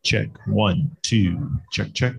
Check. 1, 2. Check, check.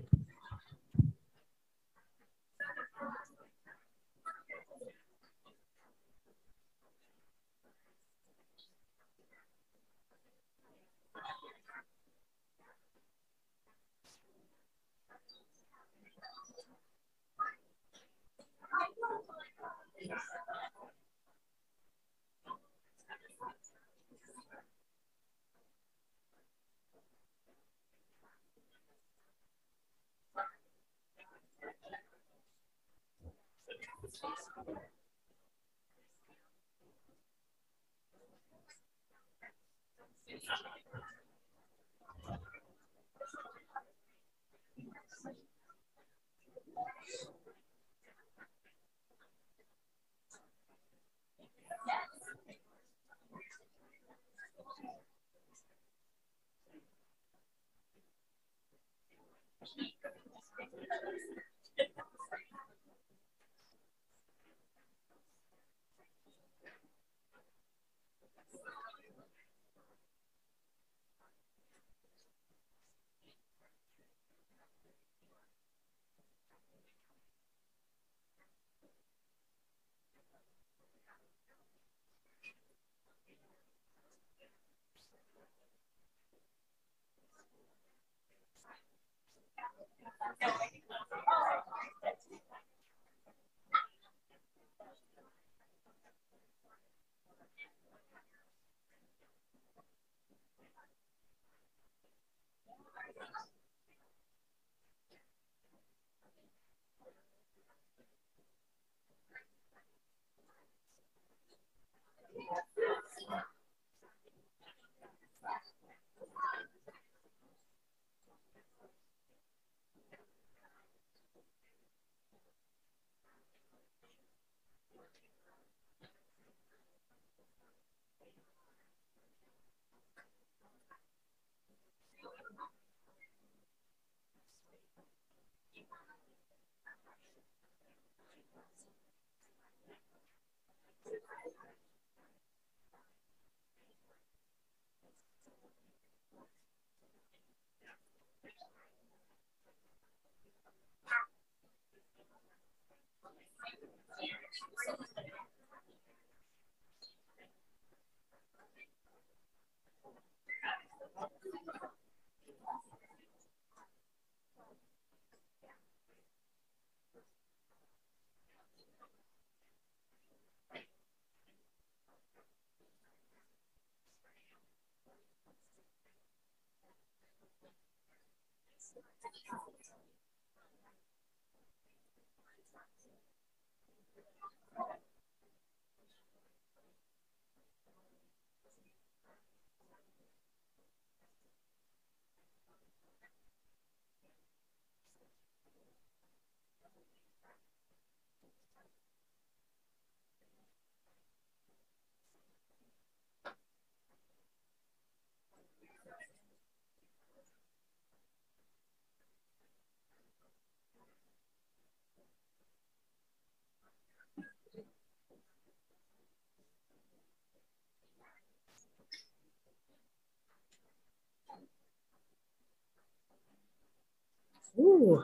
Ooh.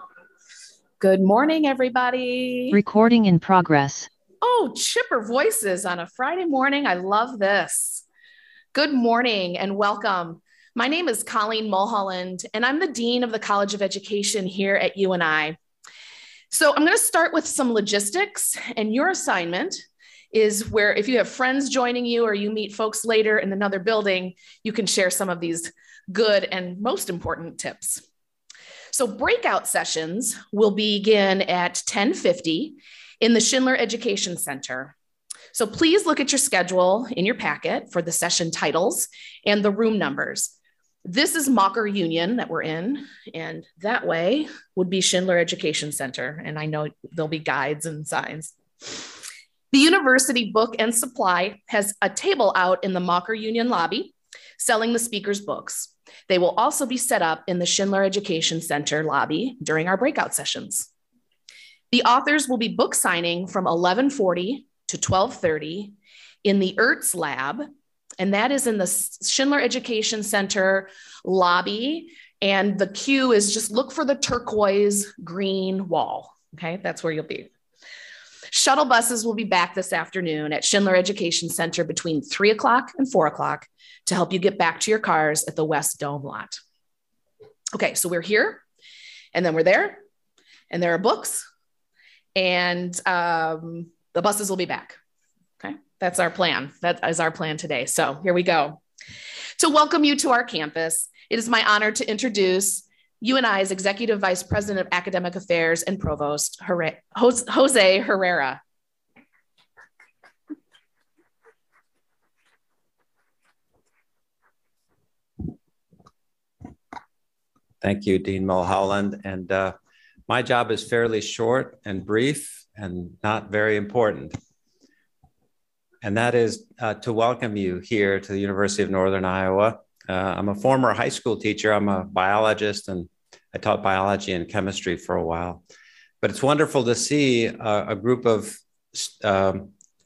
Good morning, everybody. Recording in progress. Oh, chipper voices on a Friday morning. I love this. Good morning and welcome. My name is Colleen Mulholland, and I'm the Dean of the College of Education here at UNI. So I'm going to start with some logistics, and your assignment is where if you have friends joining you or you meet folks later in another building, you can share some of these good and most important tips. So breakout sessions will begin at 10:50 in the Schindler Education Center. So please look at your schedule in your packet for the session titles and the room numbers. This is Mocker Union that we're in, and that way would be Schindler Education Center. And I know there'll be guides and signs. The university book and supply has a table out in the Mocker Union lobby selling the speakers' books. They will also be set up in the Schindler Education Center lobby during our breakout sessions. The authors will be book signing from 11:40 to 12:30 in the Ertz lab, and that is in the Schindler Education Center lobby. And the cue is just look for the turquoise green wall. Okay, that's where you'll be. Shuttle buses will be back this afternoon at Schindler Education Center between 3 o'clock and 4 o'clock to help you get back to your cars at the West Dome lot. Okay, so we're here, and then we're there, and there are books, and the buses will be back. Okay, that's our plan. That is our plan today. So here we go. To welcome you to our campus, it is my honor to introduce UNI's Executive Vice President of Academic Affairs and Provost, Jose Herrera. Thank you, Dean Mulholland. And my job is fairly short and brief and not very important. And that is to welcome you here to the University of Northern Iowa. I'm a former high school teacher. I'm a biologist and I taught biology and chemistry for a while. But it's wonderful to see a group of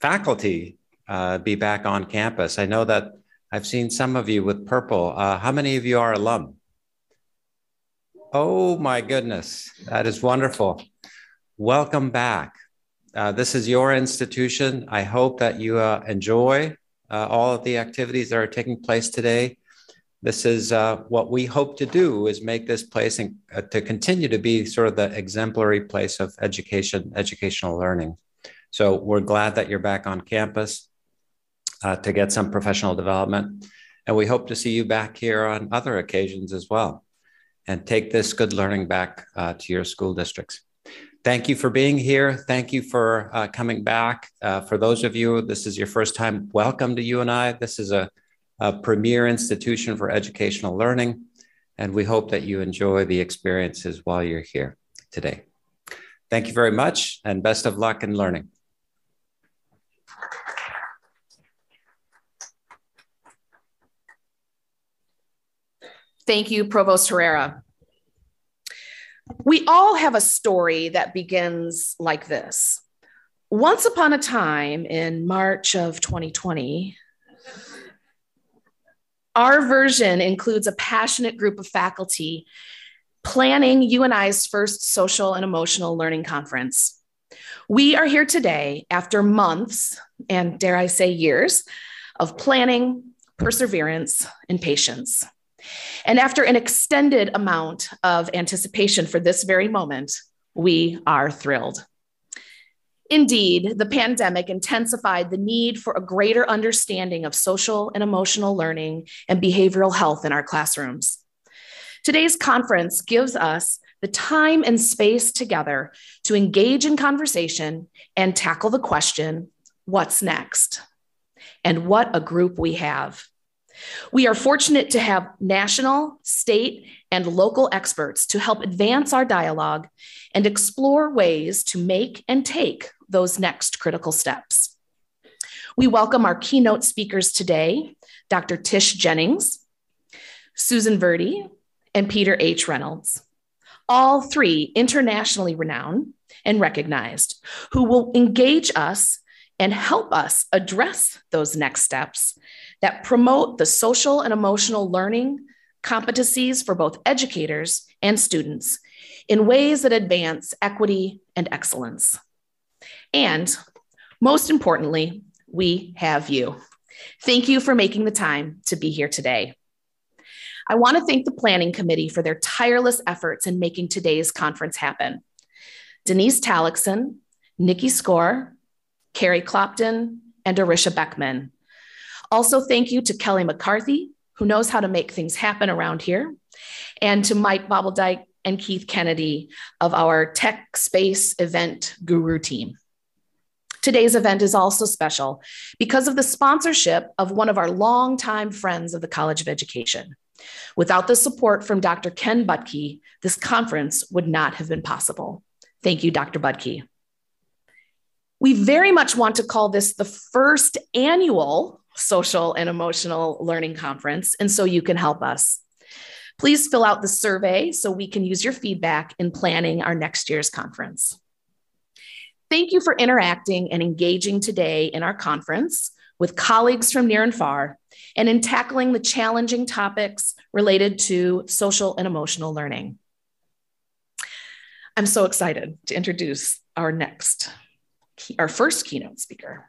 faculty be back on campus. I know that I've seen some of you with purple. How many of you are alum? Oh my goodness, that is wonderful. Welcome back. This is your institution. I hope that you enjoy all of the activities that are taking place today. This is what we hope to do, is make this place to continue to be sort of the exemplary place of educational learning. So we're glad that you're back on campus to get some professional development. And we hope to see you back here on other occasions as well, and take this good learning back to your school districts. Thank you for being here. Thank you for coming back. For those of you, this is your first time, welcome to UNI. This is a premier institution for educational learning, and we hope that you enjoy the experiences while you're here today. Thank you very much, and best of luck in learning. Thank you, Provost Herrera. We all have a story that begins like this. Once upon a time in March of 2020, our version includes a passionate group of faculty planning UNI's first social and emotional learning conference. We are here today after months, and dare I say years, of planning, perseverance, and patience. And after an extended amount of anticipation for this very moment, we are thrilled. Indeed, the pandemic intensified the need for a greater understanding of social and emotional learning and behavioral health in our classrooms. Today's conference gives us the time and space together to engage in conversation and tackle the question, what's next? And what a group we have. We are fortunate to have national, state, and local experts to help advance our dialogue and explore ways to make and take those next critical steps. We welcome our keynote speakers today, Dr. Tish Jennings, Susan Verdi, and Peter H. Reynolds, all three internationally renowned and recognized, who will engage us and help us address those next steps that promote the social and emotional learning competencies for both educators and students in ways that advance equity and excellence. And most importantly, we have you. Thank you for making the time to be here today. I want to thank the Planning Committee for their tireless efforts in making today's conference happen. Denise Talixon, Nikki Score, Carrie Clopton, and Arisha Beckman. Also, thank you to Kelly McCarthy, who knows how to make things happen around here, and to Mike Bobbledike and Keith Kennedy of our Tech Space Event Guru team. Today's event is also special because of the sponsorship of one of our longtime friends of the College of Education. Without the support from Dr. Ken Butke, this conference would not have been possible. Thank you, Dr. Butke. We very much want to call this the first annual Social and Emotional Learning Conference, and so you can help us. Please fill out the survey so we can use your feedback in planning our next year's conference. Thank you for interacting and engaging today in our conference with colleagues from near and far, and in tackling the challenging topics related to social and emotional learning. I'm so excited to introduce our first keynote speaker.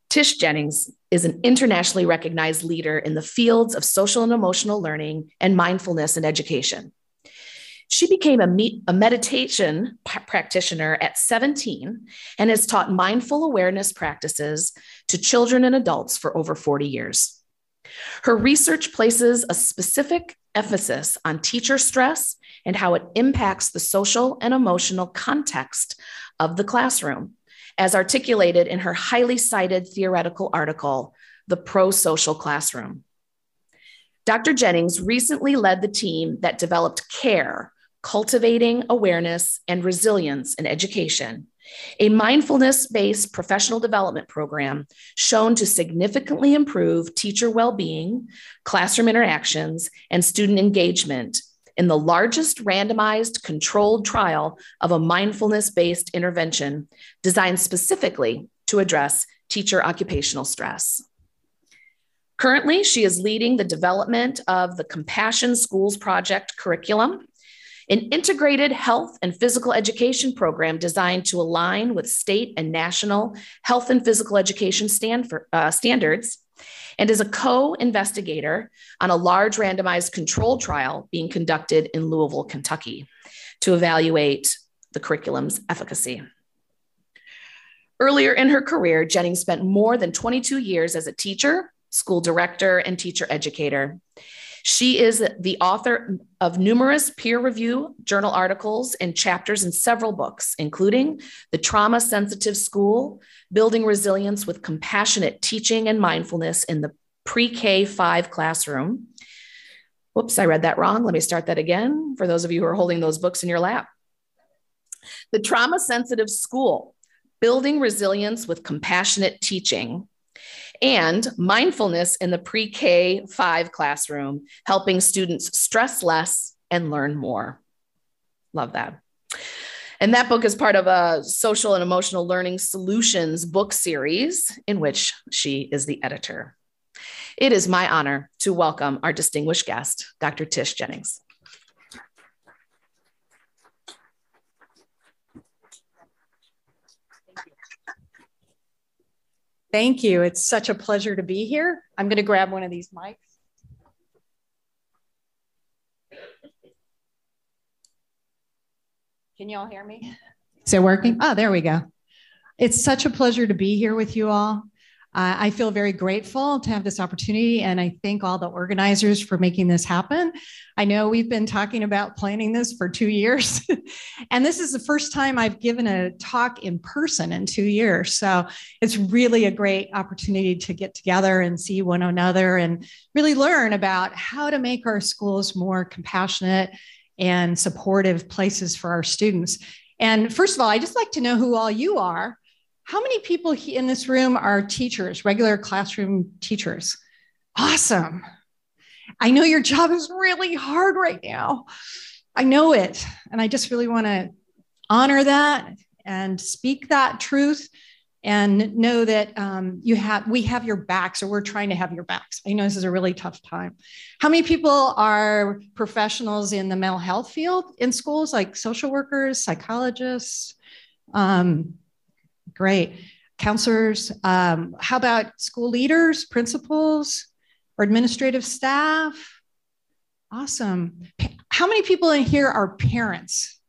Tish Jennings is an internationally recognized leader in the fields of social and emotional learning and mindfulness in education. She became a meditation practitioner at 17 and has taught mindful awareness practices to children and adults for over 40 years. Her research places a specific emphasis on teacher stress and how it impacts the social and emotional context of the classroom, as articulated in her highly cited theoretical article, The Pro-Social Classroom. Dr. Jennings recently led the team that developed CARE, Cultivating Awareness and Resilience in Education, a mindfulness-based professional development program shown to significantly improve teacher well-being, classroom interactions, and student engagement in the largest randomized controlled trial of a mindfulness-based intervention designed specifically to address teacher occupational stress. Currently, she is leading the development of the Compassion Schools Project curriculum, an integrated health and physical education program designed to align with state and national health and physical education standards, and is a co-investigator on a large randomized controlled trial being conducted in Louisville, Kentucky, to evaluate the curriculum's efficacy. Earlier in her career, Jennings spent more than 22 years as a teacher, school director, and teacher educator. She is the author of numerous peer-reviewed journal articles and chapters in several books, including The Trauma-Sensitive School, Building Resilience with Compassionate Teaching and Mindfulness in the Pre-K-5 Classroom. Whoops, I read that wrong. Let me start that again for those of you who are holding those books in your lap. The Trauma-Sensitive School, Building Resilience with Compassionate Teaching, and Mindfulness in the Pre-K-5 Classroom, helping students stress less and learn more. Love that. And that book is part of a social and emotional learning solutions book series in which she is the editor. It is my honor to welcome our distinguished guest, Dr. Tish Jennings. Thank you. It's such a pleasure to be here. I'm going to grab one of these mics. Can you all hear me? Is it working? Oh, there we go. It's such a pleasure to be here with you all. I feel very grateful to have this opportunity, and I thank all the organizers for making this happen. I know we've been talking about planning this for 2 years, and this is the first time I've given a talk in person in 2 years. So it's really a great opportunity to get together and see one another and really learn about how to make our schools more compassionate and supportive places for our students. And first of all, I just like to know who all you are. How many people in this room are teachers, regular classroom teachers? Awesome. I know your job is really hard right now. I know it. And I just really want to honor that and speak that truth and know that we have your backs, or we're trying to have your backs. I know this is a really tough time. How many people are professionals in the mental health field in schools, like social workers, psychologists? Great. Counselors, how about school leaders, principals, or administrative staff? Awesome. How many people in here are parents?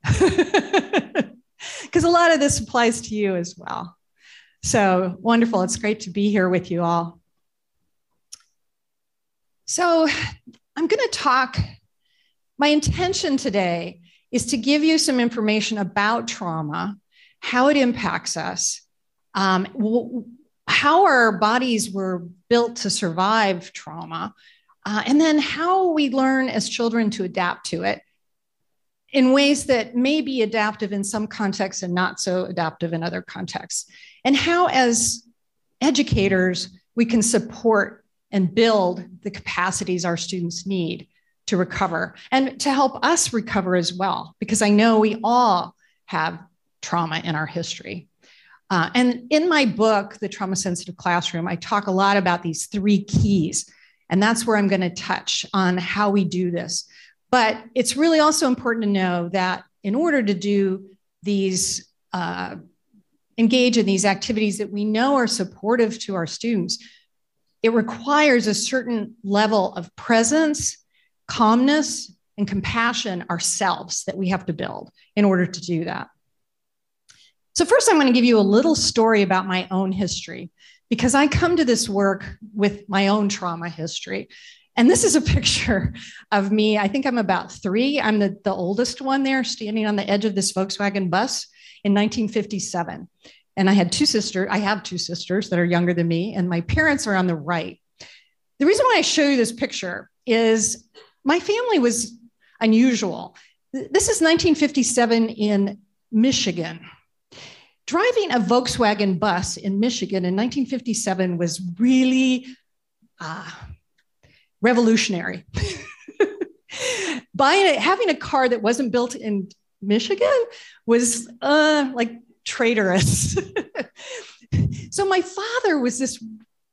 Because a lot of this applies to you as well. So wonderful. It's great to be here with you all. So I'm going to talk. My intention today is to give you some information about trauma, how it impacts us, how our bodies were built to survive trauma, and then how we learn as children to adapt to it in ways that may be adaptive in some contexts and not so adaptive in other contexts, and how as educators we can support and build the capacities our students need to recover and to help us recover as well, because I know we all have trauma in our history. And in my book, The Trauma-Sensitive Classroom, I talk a lot about these 3 keys, and that's where I'm going to touch on how we do this. But it's really also important to know that in order to do these, engage in these activities that we know are supportive to our students, it requires a certain level of presence, calmness, and compassion ourselves that we have to build in order to do that. So first, I'm going to give you a little story about my own history, because I come to this work with my own trauma history. And this is a picture of me. I think I'm about 3. I'm the oldest one there, standing on the edge of this Volkswagen bus in 1957. And I had 2 sisters. I have 2 sisters that are younger than me, and my parents are on the right. The reason why I show you this picture is my family was unusual. This is 1957 in Michigan. driving a Volkswagen bus in Michigan in 1957 was really revolutionary. Having a car that wasn't built in Michigan was like traitorous. So my father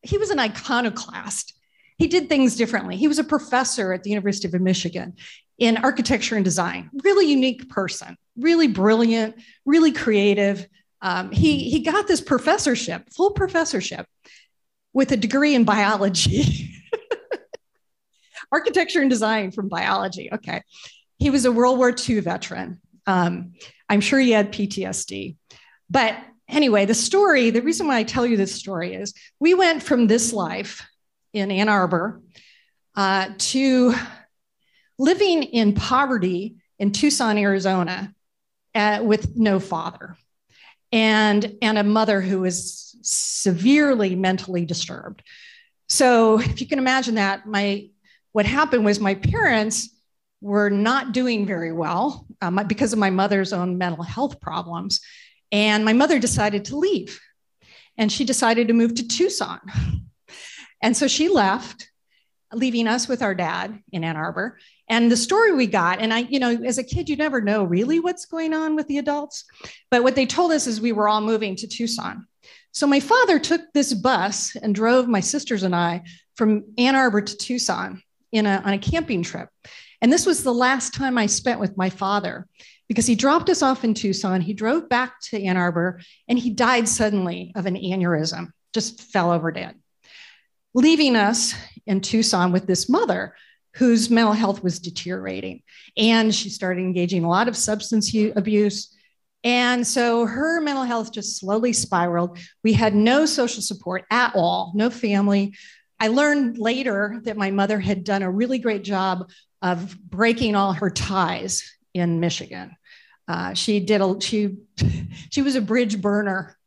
he was an iconoclast. He did things differently. He was a professor at the University of Michigan in architecture and design, really unique person, really brilliant, really creative. He got this professorship, full professorship, with a degree in biology. Architecture and design from biology. Okay. He was a World War II veteran. I'm sure he had PTSD. But anyway, the reason why I tell you this story is we went from this life in Ann Arbor to living in poverty in Tucson, Arizona, with no father and a mother who was severely mentally disturbed. So if you can imagine that, what happened was my parents were not doing very well because of my mother's own mental health problems. And my mother decided to leave. And she decided to move to Tucson. And so she left, leaving us with our dad in Ann Arbor. And the story we got, and as a kid, you never know really what's going on with the adults. But what they told us is we were all moving to Tucson. So my father took this bus and drove my sisters and I from Ann Arbor to Tucson on a camping trip. And this was the last time I spent with my father because he dropped us off in Tucson. He drove back to Ann Arbor and he died suddenly of an aneurysm, just fell over dead, leaving us in Tucson with this mother whose mental health was deteriorating. And she started engaging in a lot of substance abuse. And so her mental health just slowly spiraled. We had no social support at all, no family. I learned later that my mother had done a really great job of breaking all her ties in Michigan. She was a bridge burner.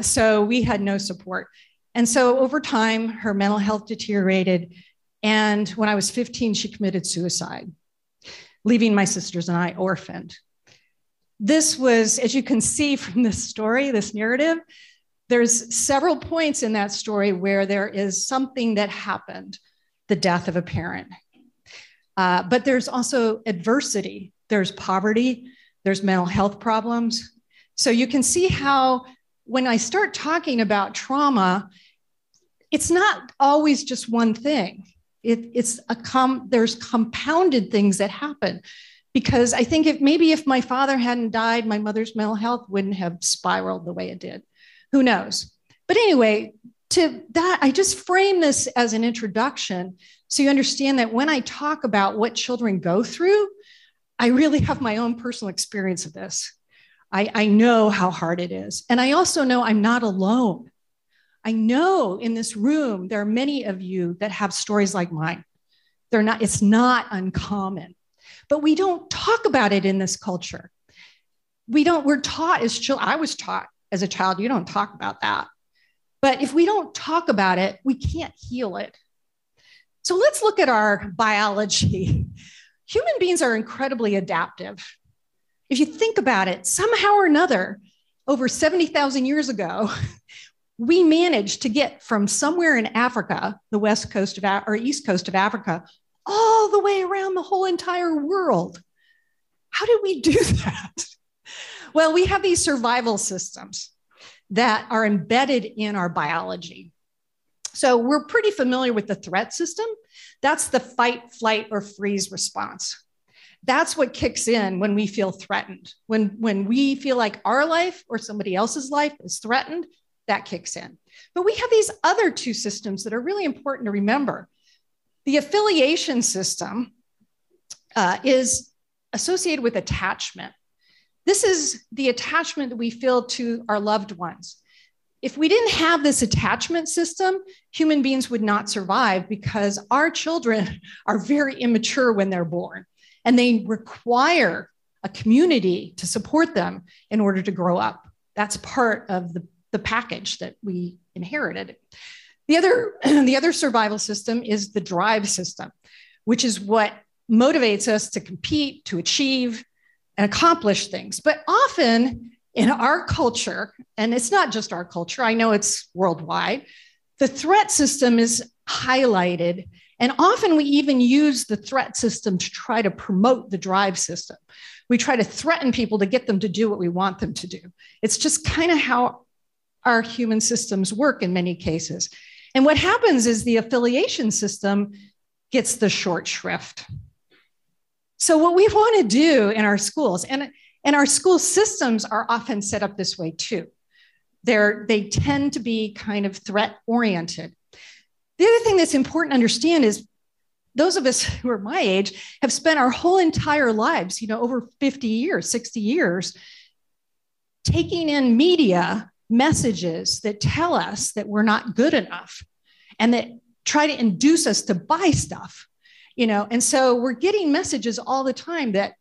So we had no support. And so over time, her mental health deteriorated. And when I was 15, she committed suicide, leaving my sisters and I orphaned. This was, as you can see from this story, this narrative, there's several points in that story where there is something that happened, the death of a parent. But there's also adversity. There's poverty. There's mental health problems. So you can see how when I start talking about trauma, it's not always just one thing. There's compounded things that happen. Because I think if my father hadn't died, my mother's mental health wouldn't have spiraled the way it did. Who knows? But anyway, to that, I just frame this as an introduction so you understand that when I talk about what children go through, I really have my own personal experience of this. I know how hard it is. And I also know I'm not alone. I know in this room, there are many of you that have stories like mine. It's not uncommon, but we don't talk about it in this culture. We're taught as children. I was taught as a child, you don't talk about that. But if we don't talk about it, we can't heal it. So let's look at our biology. Human beings are incredibly adaptive. If you think about it, somehow or another, over 70,000 years ago, we managed to get from somewhere in Africa, the west coast or east coast of Africa, all the way around the whole entire world. How did we do that? Well, we have these survival systems that are embedded in our biology. So we're pretty familiar with the threat system. That's the fight, flight, or freeze response. That's what kicks in when we feel threatened. When we feel like our life or somebody else's life is threatened, that kicks in. But we have these other two systems that are really important to remember. The affiliation system is associated with attachment. This is the attachment that we feel to our loved ones. If we didn't have this attachment system, human beings would not survive because our children are very immature when they're born, and they require a community to support them in order to grow up. That's part of the package that we inherited. The other survival system is the drive system, which is what motivates us to compete, to achieve, and accomplish things. But often in our culture, and it's not just our culture, I know it's worldwide, the threat system is highlighted. And often we even use the threat system to try to promote the drive system. We try to threaten people to get them to do what we want them to do. It's just kind of how our human systems work in many cases. And what happens is the affiliation system gets the short shrift. So what we want to do in our schools, and our school systems are often set up this way too. They tend to be kind of threat oriented. The other thing that's important to understand is those of us who are my age have spent our whole entire lives, over 50 years, 60 years, taking in media messages that tell us that we're not good enough and that try to induce us to buy stuff, and so we're getting messages all the time that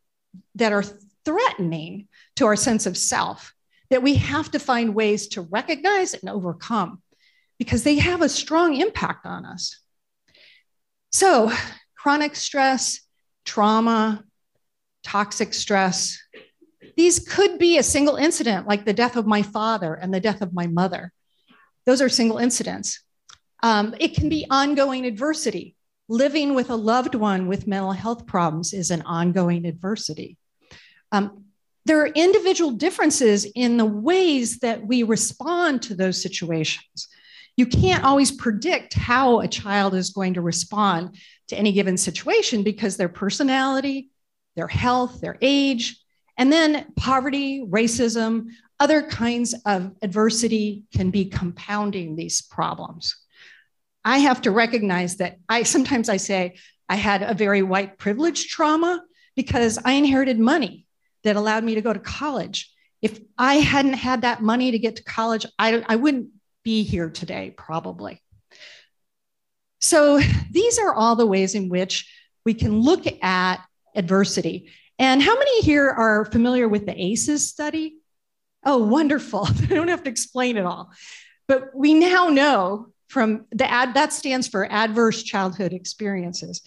are threatening to our sense of self, that we have to find ways to recognize and overcome because they have a strong impact on us. So chronic stress, trauma, toxic stress, these could be a single incident like the death of my father and the death of my mother. Those are single incidents. It can be ongoing adversity. Living with a loved one with mental health problems is an ongoing adversity. There are individual differences in the ways that we respond to those situations. You can't always predict how a child is going to respond to any given situation because their personality, their health, their age, and then poverty, racism, other kinds of adversity can be compounding these problems. I have to recognize that sometimes I say I had a very white privilege trauma because I inherited money that allowed me to go to college. If I hadn't had that money to get to college, I wouldn't be here today, probably. So these are all the ways in which we can look at adversity. And how many here are familiar with the ACEs study? Oh, wonderful. I don't have to explain it all. But we now know from that stands for adverse childhood experiences.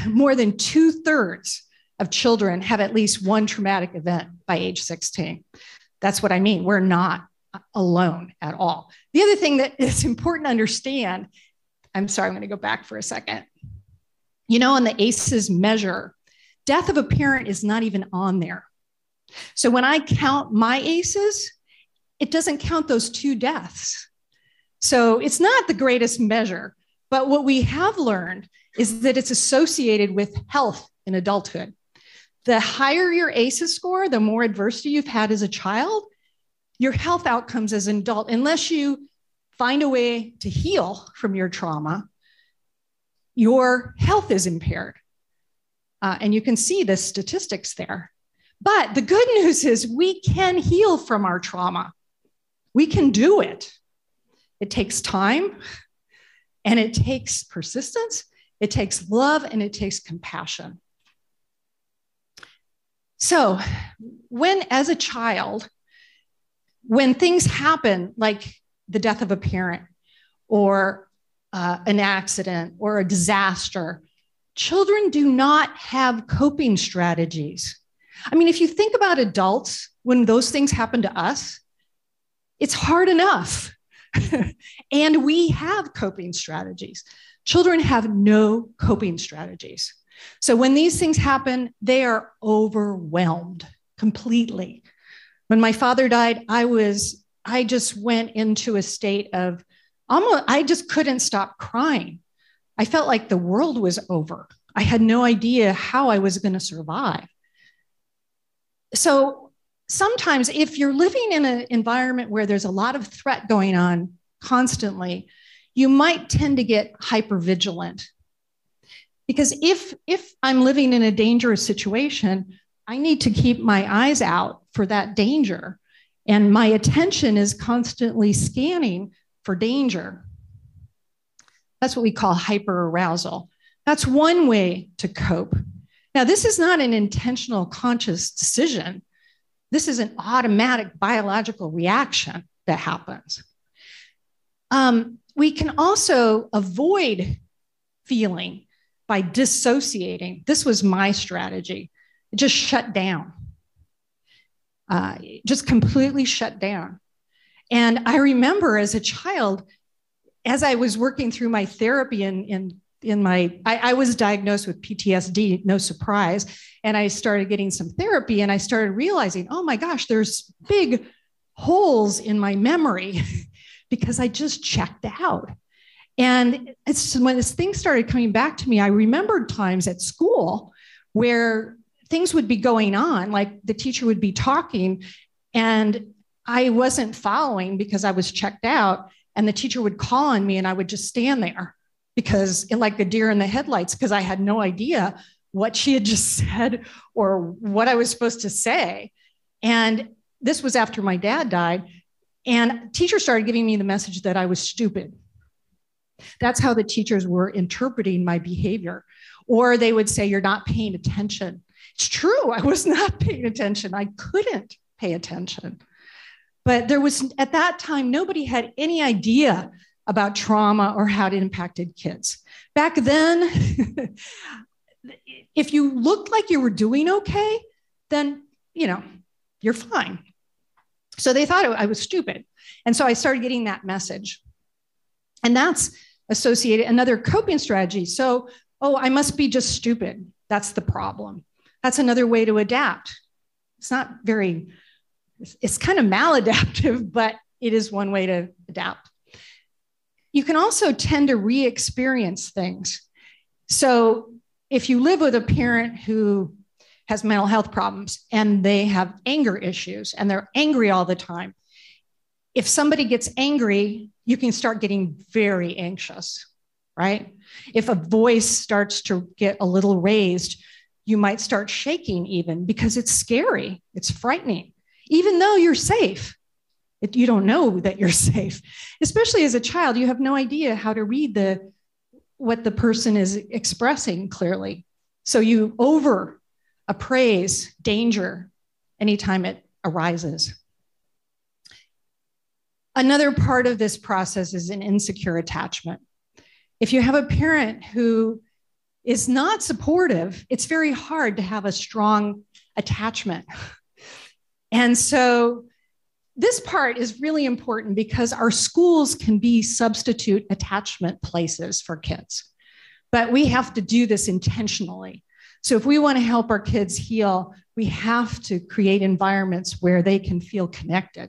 More than 2/3 of children have at least one traumatic event by age 16. That's what I mean. We're not alone at all. The other thing that is important to understand, I'm sorry, I'm going to go back for a second. On the ACEs measure, death of a parent is not even on there. So when I count my ACEs, it doesn't count those 2 deaths. So it's not the greatest measure, but what we have learned is that it's associated with health in adulthood. The higher your ACEs score, the more adversity you've had as a child, your health outcomes as an adult, unless you find a way to heal from your trauma, your health is impaired. And you can see the statistics there. But the good news is we can heal from our trauma. We can do it. It takes time, and it takes persistence, it takes love, and it takes compassion. So as a child, when things happen like the death of a parent or an accident or a disaster, children do not have coping strategies. I mean, if you think about adults, when those things happen to us, it's hard enough. And we have coping strategies. Children have no coping strategies. So when these things happen, they are overwhelmed completely. When my father died, I just went into a state of I just couldn't stop crying. I felt like the world was over. I had no idea how I was going to survive. So sometimes if you're living in an environment where there's a lot of threat going on constantly, you might tend to get hypervigilant. Because if I'm living in a dangerous situation, I need to keep my eyes out for that danger. And my attention is constantly scanning for danger. That's what we call hyperarousal. That's one way to cope. Now, this is not an intentional conscious decision. This is an automatic biological reaction that happens. We can also avoid feeling by dissociating. This was my strategy. Just shut down. just completely shut down. And I remember as a child, as I was working through my therapy I was diagnosed with PTSD, no surprise. And I started getting some therapy and I started realizing, oh my gosh, there's big holes in my memory because I just checked out. And when this thing started coming back to me, I remembered times at school where things would be going on, like the teacher would be talking and I wasn't following because I was checked out, and the teacher would call on me and I would just stand there because like the deer in the headlights, because I had no idea what she had just said or what I was supposed to say. And this was after my dad died, and teachers started giving me the message that I was stupid. That's how the teachers were interpreting my behavior. Or they would say, you're not paying attention. It's true, I was not paying attention. I couldn't pay attention. But there was, at that time, nobody had any idea about trauma or how it impacted kids. Back then, if you looked like you were doing okay, then, you're fine. So they thought I was stupid. And so I started getting that message. And that's associated, another coping strategy. So, I must be just stupid. That's the problem. That's another way to adapt. It's kind of maladaptive, but it is one way to adapt. You can also tend to re-experience things. So if you live with a parent who has mental health problems and they have anger issues and they're angry all the time, if somebody gets angry, you can start getting very anxious, right? If a voice starts to get a little raised, you might start shaking even because it's scary, it's frightening. Even though you're safe, you don't know that you're safe. Especially as a child, you have no idea how to read what the person is expressing clearly. So you over appraise danger anytime it arises. Another part of this process is an insecure attachment. If you have a parent who is not supportive, it's very hard to have a strong attachment. And so this part is really important because our schools can be substitute attachment places for kids, but we have to do this intentionally. So if we want to help our kids heal, we have to create environments where they can feel connected.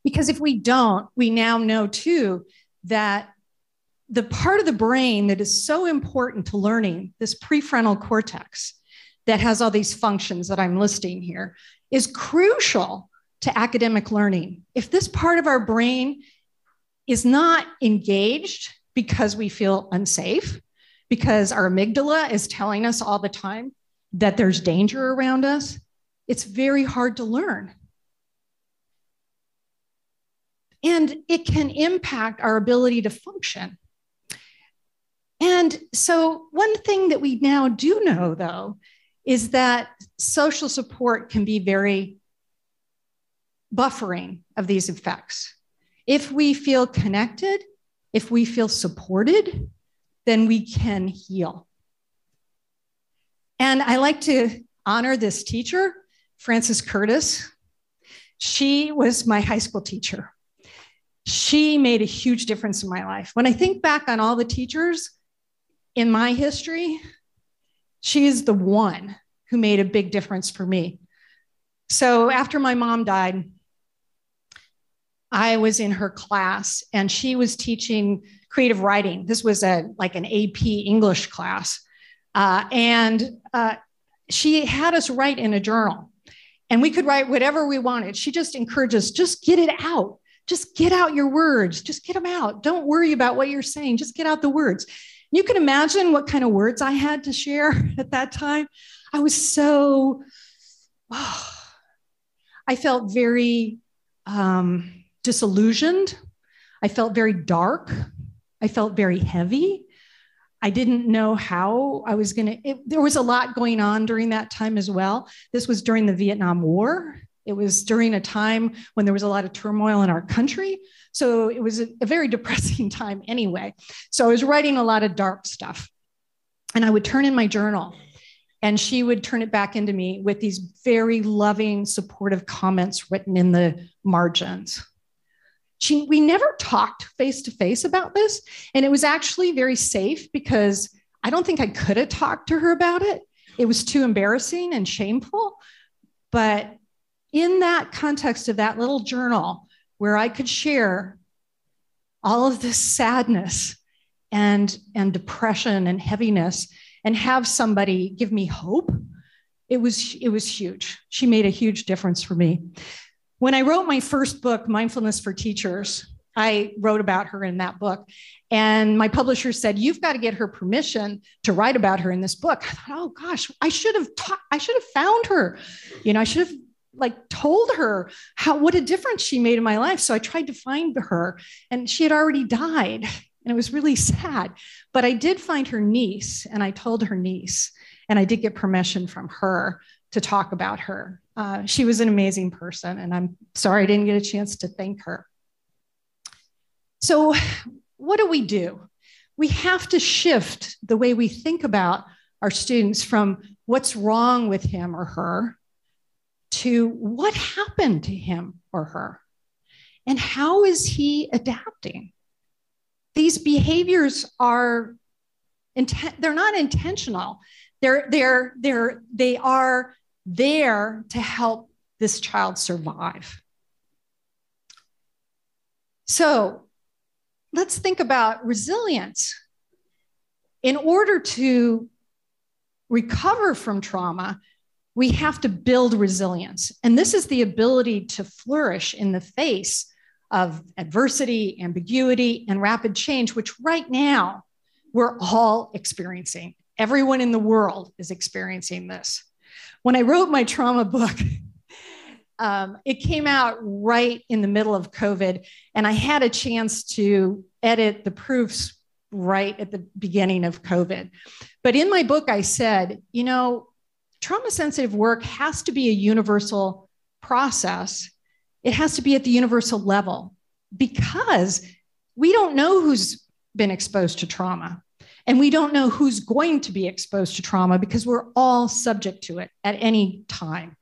Because if we don't, we now know too that the part of the brain that is so important to learning, this prefrontal cortex that has all these functions that I'm listing here, is crucial to academic learning. If this part of our brain is not engaged because we feel unsafe, because our amygdala is telling us all the time that there's danger around us, it's very hard to learn. And it can impact our ability to function. And so one thing that we now do know, though, is that social support can be very buffering of these effects. If we feel connected, if we feel supported, then we can heal. And I like to honor this teacher, Frances Curtis. She was my high school teacher. She made a huge difference in my life. When I think back on all the teachers in my history, she is the one who made a big difference for me. So after my mom died, I was in her class and she was teaching creative writing. This was like an AP English class. She had us write in a journal and we could write whatever we wanted. She just encouraged us, just get it out. Just get out your words. Just get them out. Don't worry about what you're saying. Just get out the words. You can imagine what kind of words I had to share at that time. I was so, I felt very disillusioned. I felt very dark. I felt very heavy. I didn't know how I was there was a lot going on during that time as well. This was during the Vietnam War. It was during a time when there was a lot of turmoil in our country. So it was a very depressing time anyway. So I was writing a lot of dark stuff. And I would turn in my journal And she would turn it back into me with these very loving, supportive comments written in the margins. We never talked face to face about this. And it was actually very safe because I don't think I could have talked to her about it. It was too embarrassing and shameful. But in that context of that little journal where I could share all of this sadness and depression and heaviness and have somebody give me hope, it was huge. She made a huge difference for me. When I wrote my first book, Mindfulness for Teachers, I wrote about her in that book. And my publisher said, you've got to get her permission to write about her in this book. I thought, oh gosh, I should have found her. I should have told her what a difference she made in my life. So I tried to find her, and she had already died. And it was really sad. But I did find her niece, and I told her niece, and I did get permission from her to talk about her. She was an amazing person, and I'm sorry I didn't get a chance to thank her. So what do? We have to shift the way we think about our students from what's wrong with him or her to what happened to him or her, and how is he adapting? These behaviors they're not intentional. They are there to help this child survive. So let's think about resilience. In order to recover from trauma, we have to build resilience. And this is the ability to flourish in the face of adversity, ambiguity, and rapid change, which right now we're all experiencing. Everyone in the world is experiencing this. When I wrote my trauma book, it came out right in the middle of COVID, and I had a chance to edit the proofs right at the beginning of COVID. But in my book, I said, trauma-sensitive work has to be a universal process. It has to be at the universal level because we don't know who's been exposed to trauma. And we don't know who's going to be exposed to trauma because we're all subject to it at any time.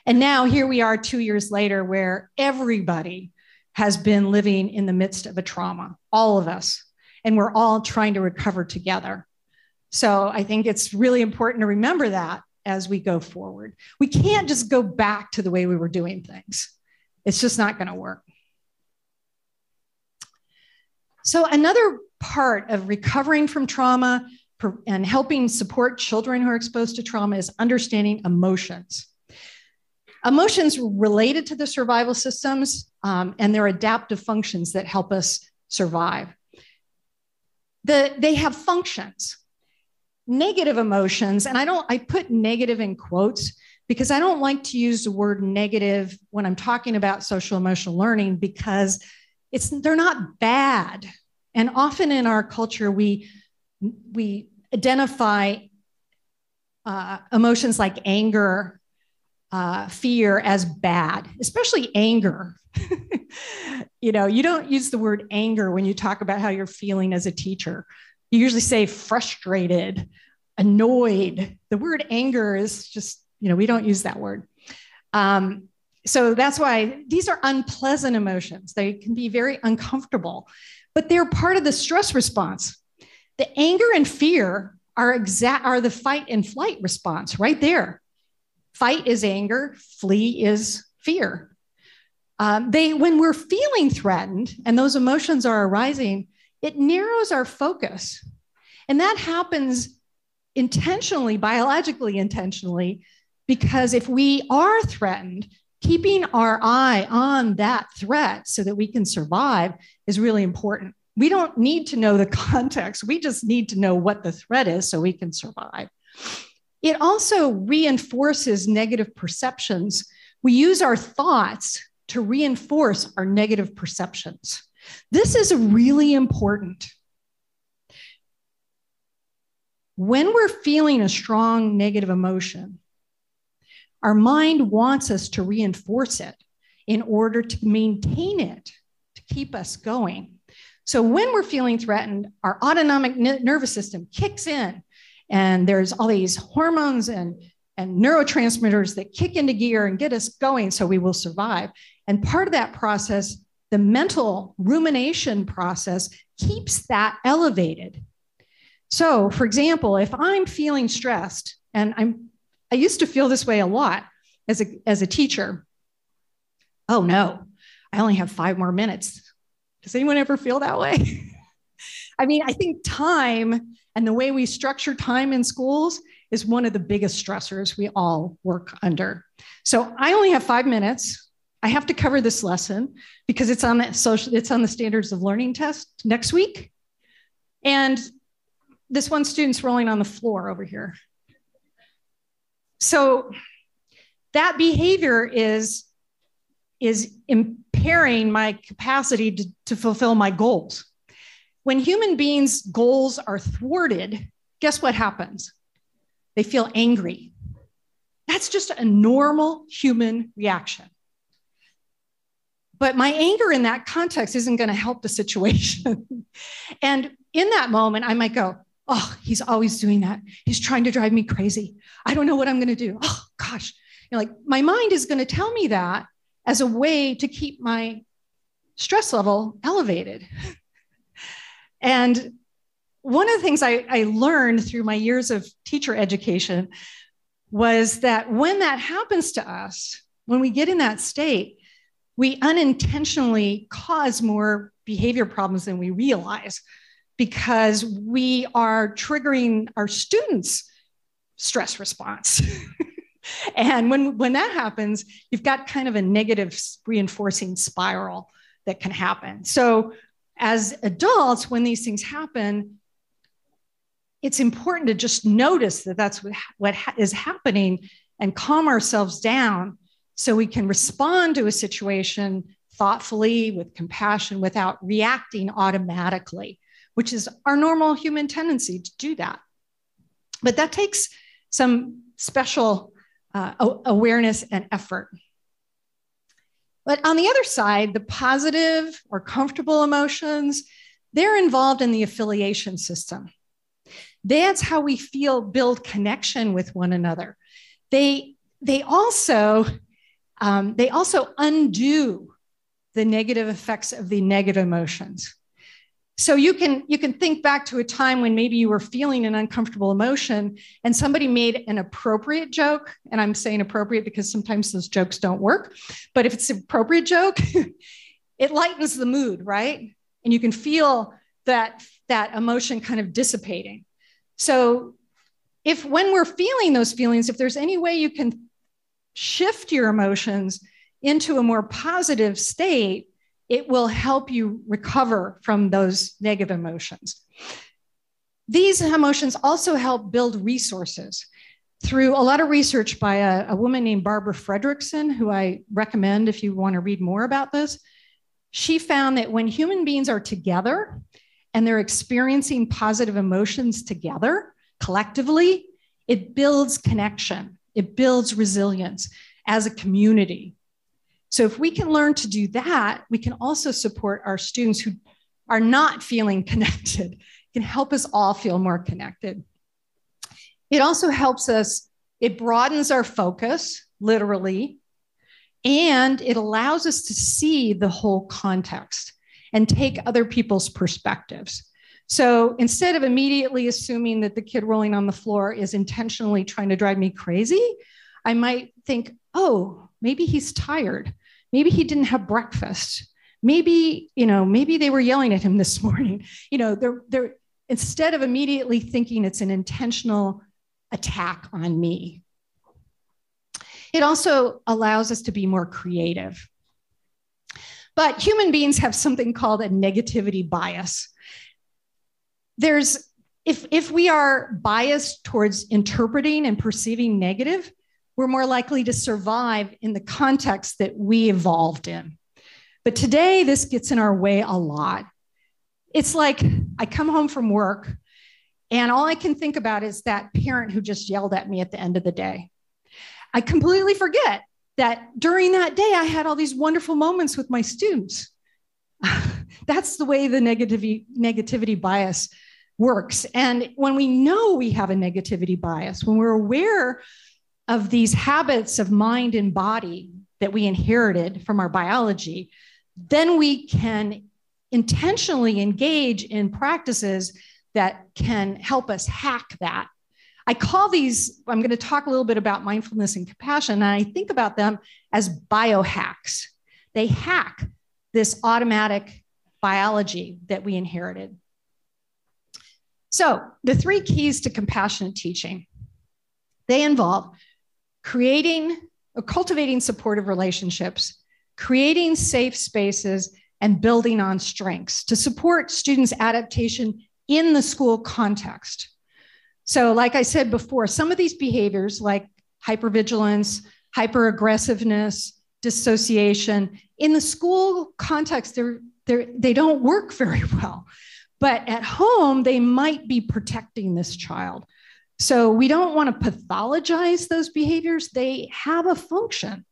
And now here we are 2 years later where everybody has been living in the midst of a trauma, all of us, and we're all trying to recover together. So I think it's really important to remember that as we go forward. We can't just go back to the way we were doing things. It's just not going to work. So another part of recovering from trauma and helping support children who are exposed to trauma is understanding emotions. Emotions related to the survival systems and their adaptive functions that help us survive. They have functions. Negative emotions, and I put negative in quotes because I don't like to use the word negative when I'm talking about social emotional learning because they're not bad. And often in our culture, we identify emotions like anger, fear as bad, especially anger. You don't use the word anger when you talk about how you're feeling as a teacher. You usually say frustrated, annoyed. The word anger is just, we don't use that word. So that's why these are unpleasant emotions. They can be very uncomfortable, but they're part of the stress response. The anger and fear are the fight and flight response right there. Fight is anger, flee is fear. When we're feeling threatened and those emotions are arising, it narrows our focus. And that happens intentionally, biologically intentionally, because if we are threatened, keeping our eye on that threat so that we can survive is really important. We don't need to know the context. We just need to know what the threat is so we can survive. It also reinforces negative perceptions. We use our thoughts to reinforce our negative perceptions. This is really important. When we're feeling a strong negative emotion, our mind wants us to reinforce it in order to maintain it, to keep us going. So when we're feeling threatened, our autonomic nervous system kicks in And there's all these hormones and neurotransmitters that kick into gear and get us going so we will survive. And part of that process, the mental rumination process, keeps that elevated. So, for example, if I'm feeling stressed, and I used to feel this way a lot as a teacher. Oh no, I only have 5 more minutes. Does anyone ever feel that way? I mean, I think time and the way we structure time in schools is one of the biggest stressors we all work under. So I only have 5 minutes. I have to cover this lesson because it's on the standards of learning test next week. And this one student's rolling on the floor over here. So that behavior is impairing my capacity to fulfill my goals. When human beings' goals are thwarted, guess what happens? They feel angry. That's just a normal human reaction. But my anger in that context isn't going to help the situation. And in that moment, I might go, oh, he's always doing that. He's trying to drive me crazy. I don't know what I'm going to do. Oh, gosh. Like my mind is going to tell me that as a way to keep my stress level elevated. And one of the things I learned through my years of teacher education was that when that happens to us, when we get in that state, we unintentionally cause more behavior problems than we realize because we are triggering our students' stress response. And when that happens, you've got kind of a negative reinforcing spiral that can happen. So as adults, when these things happen, it's important to just notice that that's what is happening and calm ourselves down so we can respond to a situation thoughtfully, with compassion, without reacting automatically, which is our normal human tendency to do that. But that takes some special awareness and effort. But on the other side, the positive or comfortable emotions, they're involved in the affiliation system. That's how we build connection with one another. They also undo the negative effects of the negative emotions. So you can think back to a time when maybe you were feeling an uncomfortable emotion and somebody made an appropriate joke. And I'm saying appropriate because sometimes those jokes don't work. But if it's an appropriate joke, it lightens the mood, right? And you can feel that emotion kind of dissipating. So when we're feeling those feelings, if there's any way you can shift your emotions into a more positive state, it will help you recover from those negative emotions. These emotions also help build resources. Through a lot of research by a woman named Barbara Fredrickson, who I recommend if you want to read more about this, she found that when human beings are together and they're experiencing positive emotions together, collectively, it builds connection, it builds resilience as a community. So if we can learn to do that, we can also support our students who are not feeling connected. It can help us all feel more connected. It also helps us, it broadens our focus, literally, and it allows us to see the whole context and take other people's perspectives. So instead of immediately assuming that the kid rolling on the floor is intentionally trying to drive me crazy, I might think, oh, maybe he's tired. Maybe he didn't have breakfast. Maybe they were yelling at him this morning. They're instead of immediately thinking it's an intentional attack on me. It also allows us to be more creative. But human beings have something called a negativity bias. If we are biased towards interpreting and perceiving negative, we're more likely to survive in the context that we evolved in. But today, this gets in our way a lot. It's like I come home from work and all I can think about is that parent who just yelled at me at the end of the day. I completely forget that during that day, I had all these wonderful moments with my students. That's the way the negativity bias works. And when we know we have a negativity bias, when we're aware of these habits of mind and body that we inherited from our biology, then we can intentionally engage in practices that can help us hack that. I call these, I'm going to talk a little bit about mindfulness and compassion, and I think about them as biohacks. They hack this automatic biology that we inherited. So the 3 keys to compassionate teaching, they involve creating or cultivating supportive relationships, creating safe spaces, and building on strengths to support students' adaptation in the school context. So like I said before, some of these behaviors like hypervigilance, hyperaggressiveness, dissociation, in the school context, they don't work very well. But at home, they might be protecting this child. So we don't want to pathologize those behaviors. They have a function.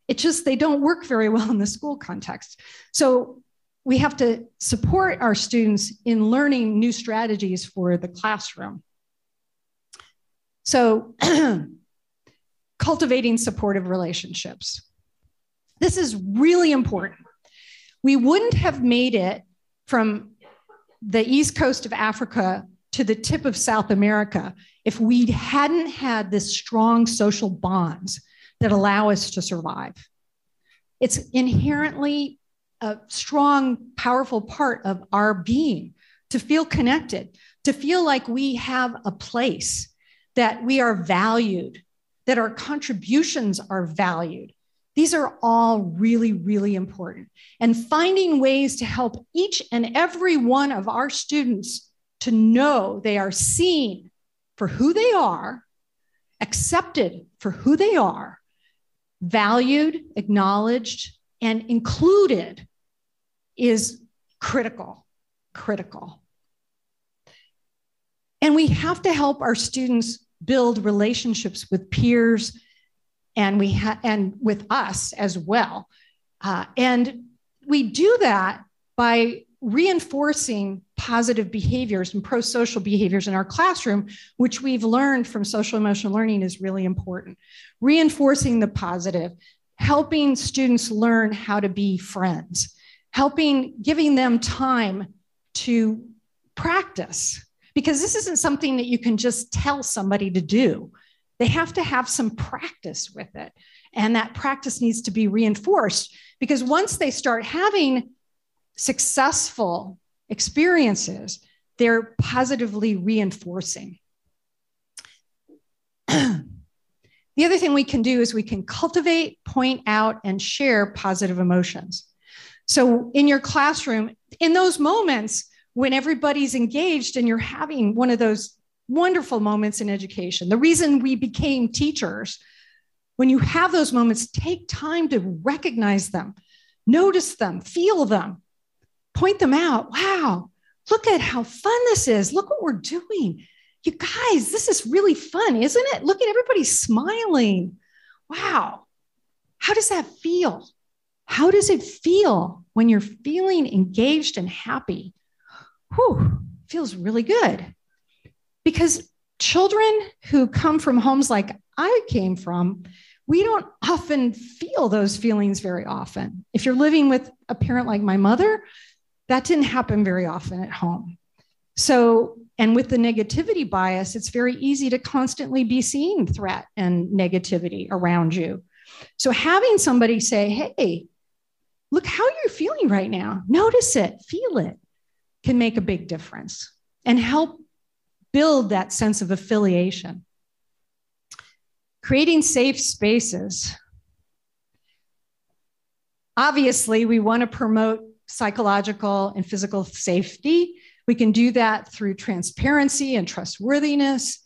It's just they don't work very well in the school context. So we have to support our students in learning new strategies for the classroom. So cultivating supportive relationships. This is really important. We wouldn't have made it from the east coast of Africa to the tip of South America if we hadn't had this strong social bonds that allow us to survive. It's inherently a strong, powerful part of our being to feel connected, to feel like we have a place, that we are valued, that our contributions are valued. These are all really, really important. And finding ways to help each and every one of our students to know they are seen for who they are, accepted for who they are, valued, acknowledged, and included is critical. And we have to help our students build relationships with peers and with us as well. And we do that by reinforcing positive behaviors and pro-social behaviors in our classroom, which we've learned from social emotional learning is really important. Reinforcing the positive, helping students learn how to be friends, giving them time to practice, because this isn't something that you can just tell somebody to do. They have to have some practice with it. And that practice needs to be reinforced, because once they start having successful experiences, they're positively reinforcing. The other thing we can do is we can cultivate, point out, and share positive emotions. So in your classroom, in those moments when everybody's engaged and you're having one of those wonderful moments in education, the reason we became teachers, when you have those moments, take time to recognize them, notice them, feel them, point them out. Wow, look at how fun this is. Look what we're doing. You guys, this is really fun, isn't it? Look at everybody smiling. Wow, how does that feel? How does it feel when you're feeling engaged and happy? Whew, feels really good. Because children who come from homes like I came from, we don't often feel those feelings very often. If you're living with a parent like my mother, that didn't happen very often at home. So, and with the negativity bias, it's very easy to constantly be seeing threat and negativity around you. So having somebody say, hey, look how you're feeling right now. Notice it, feel it, can make a big difference and help build that sense of affiliation. Creating safe spaces. Obviously, we want to promote psychological and physical safety. We can do that through transparency and trustworthiness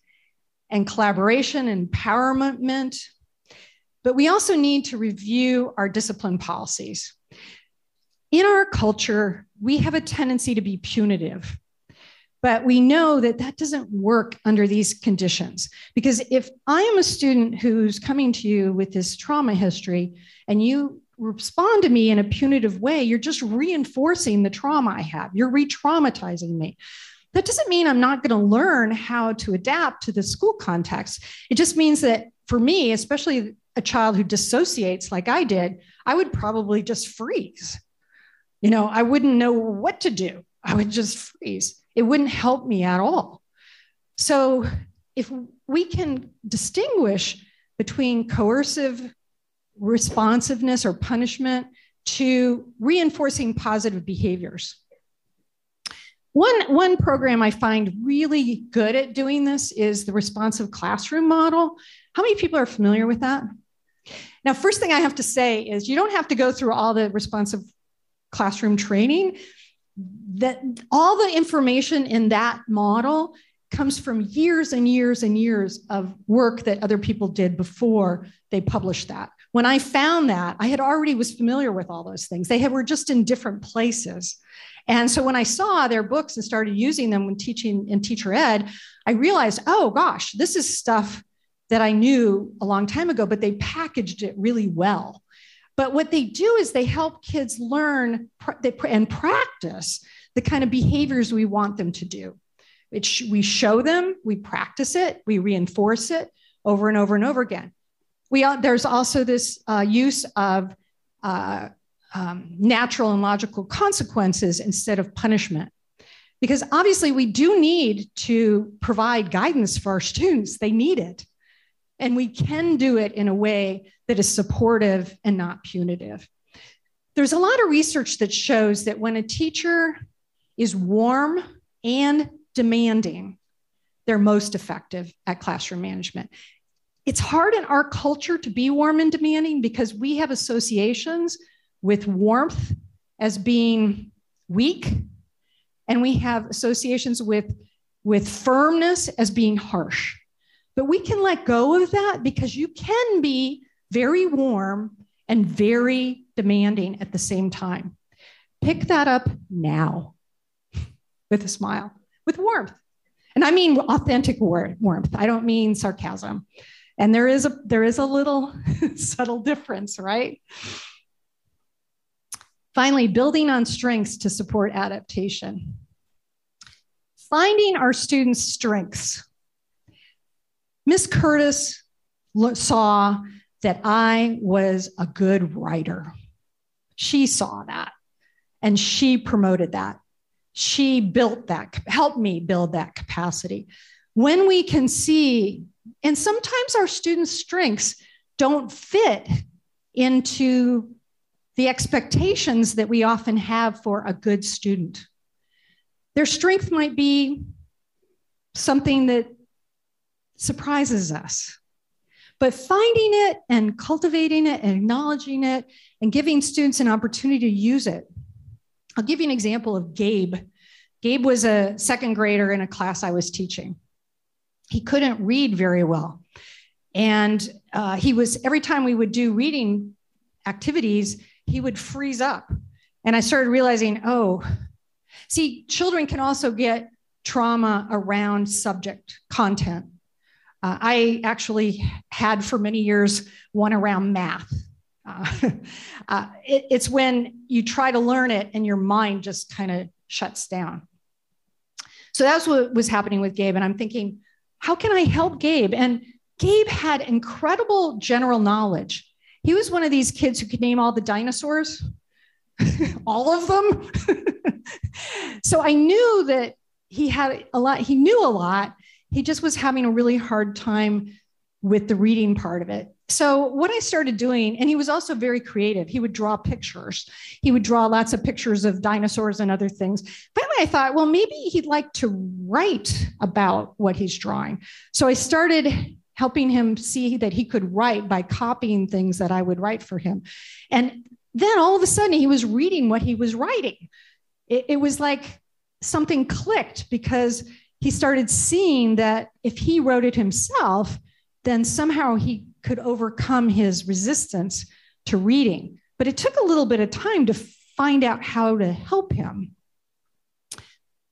and collaboration and empowerment. But we also need to review our discipline policies. In our culture, we have a tendency to be punitive, but we know that that doesn't work under these conditions. Because if I am a student who's coming to you with this trauma history and you respond to me in a punitive way, you're just reinforcing the trauma I have. You're re-traumatizing me. That doesn't mean I'm not going to learn how to adapt to the school context. It just means that for me, especially a child who dissociates like I did, I would probably just freeze. I wouldn't know what to do. I would just freeze. It wouldn't help me at all. So if we can distinguish between coercive responsiveness or punishment to reinforcing positive behaviors. One program I find really good at doing this is the responsive classroom model. How many people are familiar with that? Now, first thing I have to say is you don't have to go through all the responsive classroom training. That all the information in that model comes from years and years and years of work that other people did before they published that. When I found that, I had already was familiar with all those things. Were just in different places. And so when I saw their books and started using them when teaching in teacher ed, I realized, oh gosh, this is stuff that I knew a long time ago, but they packaged it really well. But what they do is they help kids learn and practice the kind of behaviors we want them to do. We show them, we practice it, we reinforce it over and over and over again. There's also this use of natural and logical consequences instead of punishment. Because obviously we do need to provide guidance for our students. They need it. And we can do it in a way that is supportive and not punitive. There's a lot of research that shows that when a teacher is warm and demanding, they're most effective at classroom management. It's hard in our culture to be warm and demanding because we have associations with warmth as being weak, and we have associations with firmness as being harsh. But we can let go of that because you can be very warm and very demanding at the same time. Pick that up now with a smile, with warmth. And I mean authentic warmth. I don't mean sarcasm. And there is a little subtle difference, right? Finally, building on strengths to support adaptation. Finding our students' strengths. Miss Curtis saw that I was a good writer. She saw that, and she promoted that. She built that, helped me build that capacity. When we can see, and sometimes our students' strengths don't fit into the expectations that we often have for a good student. Their strength might be something that surprises us. But finding it and cultivating it and acknowledging it and giving students an opportunity to use it. I'll give you an example of Gabe. Gabe was a second grader in a class I was teaching. He couldn't read very well. And every time we would do reading activities, he would freeze up. And I started realizing, see, children can also get trauma around subject content. I actually had for many years one around math. It's when you try to learn it and your mind just kind of shuts down. So that's what was happening with Gabe. And I'm thinking, how can I help Gabe? And Gabe had incredible general knowledge. He was one of these kids who could name all the dinosaurs, all of them. So I knew that he had a lot, he knew a lot. He just was having a really hard time with the reading part of it. So what I started doing, and he was also very creative. He would draw pictures. He would draw lots of pictures of dinosaurs and other things. Finally, I thought, well, maybe he'd like to write about what he's drawing. So I started helping him see that he could write by copying things that I would write for him. And then all of a sudden he was reading what he was writing. It was like something clicked because he started seeing that if he wrote it himself, then somehow he could overcome his resistance to reading. But it took a little bit of time to find out how to help him.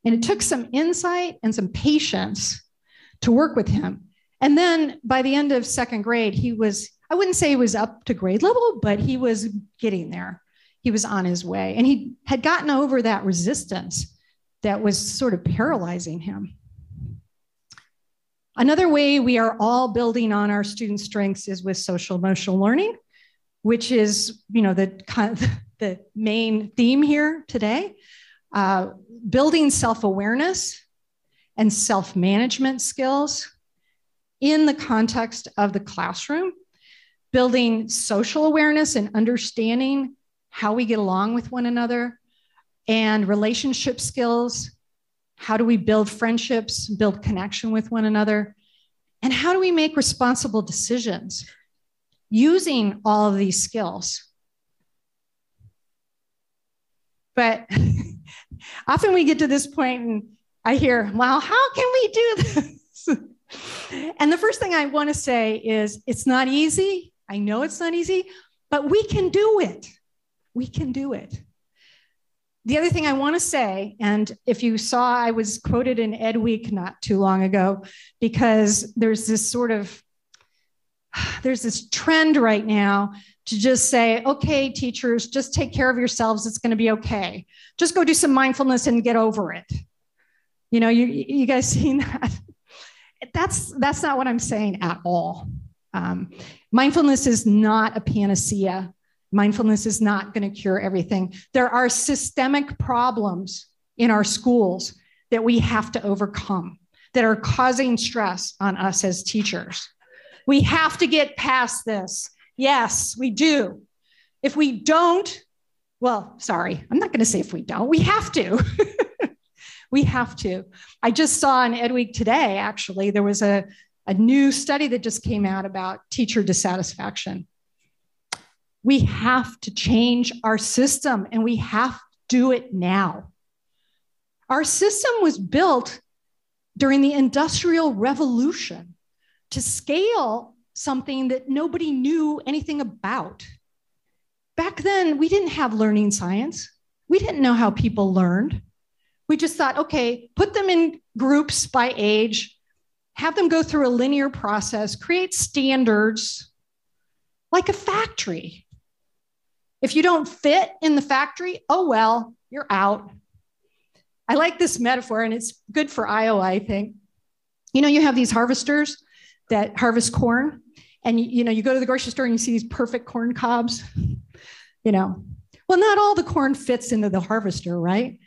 And it took some insight and some patience to work with him. And then by the end of second grade, he was, I wouldn't say he was up to grade level, but he was getting there. He was on his way. And he had gotten over that resistance that was sort of paralyzing him. Another way we are all building on our students' strengths is with social emotional learning, which is, the main theme here today. Building self-awareness and self-management skills in the context of the classroom, building social awareness and understanding how we get along with one another, and relationship skills. How do we build friendships, build connection with one another? And how do we make responsible decisions using all of these skills? But often we get to this point and I hear, well, how can we do this? And the first thing I want to say is it's not easy. I know it's not easy, but we can do it. We can do it. The other thing I want to say, and if you saw, I was quoted in Ed Week not too long ago, because there's this trend right now to just say, okay, teachers, just take care of yourselves. It's going to be okay. Just go do some mindfulness and get over it. You guys seen that? That's not what I'm saying at all. Mindfulness is not a panacea. Mindfulness is not going to cure everything. There are systemic problems in our schools that we have to overcome that are causing stress on us as teachers. We have to get past this. Yes, we do. If we don't, well, sorry, I'm not going to say if we don't. We have to. We have to. I just saw in Ed Week today, actually, there was a new study that just came out about teacher dissatisfaction. We have to change our system, and we have to do it now. Our system was built during the Industrial Revolution to scale something that nobody knew anything about. Back then, we didn't have learning science. We didn't know how people learned. We just thought, okay, put them in groups by age, have them go through a linear process, create standards like a factory. If you don't fit in the factory, oh, well, you're out. I like this metaphor, and it's good for Iowa, I think. You have these harvesters that harvest corn, and you go to the grocery store and you see these perfect corn cobs. Well, not all the corn fits into the harvester, right?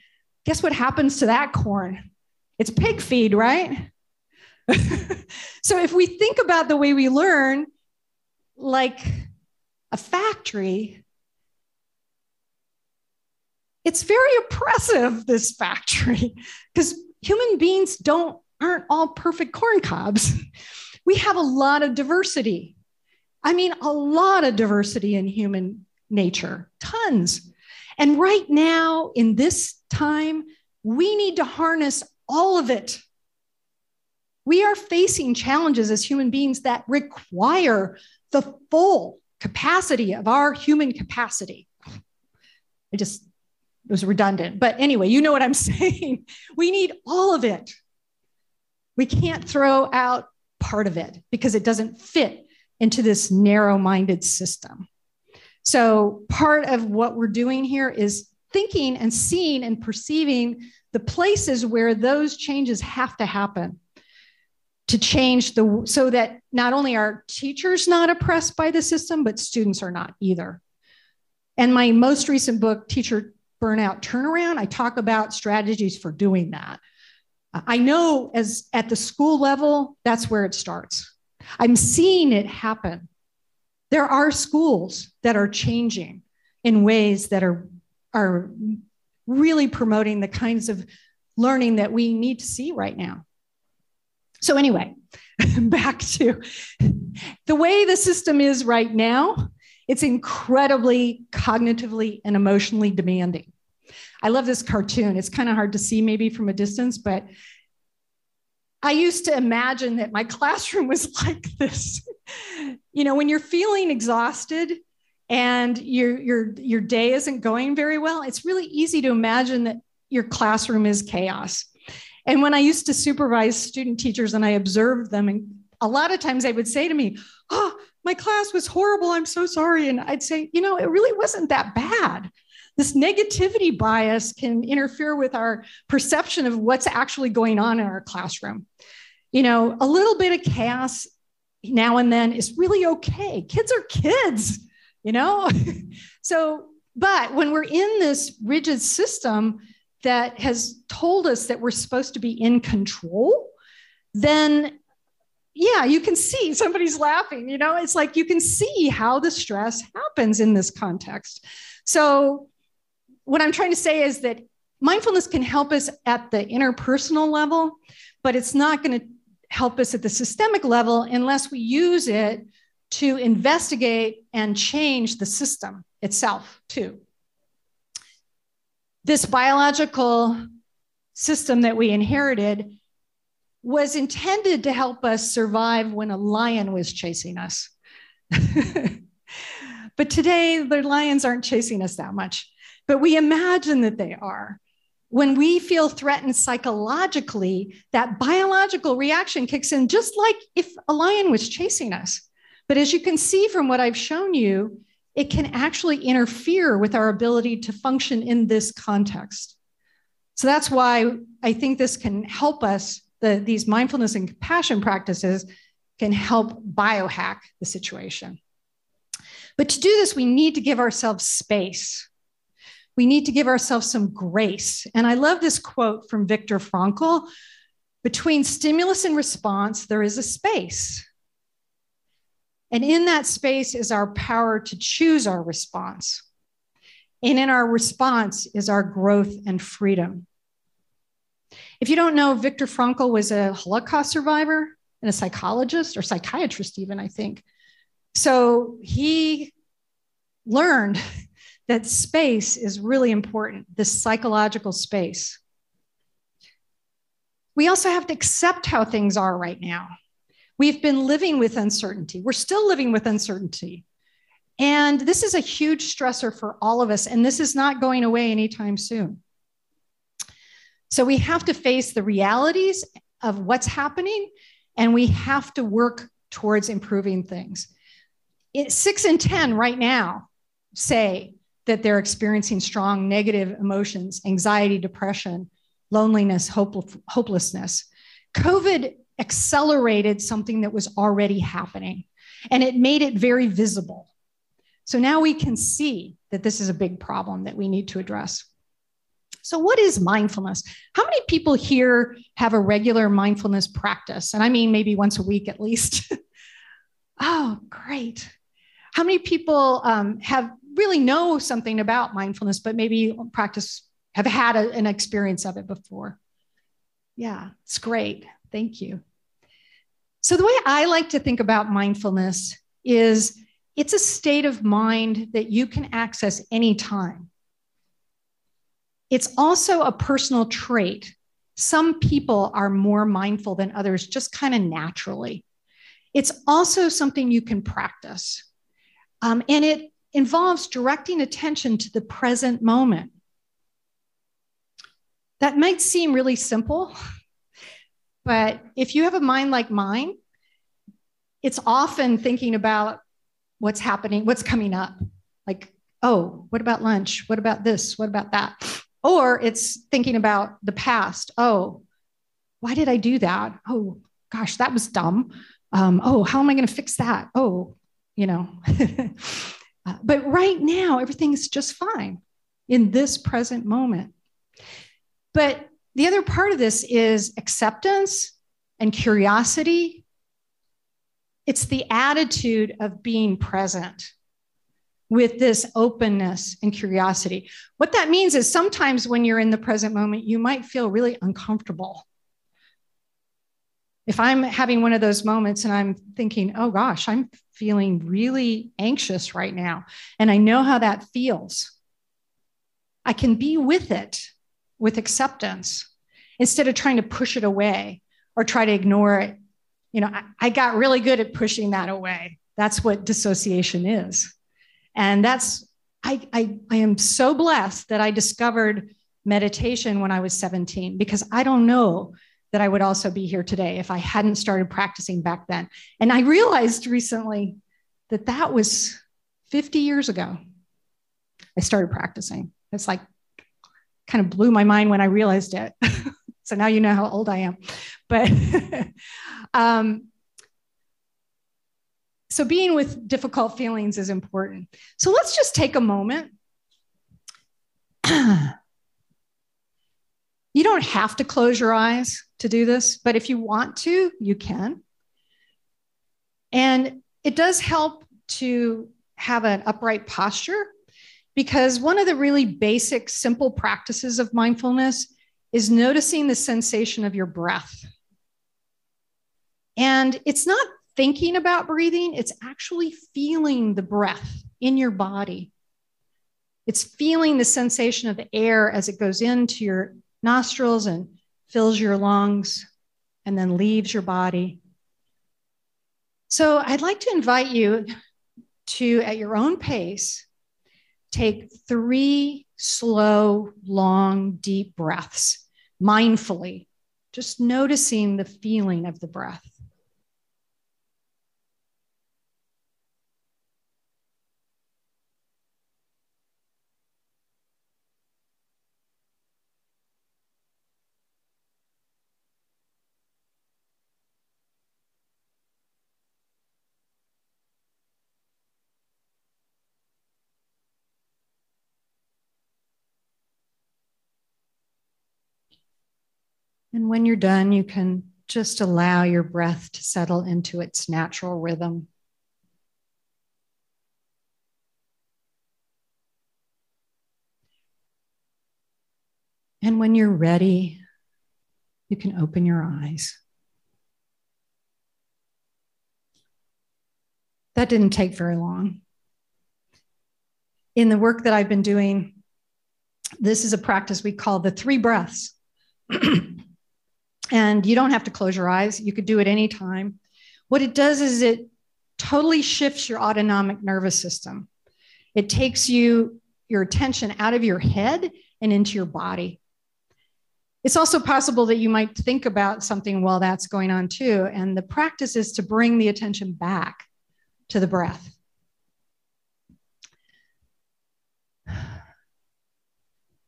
Guess what happens to that corn? It's pig feed, right? So if we think about the way we learn like a factory, it's very oppressive, this factory, because human beings aren't all perfect corn cobs. We have a lot of diversity. I mean, a lot of diversity in human nature, tons. And right now, in this time, we need to harness all of it. We are facing challenges as human beings that require the full capacity of our human capacity. It was redundant, but anyway, you know what I'm saying. We need all of it. We can't throw out part of it because it doesn't fit into this narrow-minded system. So part of what we're doing here is thinking and seeing and perceiving the places where those changes have to happen to change so that not only are teachers not oppressed by the system, but students are not either. And my most recent book, Teacher Burnout Turnaround, I talk about strategies for doing that. I know at the school level, that's where it starts. I'm seeing it happen. There are schools that are changing in ways that are really promoting the kinds of learning that we need to see right now. So anyway, back to the way the system is right now. It's incredibly cognitively and emotionally demanding. I love this cartoon. It's kind of hard to see maybe from a distance, but I used to imagine that my classroom was like this. When you're feeling exhausted and your day isn't going very well, it's really easy to imagine that your classroom is chaos. And when I used to supervise student teachers and I observed them, and a lot of times they would say to me, "Oh, my class was horrible. I'm so sorry." And I'd say, it really wasn't that bad. This negativity bias can interfere with our perception of what's actually going on in our classroom. You know, a little bit of chaos now and then is really okay. Kids are kids, you know? But when we're in this rigid system that has told us that we're supposed to be in control, then yeah, you can see somebody's laughing, you know, it's like you can see how the stress happens in this context. So what I'm trying to say is that mindfulness can help us at the interpersonal level, but it's not going to help us at the systemic level unless we use it to investigate and change the system itself too. This biological system that we inherited was intended to help us survive when a lion was chasing us. But today, the lions aren't chasing us that much, but we imagine that they are. When we feel threatened psychologically, that biological reaction kicks in just like if a lion was chasing us. But as you can see from what I've shown you, it can actually interfere with our ability to function in this context. So that's why I think this can help us, these mindfulness and compassion practices can help biohack the situation. But to do this, we need to give ourselves space. We need to give ourselves some grace. And I love this quote from Viktor Frankl: between stimulus and response, there is a space. And in that space is our power to choose our response. And in our response is our growth and freedom. If you don't know, Viktor Frankl was a Holocaust survivor and a psychologist, or psychiatrist even, I think. So he learned that space is really important, this psychological space. We also have to accept how things are right now. We've been living with uncertainty. We're still living with uncertainty. And this is a huge stressor for all of us, and this is not going away anytime soon. So we have to face the realities of what's happening, and we have to work towards improving things. 6 in 10 right now say that they're experiencing strong negative emotions, anxiety, depression, loneliness, hopelessness. COVID accelerated something that was already happening, and it made it very visible. So now we can see that this is a big problem that we need to address. So what is mindfulness? How many people here have a regular mindfulness practice? And I mean, maybe once a week at least. Oh, great. How many people have really know something about mindfulness, but maybe have had an experience of it before? Yeah, it's great. Thank you. So the way I like to think about mindfulness is it's a state of mind that you can access anytime. It's also a personal trait. Some people are more mindful than others, just kind of naturally. It's also something you can practice. And it involves directing attention to the present moment. That might seem really simple, but if you have a mind like mine, it's often thinking about what's happening, what's coming up. Like, oh, what about lunch? What about this? What about that? Or it's thinking about the past. Oh, why did I do that? Oh, gosh, that was dumb. Oh, how am I going to fix that? Oh, you know. But right now, everything's just fine in this present moment. But the other part of this is acceptance and curiosity. It's the attitude of being present with this openness and curiosity. What that means is sometimes when you're in the present moment, you might feel really uncomfortable. If I'm having one of those moments and I'm thinking, oh gosh, I'm feeling really anxious right now, and I know how that feels, I can be with it with acceptance instead of trying to push it away or try to ignore it. You know, I got really good at pushing that away. That's what dissociation is. And I am so blessed that I discovered meditation when I was 17, because I don't know that I would also be here today if I hadn't started practicing back then. And I realized recently that that was 50 years ago. I started practicing. It's like kind of blew my mind when I realized it. So now you know how old I am. But so being with difficult feelings is important. So let's just take a moment. You don't have to close your eyes to do this, but if you want to, you can. And it does help to have an upright posture, because one of the really basic, simple practices of mindfulness is noticing the sensation of your breath. And it's not thinking about breathing, it's actually feeling the breath in your body. It's feeling the sensation of the air as it goes into your nostrils and fills your lungs and then leaves your body. So I'd like to invite you to, at your own pace, take 3 slow, long, deep breaths, mindfully, just noticing the feeling of the breath. And when you're done, you can just allow your breath to settle into its natural rhythm. And when you're ready, you can open your eyes. That didn't take very long. In the work that I've been doing, this is a practice we call the 3 breaths. And you don't have to close your eyes. You could do it anytime. What it does is it totally shifts your autonomic nervous system. It takes your attention out of your head and into your body. It's also possible that you might think about something while that's going on too. And the practice is to bring the attention back to the breath.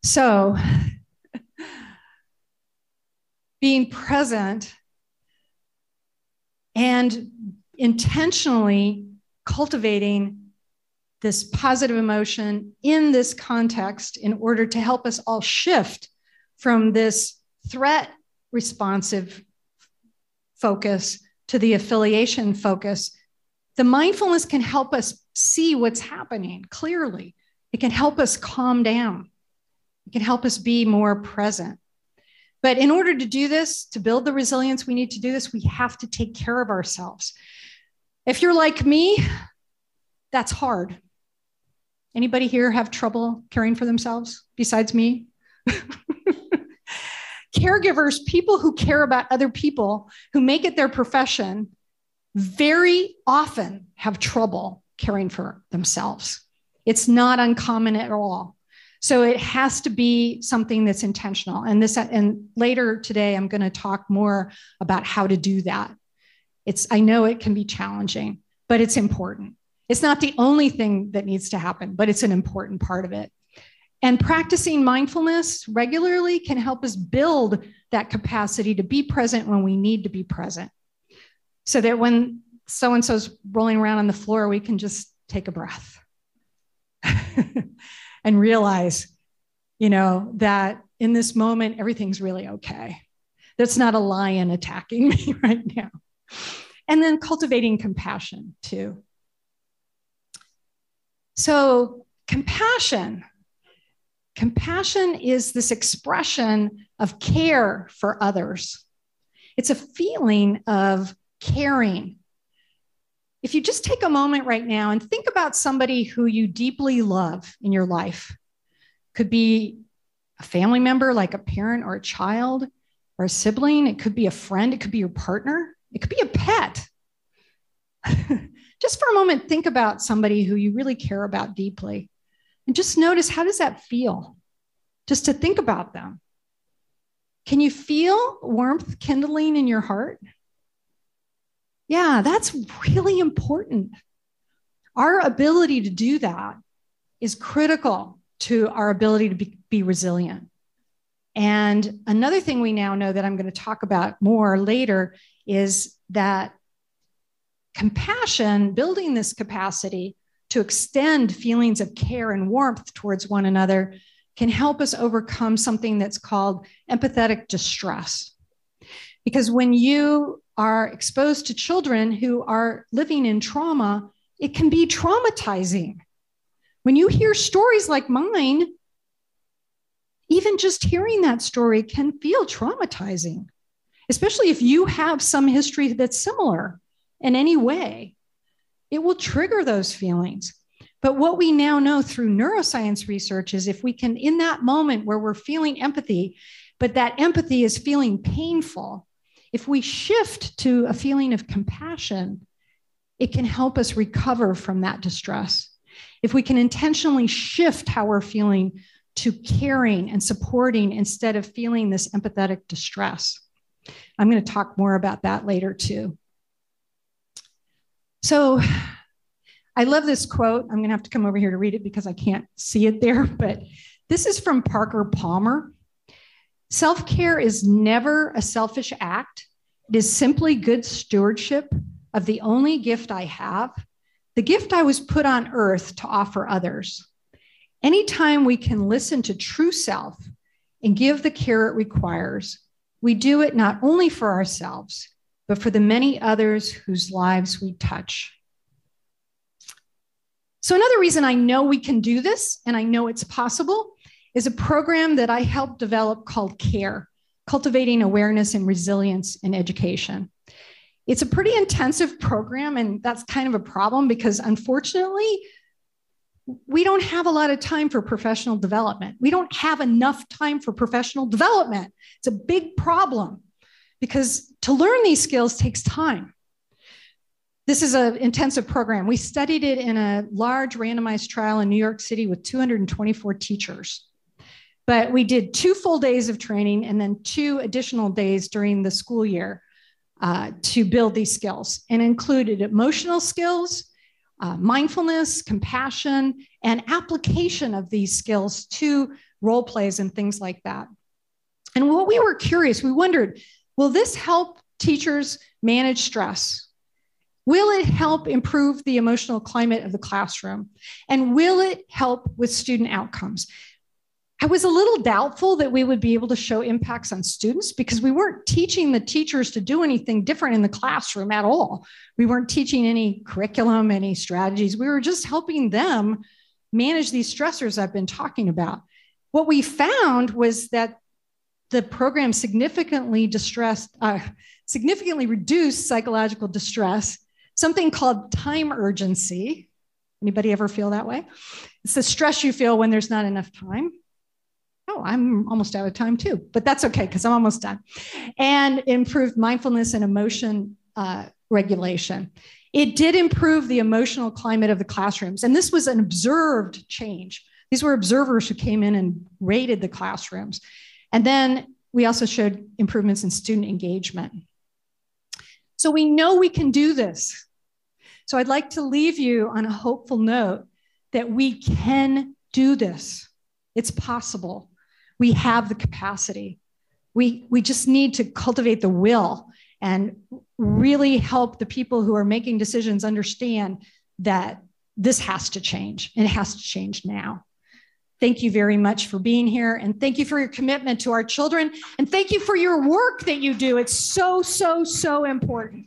So, being present and intentionally cultivating this positive emotion in this context in order to help us all shift from this threat responsive focus to the affiliation focus. The mindfulness can help us see what's happening clearly. It can help us calm down. It can help us be more present. But in order to do this, to build the resilience we need to do this, we have to take care of ourselves. If you're like me, that's hard. Anybody here have trouble caring for themselves besides me? Caregivers, people who care about other people, who make it their profession, very often have trouble caring for themselves. It's not uncommon at all. So it has to be something that's intentional. And later today, I'm going to talk more about how to do that. I know it can be challenging, but it's important. It's not the only thing that needs to happen, but it's an important part of it. And practicing mindfulness regularly can help us build that capacity to be present when we need to be present. So that when so-and-so's rolling around on the floor, we can just take a breath. And realize, that in this moment, everything's really okay. That's not a lion attacking me right now. And then cultivating compassion too. So compassion is this expression of care for others. It's a feeling of caring. If you just take a moment right now and think about somebody who you deeply love in your life, could be a family member like a parent or a child or a sibling. It could be a friend. It could be your partner. It could be a pet. Just for a moment, think about somebody who you really care about deeply and just notice, how does that feel? Just to think about them. Can you feel warmth kindling in your heart? Yeah, that's really important. Our ability to do that is critical to our ability to be resilient. And another thing we now know that I'm going to talk about more later is that compassion, building this capacity to extend feelings of care and warmth towards one another, can help us overcome something that's called empathetic distress. Because when you are exposed to children who are living in trauma, it can be traumatizing. When you hear stories like mine, even just hearing that story can feel traumatizing, especially if you have some history that's similar in any way. It will trigger those feelings. But what we now know through neuroscience research is if we can, in that moment where we're feeling empathy, but that empathy is feeling painful, if we shift to a feeling of compassion, it can help us recover from that distress. If we can intentionally shift how we're feeling to caring and supporting instead of feeling this empathetic distress. I'm going to talk more about that later too. So I love this quote. I'm going to have to come over here to read it because I can't see it there, but this is from Parker Palmer. Self-care is never a selfish act. It is simply good stewardship of the only gift I have, the gift I was put on earth to offer others. Anytime we can listen to true self and give the care it requires, we do it not only for ourselves, but for the many others whose lives we touch. So another reason I know we can do this, and I know it's possible, is a program that I helped develop called CARE, Cultivating Awareness and Resilience in Education. It's a pretty intensive program, and that's kind of a problem because unfortunately, we don't have a lot of time for professional development. We don't have enough time for professional development. It's a big problem because to learn these skills takes time. This is an intensive program. We studied it in a large randomized trial in New York City with 224 teachers. But we did 2 full days of training and then 2 additional days during the school year to build these skills, and included emotional skills, mindfulness, compassion, and application of these skills to role plays and things like that. And what we were curious, we wondered, will this help teachers manage stress? Will it help improve the emotional climate of the classroom? And will it help with student outcomes? I was a little doubtful that we would be able to show impacts on students because we weren't teaching the teachers to do anything different in the classroom at all. We weren't teaching any curriculum, any strategies. We were just helping them manage these stressors I've been talking about. What we found was that the program significantly reduced psychological distress, something called time urgency. Anybody ever feel that way? It's the stress you feel when there's not enough time. Oh, I'm almost out of time too, but that's okay because I'm almost done. And improved mindfulness and emotion regulation. It did improve the emotional climate of the classrooms. And this was an observed change. These were observers who came in and rated the classrooms. And then we also showed improvements in student engagement. So we know we can do this. So I'd like to leave you on a hopeful note that we can do this. It's possible. We have the capacity. We just need to cultivate the will and really help the people who are making decisions understand that this has to change, and it has to change now. Thank you very much for being here, and thank you for your commitment to our children, and thank you for your work that you do. It's so, so, so important.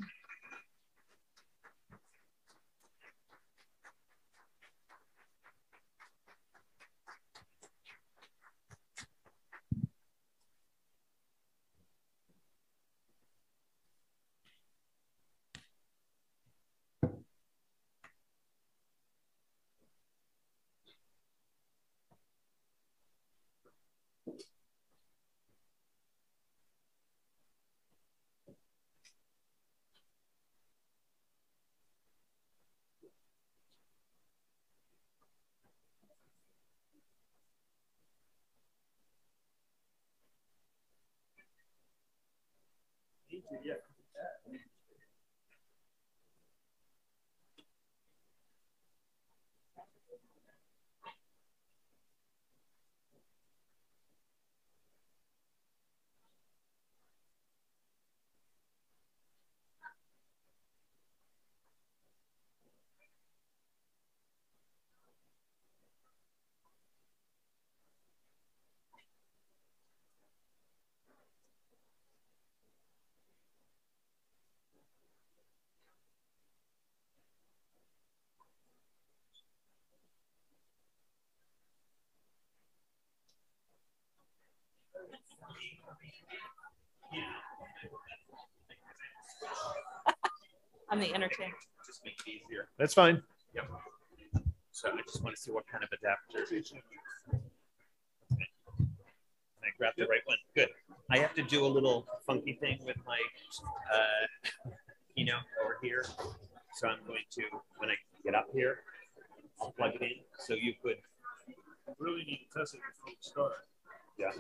I'm the entertainer. Just make it easier. That's fine. Yep. So I just want to see what kind of adapter. I grabbed the right one. Good. I have to do a little funky thing with my keynote over here. So I'm going to, when I get up here, I'll plug it in. So you could Really need to test it before we start. Yeah.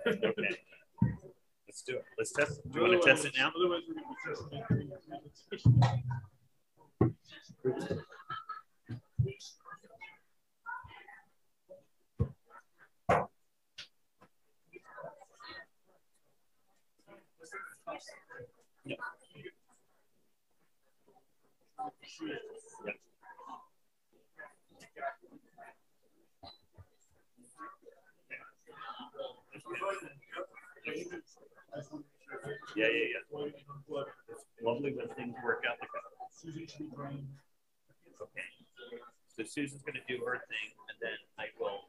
Okay. Let's do it. Let's test it. Do you want to test it now? Otherwise, we're going to be testing it. Yeah. Yeah. It's lovely when things work out like that. Okay. So Susan's going to do her thing, and then I will.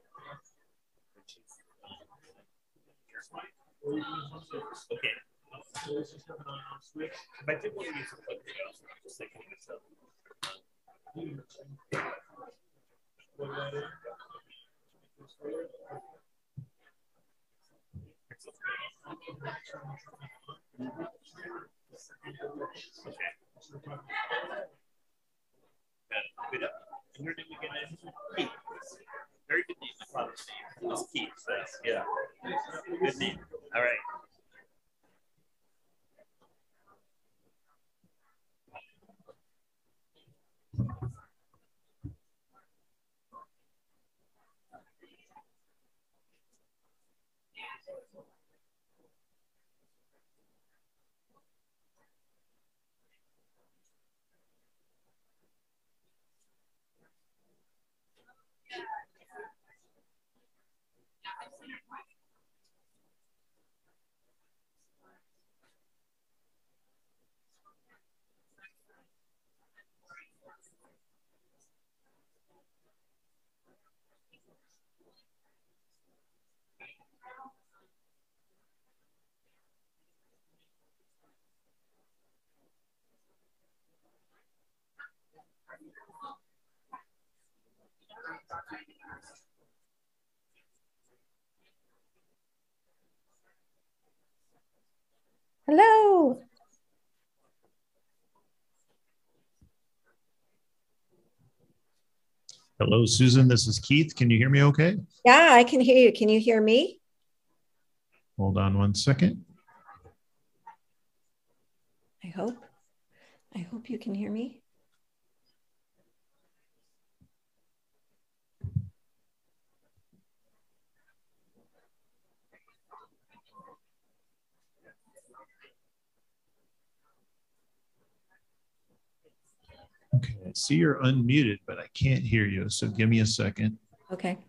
Okay. If I did want to use a plug, I'm just thinking of myself. Okay. Good up. And your name again is Keith. Very good name. My father's name is Keith. Yeah. Good name. All right. Hello. Hello, Susan. This is Keith. Can you hear me okay? Yeah, I can hear you. Can you hear me? Hold on one second. I hope. I hope you can hear me. Okay, I see you're unmuted, but I can't hear you. So give me a second. Okay.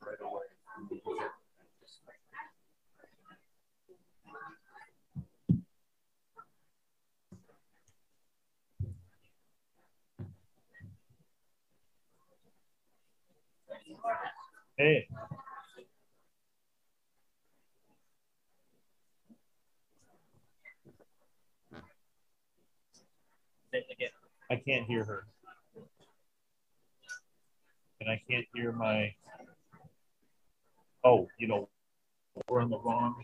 Right away. Hey. Again, I can't hear her. And I can't hear my. Oh, we're on the wrong.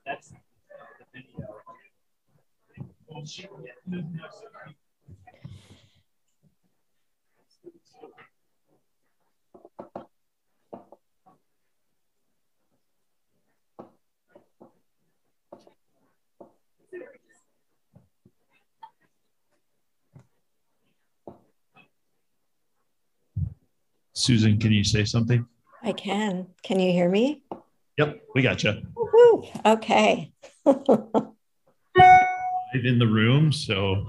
That's the video. Susan, can you say something? I can. Can you hear me? Yep, we got you. Woo-hoo. Okay. Live in the room, so.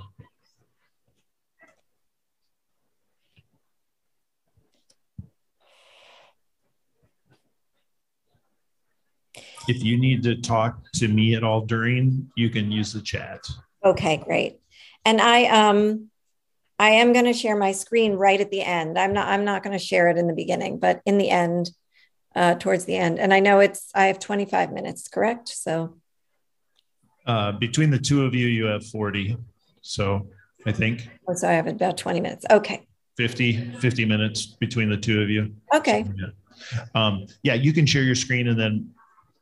If you need to talk to me at all during, you can use the chat. Okay, great. And I am going to share my screen right at the end. I'm not going to share it in the beginning, but in the end, towards the end. And I know I have 25 minutes, correct? So between the two of you, you have 40. So I think. So I have about 20 minutes. Okay. 50 minutes between the two of you. Okay. So, yeah, you can share your screen and then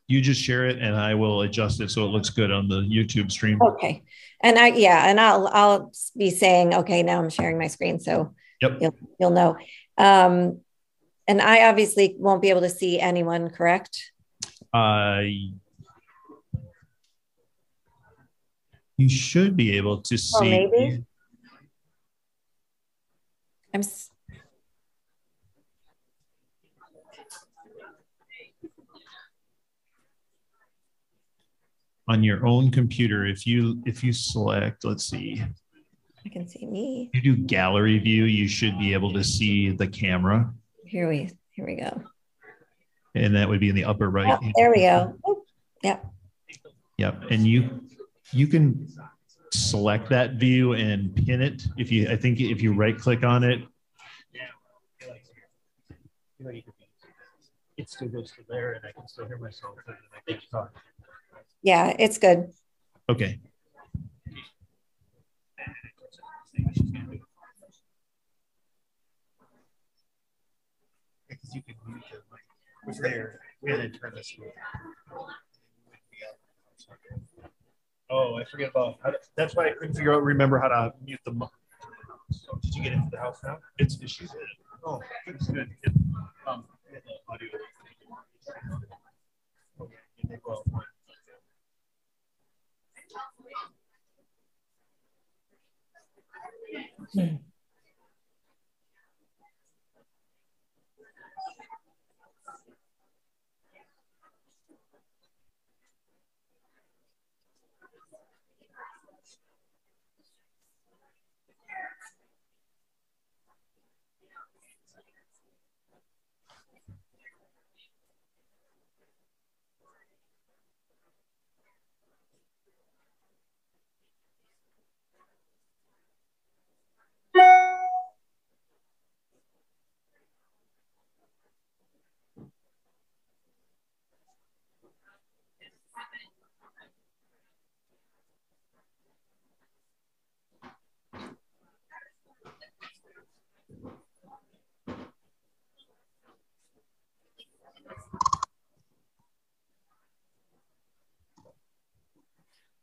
you just share it and I will adjust it so it looks good on the YouTube stream. Okay. And I'll be saying, okay, now I'm sharing my screen. So yep. You'll know. And I obviously won't be able to see anyone, correct? You should be able to see. Oh, maybe. On your own computer, if you select, let's see. I can see me. You do gallery view, you should be able to see the camera. Here we go. And that would be in the upper right. Oh, there we go. Oh, yep. Yep. And you can select that view and pin it. I think if you right click on it. It still goes to there and I can still hear myself and I can talk. Yeah, it's good. Okay. Because you can mute it like was there and then turn this on. Oh, I forget about that's why I couldn't remember how to mute the mic. Did you get into the house now? It's she's in it. Oh, it's good. Audio. Okay, well,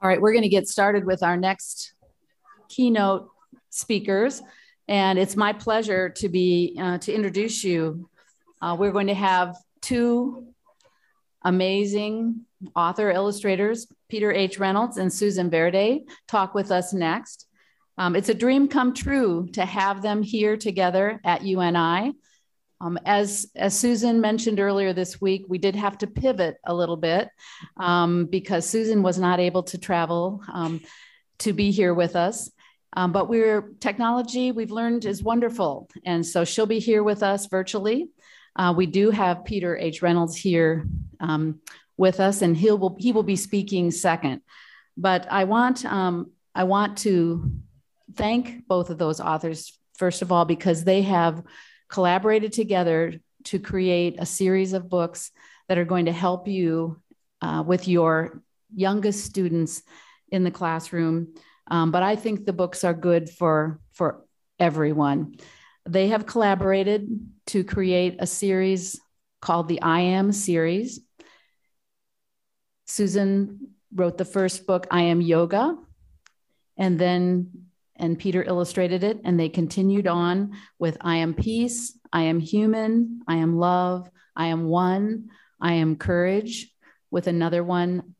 All right, we're going to get started with our next keynote speakers. And it's my pleasure to introduce you. We're going to have two amazing author illustrators, Peter H. Reynolds and Susan Verde, talk with us next. It's a dream come true to have them here together at UNI. As Susan mentioned earlier this week, we did have to pivot a little bit because Susan was not able to travel to be here with us. But technology, we've learned, is wonderful. And so she'll be here with us virtually. We do have Peter H. Reynolds here with us, and he will be speaking second. But I want to thank both of those authors, first of all, because they have collaborated together to create a series of books that are going to help you with your youngest students in the classroom. But I think the books are good for everyone. They have collaborated to create a series called the I Am series. Susan wrote the first book, I Am Yoga, and Peter illustrated it, and they continued on with I Am Peace, I Am Human, I Am Love, I Am One, I Am Courage, with another one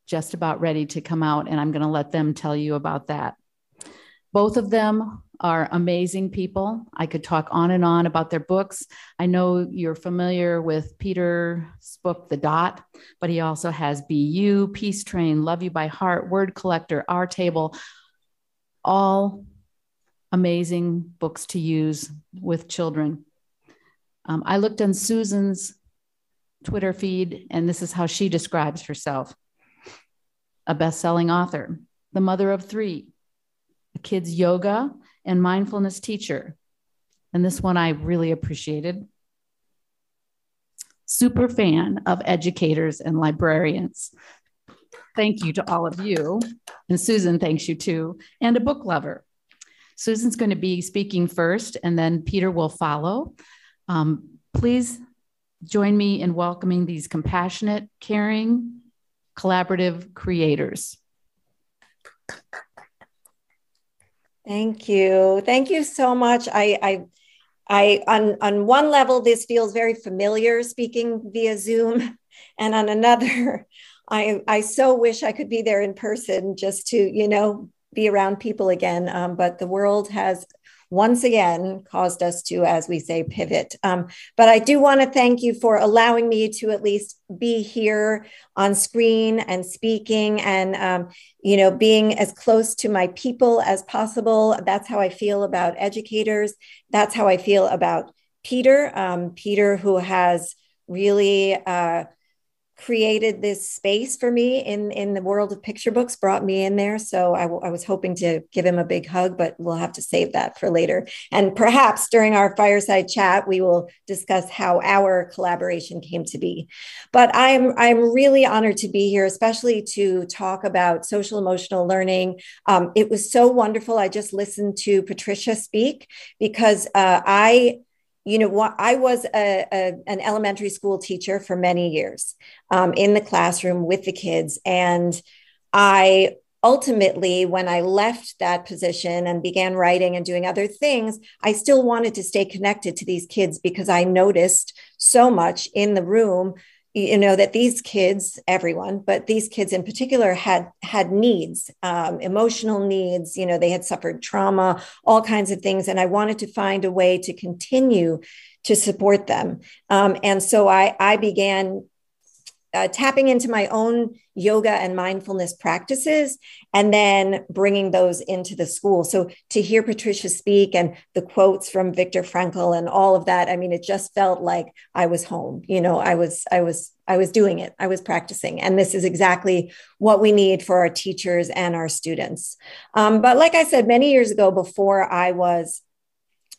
just about ready to come out, and I'm going to let them tell you about that. Both of them are amazing people. I could talk on and on about their books. I know you're familiar with Peter's book, The Dot, but he also has Be You, Peace Train, Love You by Heart, Word Collector, Our Table, all amazing books to use with children. I looked on Susan's Twitter feed, and this is how she describes herself: a best-selling author, the mother of 3, a kid's yoga and mindfulness teacher. And this one I really appreciated. Super fan of educators and librarians. Thank you to all of you. And Susan thanks you too. And a book lover. Susan's going to be speaking first, and then Peter will follow. Please join me in welcoming these compassionate, caring, collaborative creators. Thank you. Thank you so much. On one level, this feels very familiar, speaking via Zoom. And on another, I so wish I could be there in person just to, be around people again. But the world has once again caused us to, as we say, pivot. But I do want to thank you for allowing me to at least be here on screen and speaking and, being as close to my people as possible. That's how I feel about educators. That's how I feel about Peter. Peter, who has really created this space for me in the world of picture books, brought me in there. So I was hoping to give him a big hug, but we'll have to save that for later. And perhaps during our fireside chat, we will discuss how our collaboration came to be. But I'm really honored to be here, especially to talk about social emotional learning. It was so wonderful. I just listened to Patricia speak because I was an elementary school teacher for many years in the classroom with the kids. And I ultimately, when I left that position and began writing and doing other things, I still wanted to stay connected to these kids because I noticed so much in the room, that these kids, everyone, but these kids in particular had needs, emotional needs, they had suffered trauma, all kinds of things. And I wanted to find a way to continue to support them. And so I began tapping into my own yoga and mindfulness practices and then bringing those into the school. So to hear Patricia speak and the quotes from Viktor Frankl and all of that, it just felt like I was home. I was doing it. I was practicing. And this is exactly what we need for our teachers and our students. But like I said, many years ago, before I was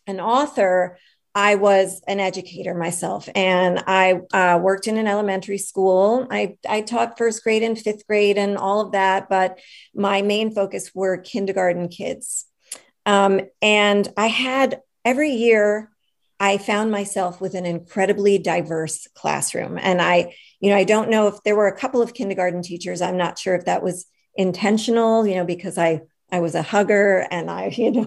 an author, I was an educator myself, and I worked in an elementary school. I taught first grade and fifth grade and all of that, but my main focus were kindergarten kids. And I had every year, I found myself with an incredibly diverse classroom. And I don't know if there were a couple of kindergarten teachers. I'm not sure if that was intentional, because I was a hugger and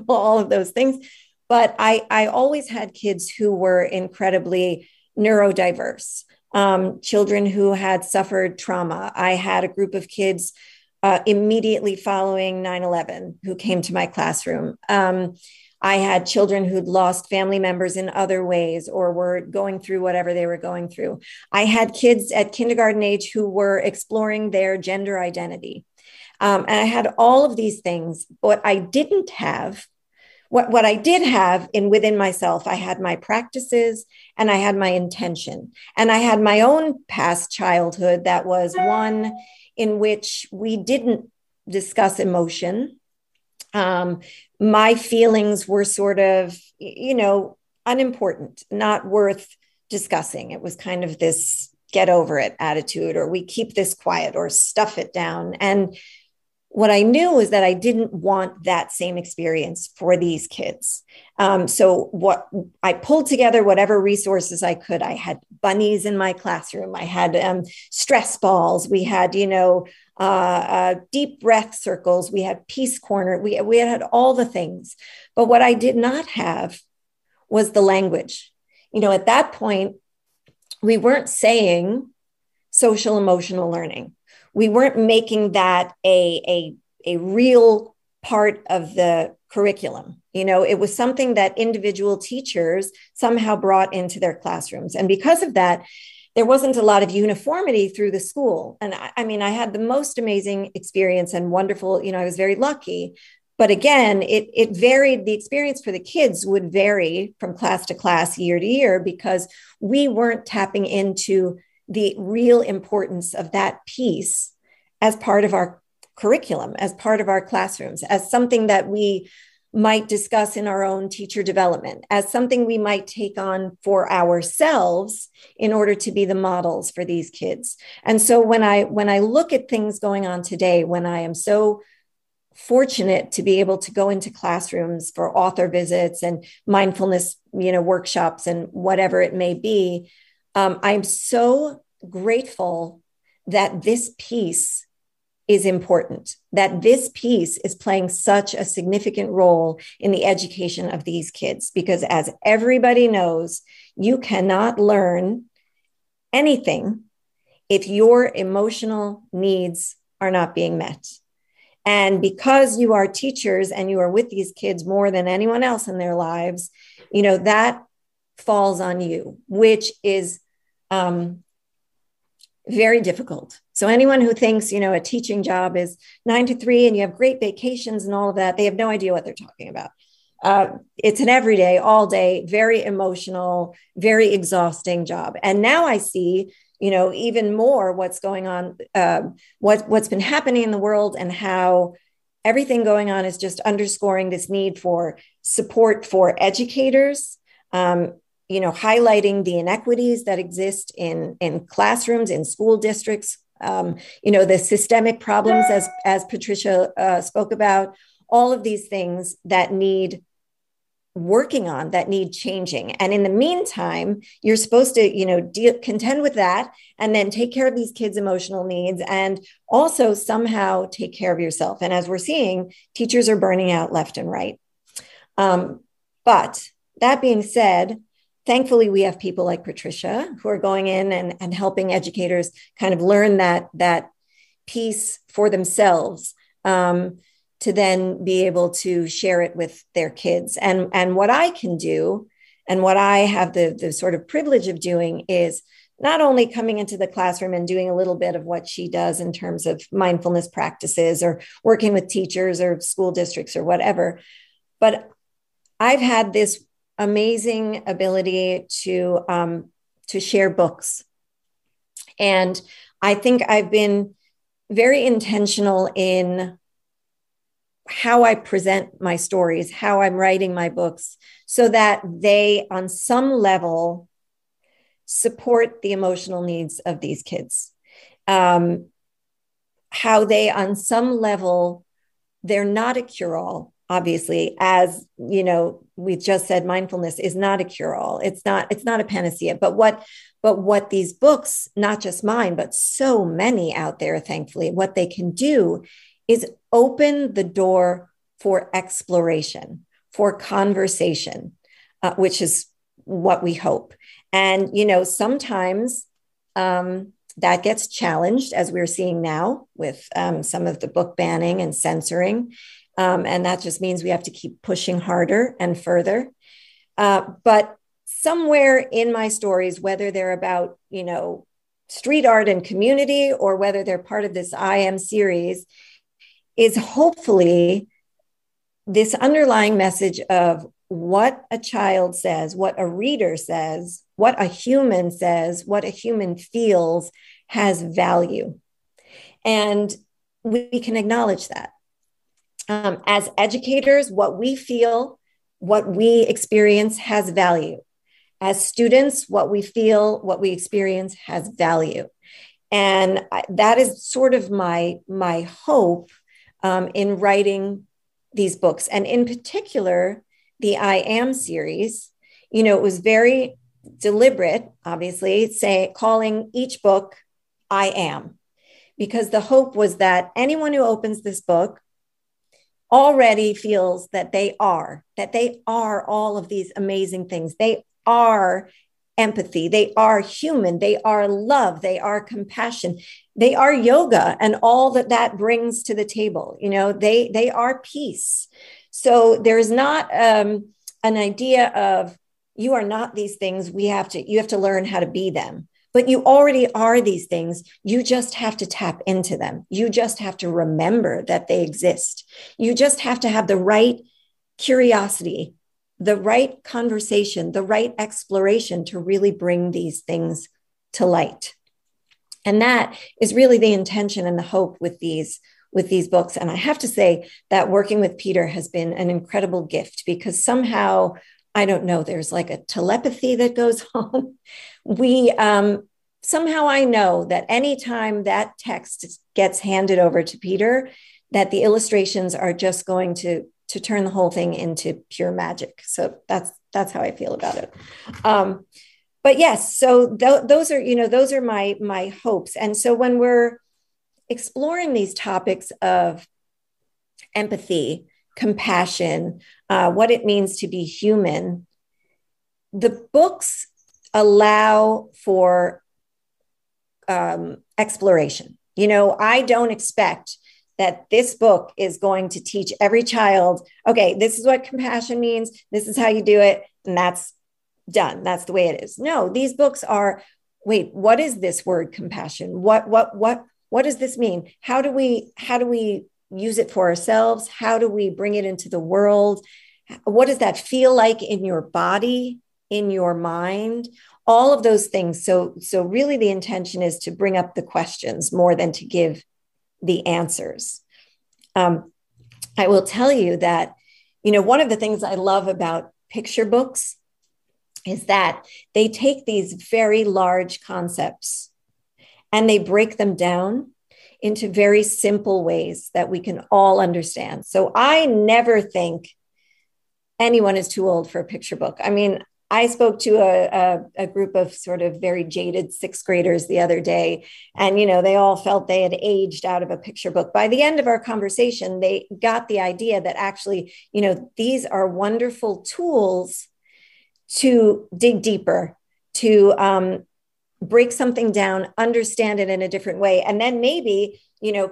all of those things. But I always had kids who were incredibly neurodiverse, children who had suffered trauma. I had a group of kids immediately following 9/11 who came to my classroom. I had children who'd lost family members in other ways or were going through whatever they were going through. I had kids at kindergarten age who were exploring their gender identity. And I had all of these things. What I didn't have, what I did have within myself, I had my practices and I had my intention. And I had my own past childhood that was one in which we didn't discuss emotion. My feelings were sort of, unimportant, not worth discussing. It was kind of this get over it attitude, or we keep this quiet or stuff it down. And what I knew was that I didn't want that same experience for these kids. So what I pulled together, whatever resources I could. I had bunnies in my classroom. I had stress balls. We had, deep breath circles. We had peace corner. We had all the things. But what I did not have was the language. At that point, we weren't saying social emotional learning. We weren't making that a real part of the curriculum. You know, it was something that individual teachers somehow brought into their classrooms. And because of that, there wasn't a lot of uniformity through the school. And I mean, I had the most amazing experience and wonderful, you know, I was very lucky. But again, it varied. The experience for the kids would vary from class to class, year to year, because we weren't tapping into the real importance of that piece as part of our curriculum, as part of our classrooms, as something that we might discuss in our own teacher development, as something we might take on for ourselves in order to be the models for these kids. And so when I look at things going on today, when I am so fortunate to be able to go into classrooms for author visits and mindfulness, you know, workshops and whatever it may be, I'm so grateful that this piece is important, that this piece is playing such a significant role in the education of these kids. Because as everybody knows, you cannot learn anything if your emotional needs are not being met. And because you are teachers and you are with these kids more than anyone else in their lives, you know, that falls on you, which is very difficult. So anyone who thinks, you know, a teaching job is 9 to 3 and you have great vacations and all of that, they have no idea what they're talking about. It's an everyday, all day, very emotional, very exhausting job. And now I see, you know, even more what's going on, what's been happening in the world, and how everything going on is just underscoring this need for support for educators, you know, highlighting the inequities that exist in classrooms, in school districts, you know, the systemic problems, as Patricia spoke about, all of these things that need working on, that need changing. And in the meantime, you're supposed to, you know, contend with that and then take care of these kids' emotional needs and also somehow take care of yourself. And as we're seeing, teachers are burning out left and right. But that being said, thankfully, we have people like Patricia who are going in and helping educators kind of learn that piece for themselves, to then be able to share it with their kids. And what I can do, and what I have the sort of privilege of doing, is not only coming into the classroom and doing a little bit of what she does in terms of mindfulness practices or working with teachers or school districts or whatever, but I've had this amazing ability to share books. And I think I've been very intentional in how I present my stories, how I'm writing my books, so that they, on some level, support the emotional needs of these kids. How they, on some level, they're not a cure-all, obviously, as you know, we just said, mindfulness is not a cure-all. It's not a panacea. But what these books, not just mine, but so many out there, thankfully, what they can do is open the door for exploration, for conversation, which is what we hope. And, you know, sometimes that gets challenged, as we're seeing now with some of the book banning and censoring. And that just means we have to keep pushing harder and further. But somewhere in my stories, whether they're about, you know, street art and community, or whether they're part of this I Am series, is hopefully this underlying message of what a child says, what a reader says, what a human says, what a human feels has value. And we can acknowledge that. As educators, what we feel, what we experience has value. As students, what we feel, what we experience has value. And that is sort of my hope in writing these books. And in particular, the I Am series. You know, it was very deliberate, obviously, calling each book I Am, because the hope was that anyone who opens this book already feels that they are all of these amazing things. They are empathy, they are human, they are love, they are compassion, they are yoga and all that brings to the table. You know, they are peace. So there's not an idea of you are not these things. You have to learn how to be them. But you already are these things. You just have to tap into them. You just have to remember that they exist. You just have to have the right curiosity, the right conversation, the right exploration to really bring these things to light. And that is really the intention and the hope with these books. And I have to say that working with Peter has been an incredible gift, because somehow, I don't know, there's like a telepathy that goes on. Somehow I know that anytime that text gets handed over to Peter, that the illustrations are just going to turn the whole thing into pure magic. So that's how I feel about it. But yes, so those are my hopes. And so when we're exploring these topics of empathy, compassion, what it means to be human, the books allow for exploration. I don't expect that this book is going to teach every child, okay, this is what compassion means, this is how you do it, and that's done. That's the way it is. No, these books are, wait, what is this word compassion? What does this mean? How do we use it for ourselves? How do we bring it into the world? What does that feel like in your body, in your mind? All of those things. So really the intention is to bring up the questions more than to give the answers. I will tell you that, one of the things I love about picture books is that they take these very large concepts and they break them down into very simple ways that we can all understand. So I never think anyone is too old for a picture book. I mean, I spoke to a group of sort of very jaded sixth graders the other day, and, they all felt they had aged out of a picture book. By the end of our conversation, they got the idea that actually, these are wonderful tools to dig deeper, to break something down, understand it in a different way, and then maybe,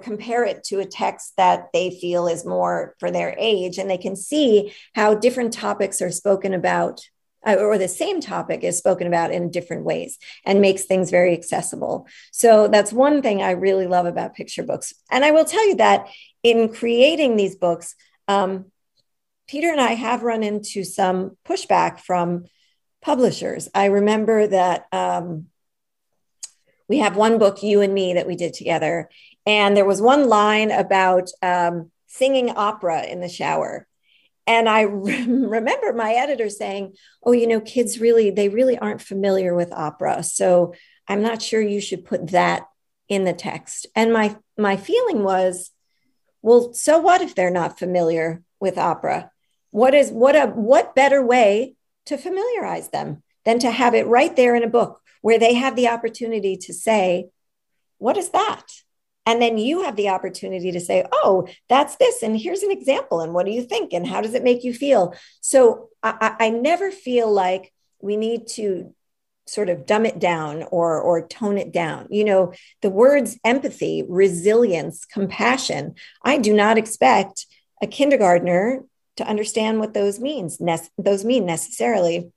compare it to a text that they feel is more for their age, and they can see how different topics are spoken about, or the same topic is spoken about in different ways, and makes things very accessible. So that's one thing I really love about picture books. And I will tell you that in creating these books, Peter and I have run into some pushback from publishers. I remember that we have one book, You and Me, that we did together. And there was one line about singing opera in the shower. And I remember my editor saying, oh, kids they really aren't familiar with opera. So I'm not sure you should put that in the text. And my feeling was, well, so what if they're not familiar with opera? What better way to familiarize them than to have it right there in a book where they have the opportunity to say, what is that? And then you have the opportunity to say, oh, that's this. And here's an example. And what do you think? And how does it make you feel? So I never feel like we need to sort of dumb it down or tone it down. The words empathy, resilience, compassion, I do not expect a kindergartner to understand what those mean necessarily.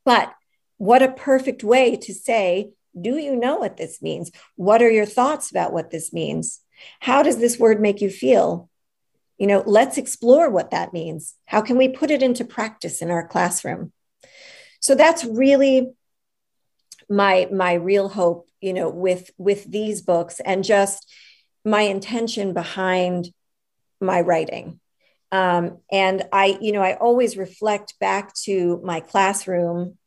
But what a perfect way to say, do you know what this means? What are your thoughts about what this means? How does this word make you feel? Let's explore what that means. How can we put it into practice in our classroom? So that's really my real hope, with these books, and just my intention behind my writing. And I always reflect back to my classroom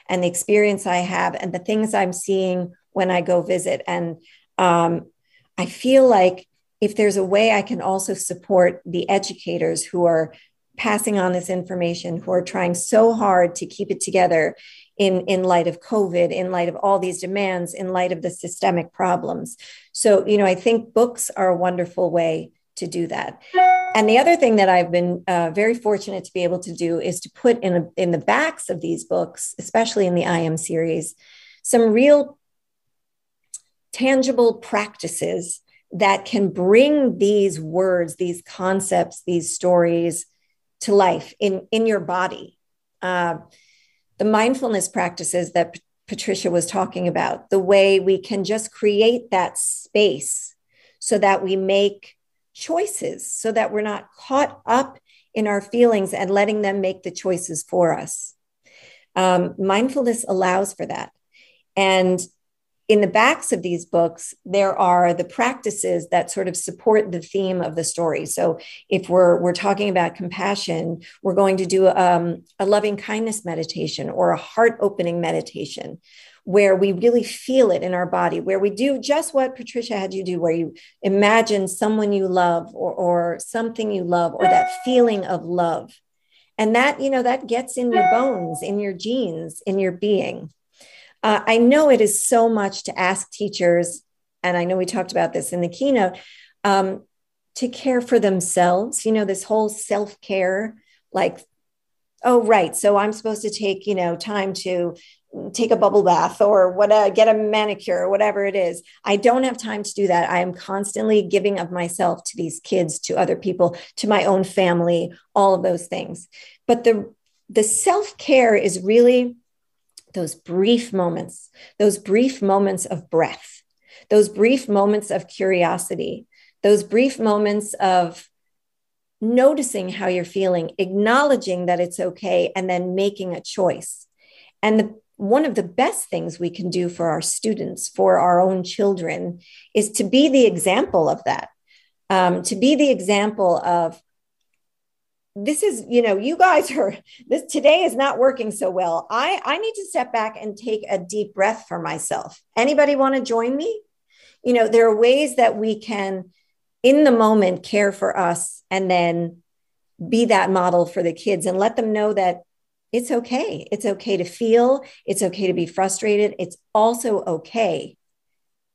and the experience I have and the things I'm seeing when I go visit. And I feel like if there's a way I can also support the educators who are passing on this information, who are trying so hard to keep it together in light of COVID, in light of all these demands, in light of the systemic problems. So, I think books are a wonderful way to do that. And the other thing that I've been very fortunate to be able to do is to put in the backs of these books, especially in the IM series, some real tangible practices that can bring these words, these concepts, these stories to life in your body. The mindfulness practices that Patricia was talking about, the way we can just create that space so that we make choices, so that we're not caught up in our feelings and letting them make the choices for us. Mindfulness allows for that. And in the backs of these books, there are the practices that sort of support the theme of the story. So if we're talking about compassion, we're going to do a loving kindness meditation or a heart opening meditation where we really feel it in our body, where we do just what Patricia had you do, where you imagine someone you love or something you love, or that feeling of love. And that, that gets in your bones, in your genes, in your being. I know it is so much to ask teachers, and I know we talked about this in the keynote, to care for themselves, this whole self-care, like, oh, right, so I'm supposed to take, time to take a bubble bath or get a manicure or whatever it is. I don't have time to do that. I am constantly giving of myself to these kids, to other people, to my own family, all of those things. But the self-care is really those brief moments of breath, those brief moments of curiosity, those brief moments of noticing how you're feeling, acknowledging that it's okay, and then making a choice. And one of the best things we can do for our students, for our own children, is to be the example of that, to be the example of, this is, you guys are, today is not working so well. I need to step back and take a deep breath for myself. Anybody want to join me? There are ways that we can, in the moment, care for us and then be that model for the kids and let them know that it's okay. It's okay to feel. It's okay to be frustrated. It's also okay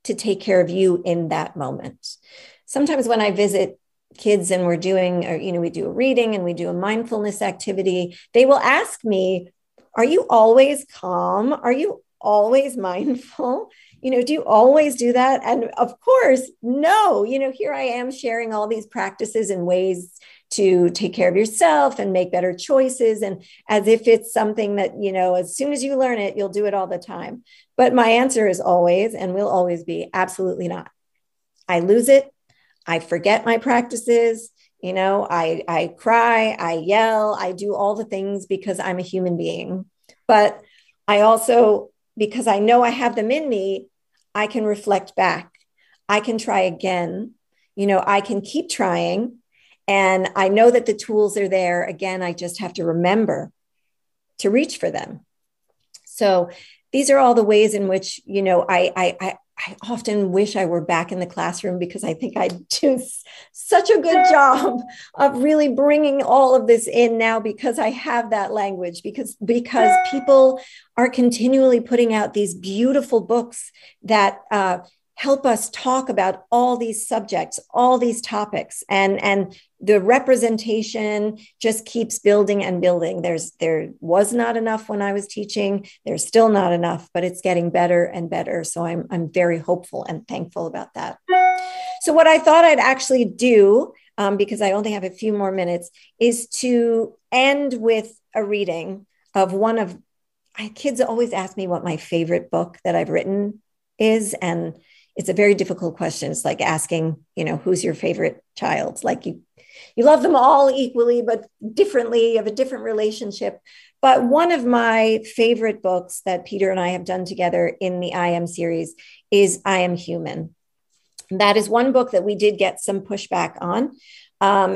to take care of you in that moment. Sometimes when I visit kids and we're doing, we do a reading and we do a mindfulness activity, they will ask me, are you always calm? Are you always mindful? Do you always do that? And of course, no, here I am sharing all these practices and ways to take care of yourself and make better choices. And as if it's something that, as soon as you learn it, you'll do it all the time. But my answer is always, and will always be, absolutely not. I lose it. I forget my practices. I cry, I yell, I do all the things because I'm a human being. But I also, because I know I have them in me, I can reflect back. I can try again. I can keep trying. And I know that the tools are there. Again, I just have to remember to reach for them. So these are all the ways in which, I often wish I were back in the classroom, because I think I do such a good job of really bringing all of this in now, because I have that language, because people are continually putting out these beautiful books that help us talk about all these subjects, all these topics, and the representation just keeps building and building. There was not enough when I was teaching. There's still not enough, but it's getting better and better. So I'm very hopeful and thankful about that. So what I thought I'd actually do, because I only have a few more minutes, is to end with a reading of one of, kids always ask me what my favorite book that I've written is, and it's a very difficult question. It's like asking, who's your favorite child? Like you love them all equally, but differently. You have a different relationship. But one of my favorite books that Peter and I have done together in the I Am series is I Am Human. That is one book that we did get some pushback on.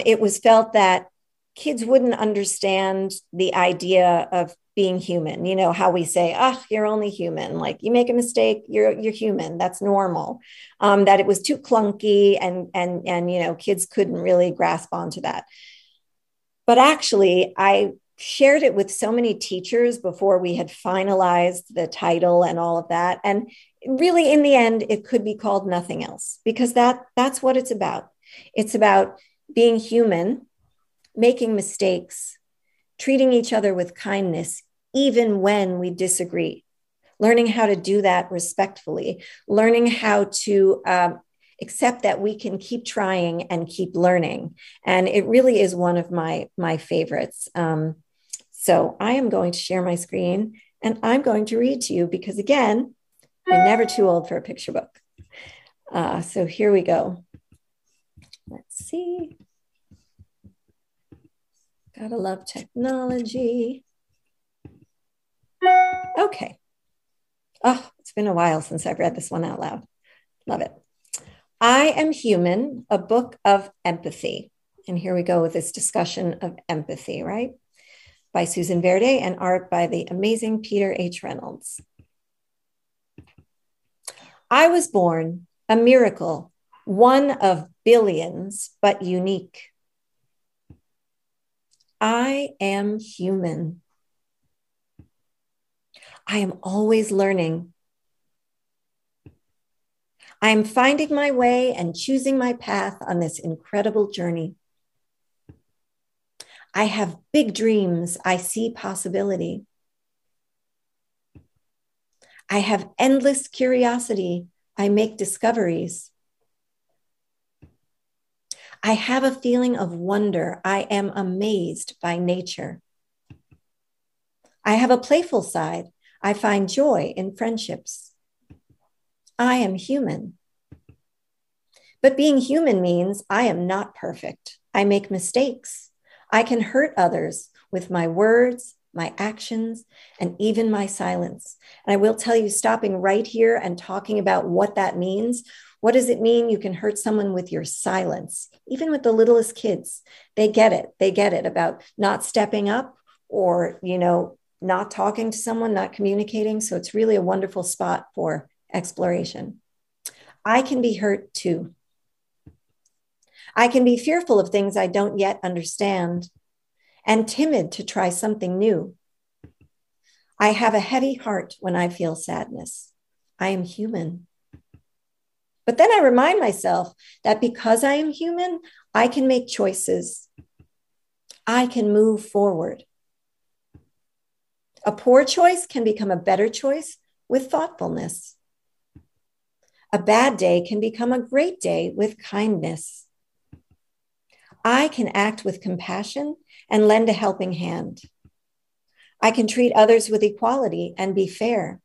It was felt that kids wouldn't understand the idea of being human. How we say, you're only human. Like, you make a mistake, you're human. That's normal. That it was too clunky and kids couldn't really grasp onto that. But actually, I shared it with so many teachers before we had finalized the title and all of that. And really, in the end, it could be called nothing else, because that's what it's about. It's about being human, making mistakes, treating each other with kindness, even when we disagree, learning how to do that respectfully, learning how to except that we can keep trying and keep learning. And it really is one of my favorites. So I am going to share my screen and I'm going to read to you because, again, you're never too old for a picture book. So here we go. Let's see. Gotta love technology. Okay. Oh, it's been a while since I've read this one out loud. Love it. I Am Human, a book of empathy. And here we go with this discussion of empathy, right? By Susan Verde and art by the amazing Peter H. Reynolds. I was born a miracle, one of billions, but unique. I am human. I am always learning. I am finding my way and choosing my path on this incredible journey. I have big dreams. I see possibility. I have endless curiosity. I make discoveries. I have a feeling of wonder. I am amazed by nature. I have a playful side. I find joy in friendships. I am human. But being human means I am not perfect. I make mistakes. I can hurt others with my words, my actions, and even my silence. And I will tell you, stopping right here and talking about what that means. What does it mean you can hurt someone with your silence? Even with the littlest kids, they get it. They get it about not stepping up or, not talking to someone, not communicating. So it's really a wonderful spot for exploration. I can be hurt too. I can be fearful of things I don't yet understand and timid to try something new. I have a heavy heart when I feel sadness. I am human. But then I remind myself that because I am human, I can make choices. I can move forward. A poor choice can become a better choice with thoughtfulness. A bad day can become a great day with kindness. I can act with compassion and lend a helping hand. I can treat others with equality and be fair.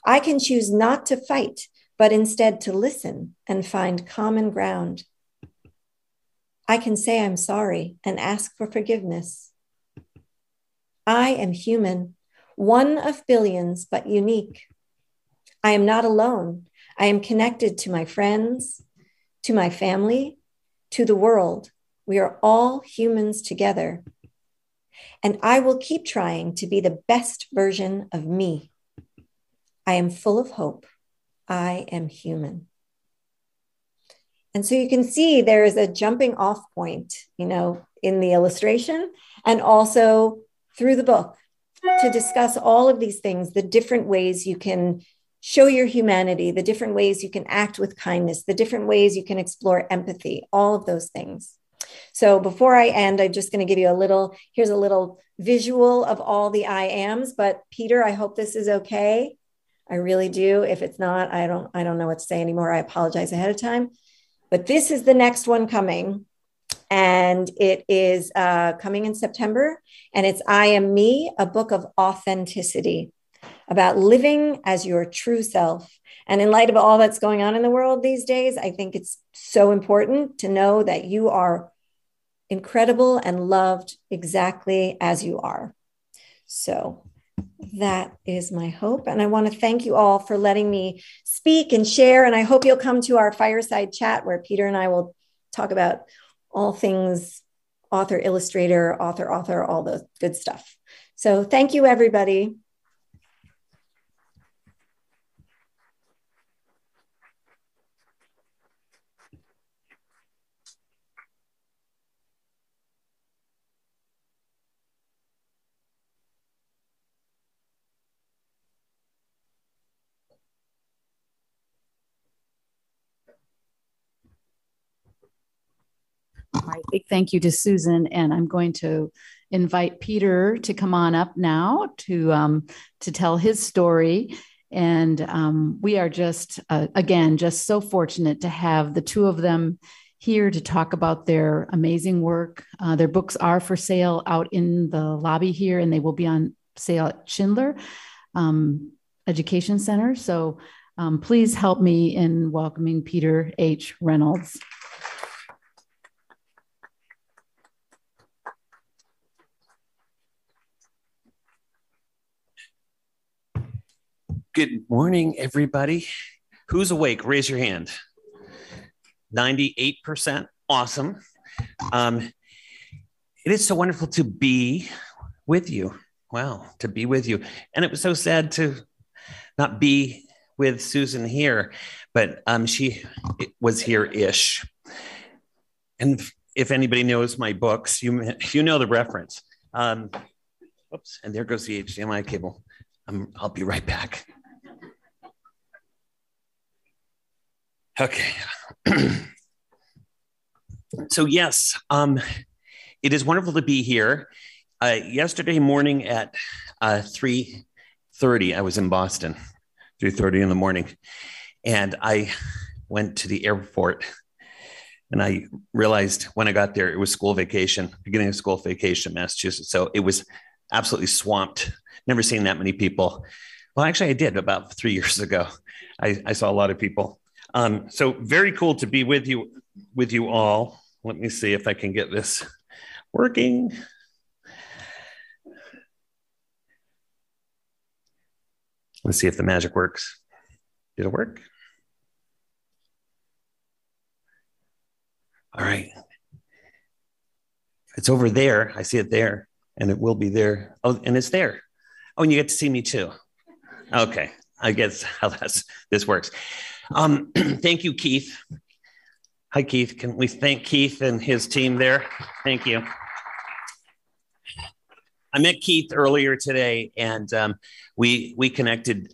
I can choose not to fight, but instead to listen and find common ground. I can say I'm sorry and ask for forgiveness. I am human, one of billions, but unique. I am not alone. I am connected to my friends, to my family, to the world. We are all humans together. And I will keep trying to be the best version of me. I am full of hope. I am human. And so you can see there is a jumping off point, in the illustration and also through the book to discuss all of these things, the different ways you can show your humanity, the different ways you can act with kindness, the different ways you can explore empathy, all of those things. So before I end, I'm just going to give you here's a little visual of all the I ams, but Peter, I hope this is okay. I really do. If it's not, I don't know what to say anymore. I apologize ahead of time, but this is the next one coming. And it is coming in September. And it's I Am Me, a book of authenticity about living as your true self. And in light of all that's going on in the world these days, I think it's so important to know that you are incredible and loved exactly as you are. So that is my hope. And I want to thank you all for letting me speak and share. And I hope you'll come to our fireside chat where Peter and I will talk about all things author, illustrator, author, all the good stuff. So thank you, everybody. All right, big thank you to Susan, and I'm going to invite Peter to come on up now to tell his story. And we are just, again, just so fortunate to have the two of them here to talk about their amazing work. Their books are for sale out in the lobby here, and they will be on sale at Schindler Education Center. So please help me in welcoming Peter H. Reynolds. Good morning, everybody. Who's awake? Raise your hand. 98%. Awesome. It is so wonderful to be with you. Wow, to be with you. And it was so sad to not be with Susan here, but she was here-ish. And if anybody knows my books, you know the reference. Oops, and there goes the HDMI cable. I'll be right back. Okay. So yes, it is wonderful to be here. Yesterday morning at 3:30, I was in Boston, 3:30 in the morning. And I went to the airport and I realized when I got there, it was school vacation, beginning of school vacation in Massachusetts. So it was absolutely swamped. Never seen that many people. Well, actually I did about 3 years ago. I saw a lot of people. So very cool to be with you all. Let me see if I can get this working. Let's see if the magic works. Did it work? All right. It's over there. I see it there, and it will be there. Oh, and it's there. Oh, and you get to see me too. Okay. I guess how this works. Thank you, Keith. Hi, Keith. Can we thank Keith and his team there? Thank you. I met Keith earlier today, and we connected.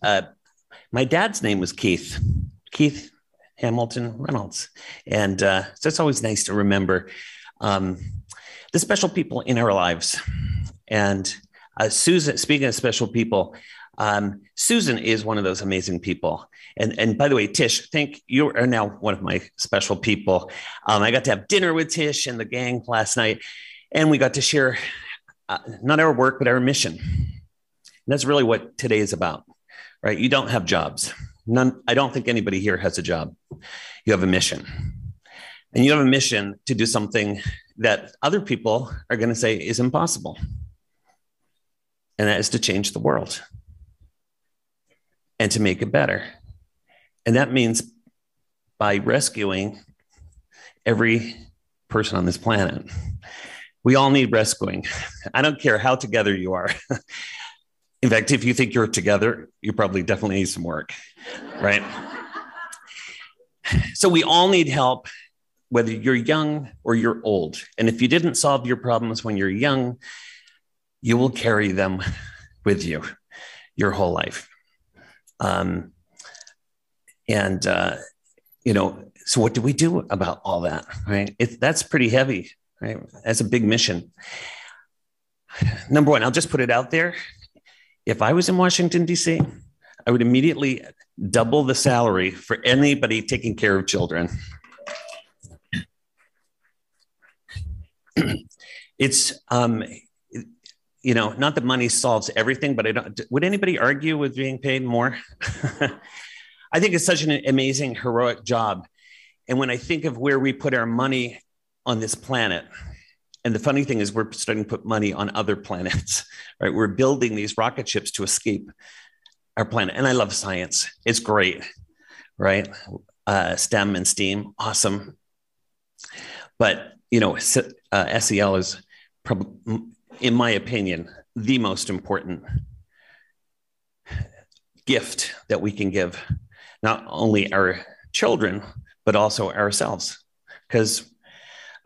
My dad's name was Keith Hamilton Reynolds, and so it's always nice to remember the special people in our lives. And Susan, speaking of special people, Susan is one of those amazing people. And by the way, Tish, you are now one of my special people. I got to have dinner with Tish and the gang last night, and we got to share not our work, but our mission. And that's really what today is about, right? You don't have jobs. I don't think anybody here has a job. You have a mission. And you have a mission to do something that other people are going to say is impossible. And that is to change the world and to make it better. And that means by rescuing every person on this planet. We all need rescuing. I don't care how together you are. In fact, if you think you're together, you probably definitely need some work, right? So we all need help, whether you're young or you're old. And if you didn't solve your problems when you're young, you will carry them with you your whole life. So what do we do about all that, right? That's pretty heavy, right? That's a big mission. Number one, I'll just put it out there. If I was in Washington, D.C., I would immediately double the salary for anybody taking care of children. It's, not that money solves everything, but would anybody argue with being paid more? I think it's such an amazing, heroic job. And when I think of where we put our money on this planet, and the funny thing is we're starting to put money on other planets, right? We're building these rocket ships to escape our planet. And I love science. It's great, right? STEM and STEAM, awesome. But, SEL is probably, in my opinion, the most important gift that we can give not only our children, but also ourselves. Because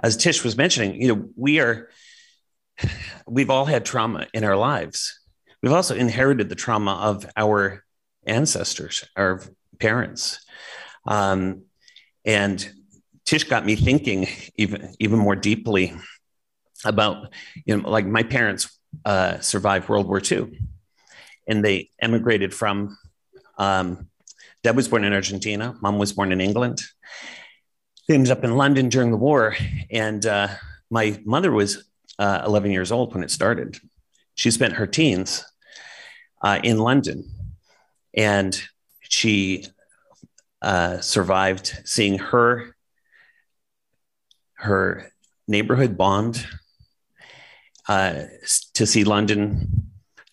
as Tish was mentioning, we've all had trauma in our lives. We've also inherited the trauma of our ancestors, our parents. And Tish got me thinking even more deeply about, like my parents survived World War II, and they emigrated from Dad was born in Argentina. Mom was born in England. They ended up in London during the war. And my mother was 11 years old when it started. She spent her teens in London. And she survived seeing her neighborhood bombed, to see London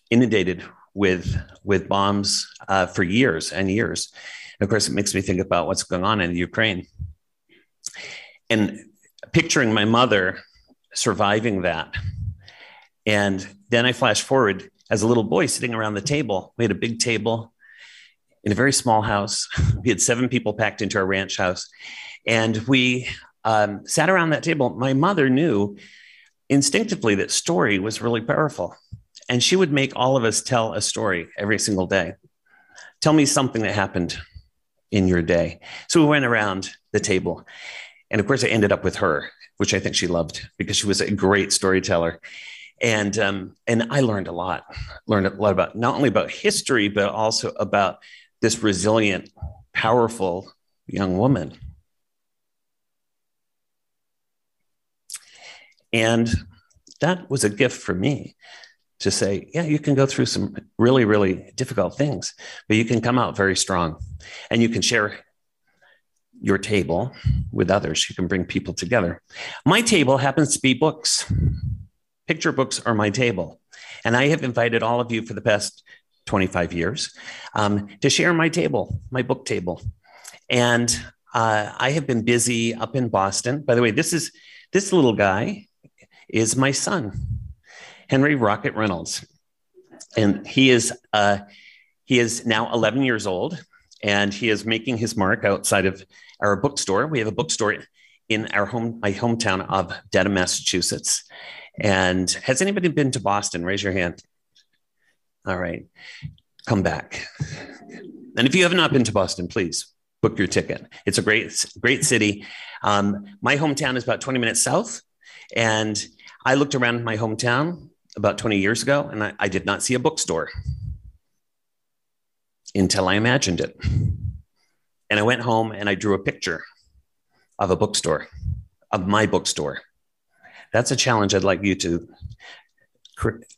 inundated with bombs for years and years. And of course, it makes me think about what's going on in Ukraine. And picturing my mother surviving that. And then I flash forward as a little boy sitting around the table. We had a big table in a very small house. We had 7 people packed into our ranch house. And we sat around that table. My mother knew instinctively that story was really powerful. And she would make all of us tell a story every single day. Tell me something that happened in your day. So we went around the table. And of course, I ended up with her, which I think she loved because she was a great storyteller. And I learned a lot about not only about history, but also about this resilient, powerful young woman. And that was a gift for me to say, yeah, you can go through some really, really difficult things, but you can come out very strong and you can share your table with others. You can bring people together. My table happens to be books. Picture books are my table. And I have invited all of you for the past 25 years to share my table, my book table. And I have been busy up in Boston. By the way, this little guy is my son, Henry Rocket Reynolds. And he is now 11 years old, and he is making his mark outside of our bookstore. We have a bookstore in my hometown of Dedham, Massachusetts. And has anybody been to Boston? Raise your hand. All right, come back. And if you have not been to Boston, please book your ticket. It's a great city. My hometown is about 20 minutes south. And I looked around my hometown about 20 years ago, and I did not see a bookstore until I imagined it. And I went home and I drew a picture of a bookstore, of my bookstore. That's a challenge I'd like you to,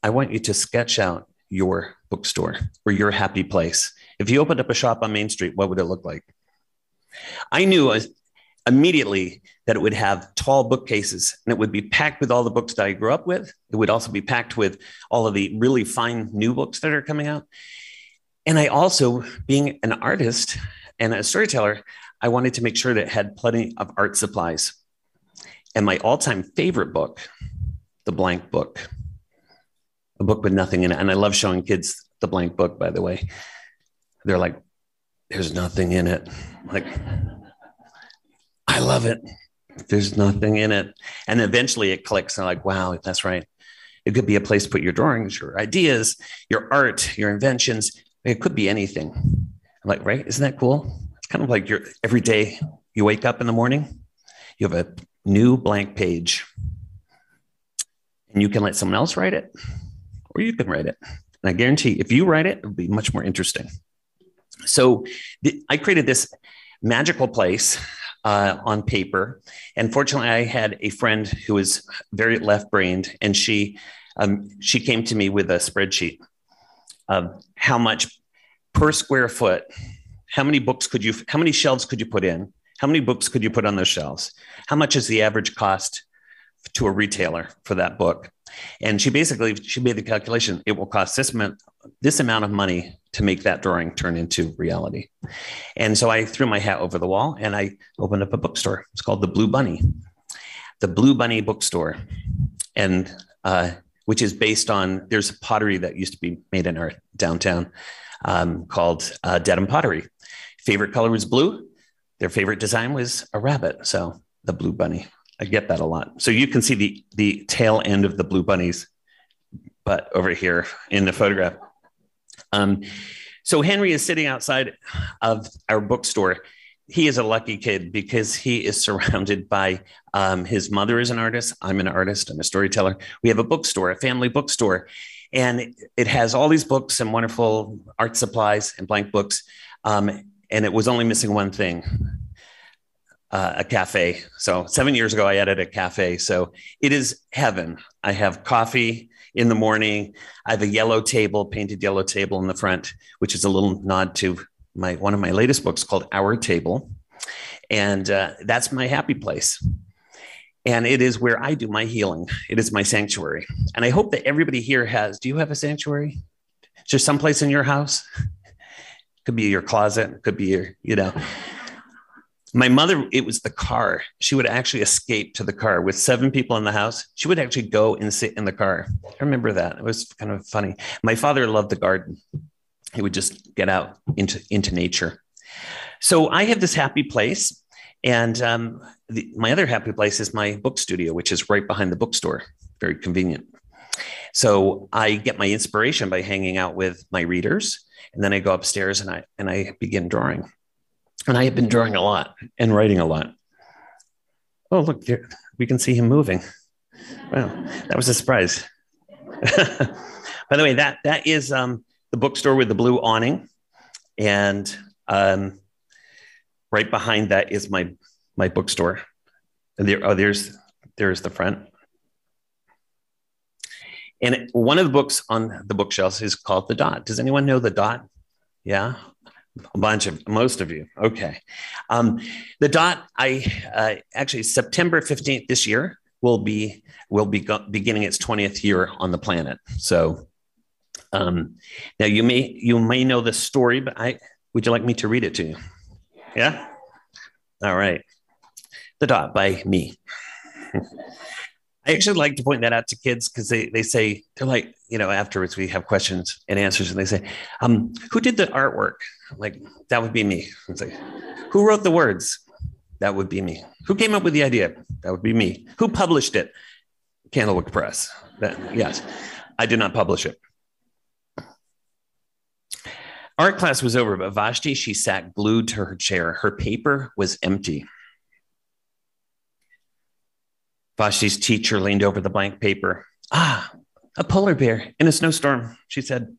I want you to sketch out your bookstore or your happy place. If you opened up a shop on Main Street, what would it look like? I knew immediately that it would have tall bookcases and it would be packed with all the books that I grew up with. It would also be packed with all of the really fine new books that are coming out. And I also, being an artist and a storyteller, I wanted to make sure that it had plenty of art supplies. And my all-time favorite book, The Blank Book, a book with nothing in it. And I love showing kids the blank book, by the way. They're like, there's nothing in it. Like, I love it. There's nothing in it. And eventually it clicks. And I'm like, wow, that's right. It could be a place to put your drawings, your ideas, your art, your inventions. It could be anything. I'm like, right? Isn't that cool? It's kind of like every day you wake up in the morning, you have a new blank page. And you can let someone else write it, or you can write it. And I guarantee if you write it, it'll be much more interesting. So I created this magical place on paper. And fortunately, I had a friend who was very left-brained, and she came to me with a spreadsheet of how much per square foot, how many shelves could you put in? How many books could you put on those shelves? How much is the average cost to a retailer for that book? And she made the calculation. It will cost this amount of money to make that drawing turn into reality. And so I threw my hat over the wall and I opened up a bookstore. It's called the Blue Bunny Bookstore. And which is based on, there's a pottery that used to be made in our downtown called Dedham Pottery. Favorite color was blue. Their favorite design was a rabbit. So the Blue Bunny. I get that a lot. So you can see the tail end of the Blue Bunny's butt over here in the photograph. So Henry is sitting outside of our bookstore. He is a lucky kid because he is surrounded by his mother is an artist. I'm an artist. I'm a storyteller. We have a bookstore, a family bookstore. And it has all these books and wonderful art supplies and blank books. And it was only missing one thing, a cafe. So 7 years ago, I added a cafe. So it is heaven. I have coffee in the morning. I have a yellow table, painted yellow table in the front, which is a little nod to one of my latest books called Our Table. And that's my happy place. And it is where I do my healing. It is my sanctuary. And I hope that everybody here do you have a sanctuary? Is there someplace in your house? Could be your closet, could be your, My mother, it was the car. She would actually escape to the car with 7 people in the house. She would actually go and sit in the car. I remember that. It was kind of funny. My father loved the garden. He would just get out into nature. So I have this happy place. And my other happy place is my book studio, which is right behind the bookstore. Very convenient. So I get my inspiration by hanging out with my readers. And then I go upstairs and I begin drawing. And I have been drawing a lot and writing a lot. Oh, look, there, we can see him moving. Wow, that was a surprise. By the way, that is the bookstore with the blue awning. And right behind that is my bookstore. And there's the front. And one of the books on the bookshelves is called The Dot. Does anyone know The Dot? Yeah, most of you. Okay. The Dot, actually September 15th this year will be beginning its 20th year on the planet. So now you may know the story, but would you like me to read it to you? Yeah. All right. The Dot by me. I actually like to point that out to kids because they say, they're like, afterwards we have questions and answers and they say, who did the artwork? I'm like, that would be me. It's like, who wrote the words? That would be me. Who came up with the idea? That would be me. Who published it? Candlewick Press. Yes, I did not publish it. Art class was over, but Vashti, she sat glued to her chair. Her paper was empty. Vashti's teacher leaned over the blank paper. Ah, a polar bear in a snowstorm, she said.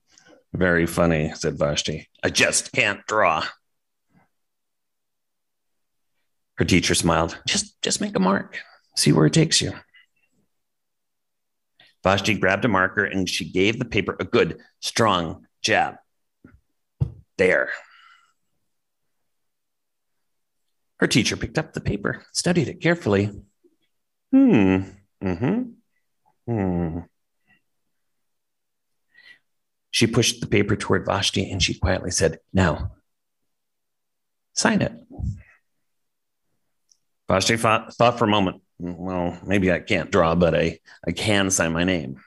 Very funny, said Vashti. I just can't draw. Her teacher smiled. Just make a mark. See where it takes you. Vashti grabbed a marker and she gave the paper a good, strong jab. There. Her teacher picked up the paper, studied it carefully. She pushed the paper toward Vashti and she quietly said, now, sign it. Vashti thought for a moment. Well, maybe I can't draw, but I can sign my name.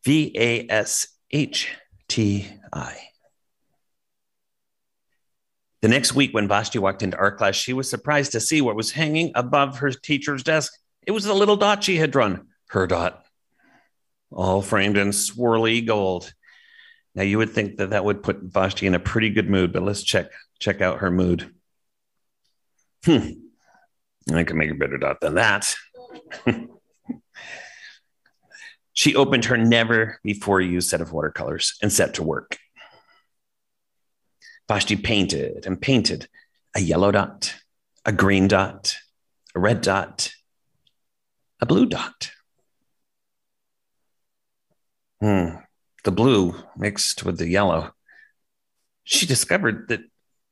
V-A-S-H-T-I. The next week when Vashti walked into art class, she was surprised to see what was hanging above her teacher's desk. It was the little dot she had drawn, her dot, all framed in swirly gold. Now you would think that would put Vashti in a pretty good mood, but let's check out her mood. I can make a better dot than that. She opened her never before used set of watercolors and set to work. Vashti painted and painted a yellow dot, a green dot, a red dot, a blue dot. The blue mixed with the yellow. She discovered that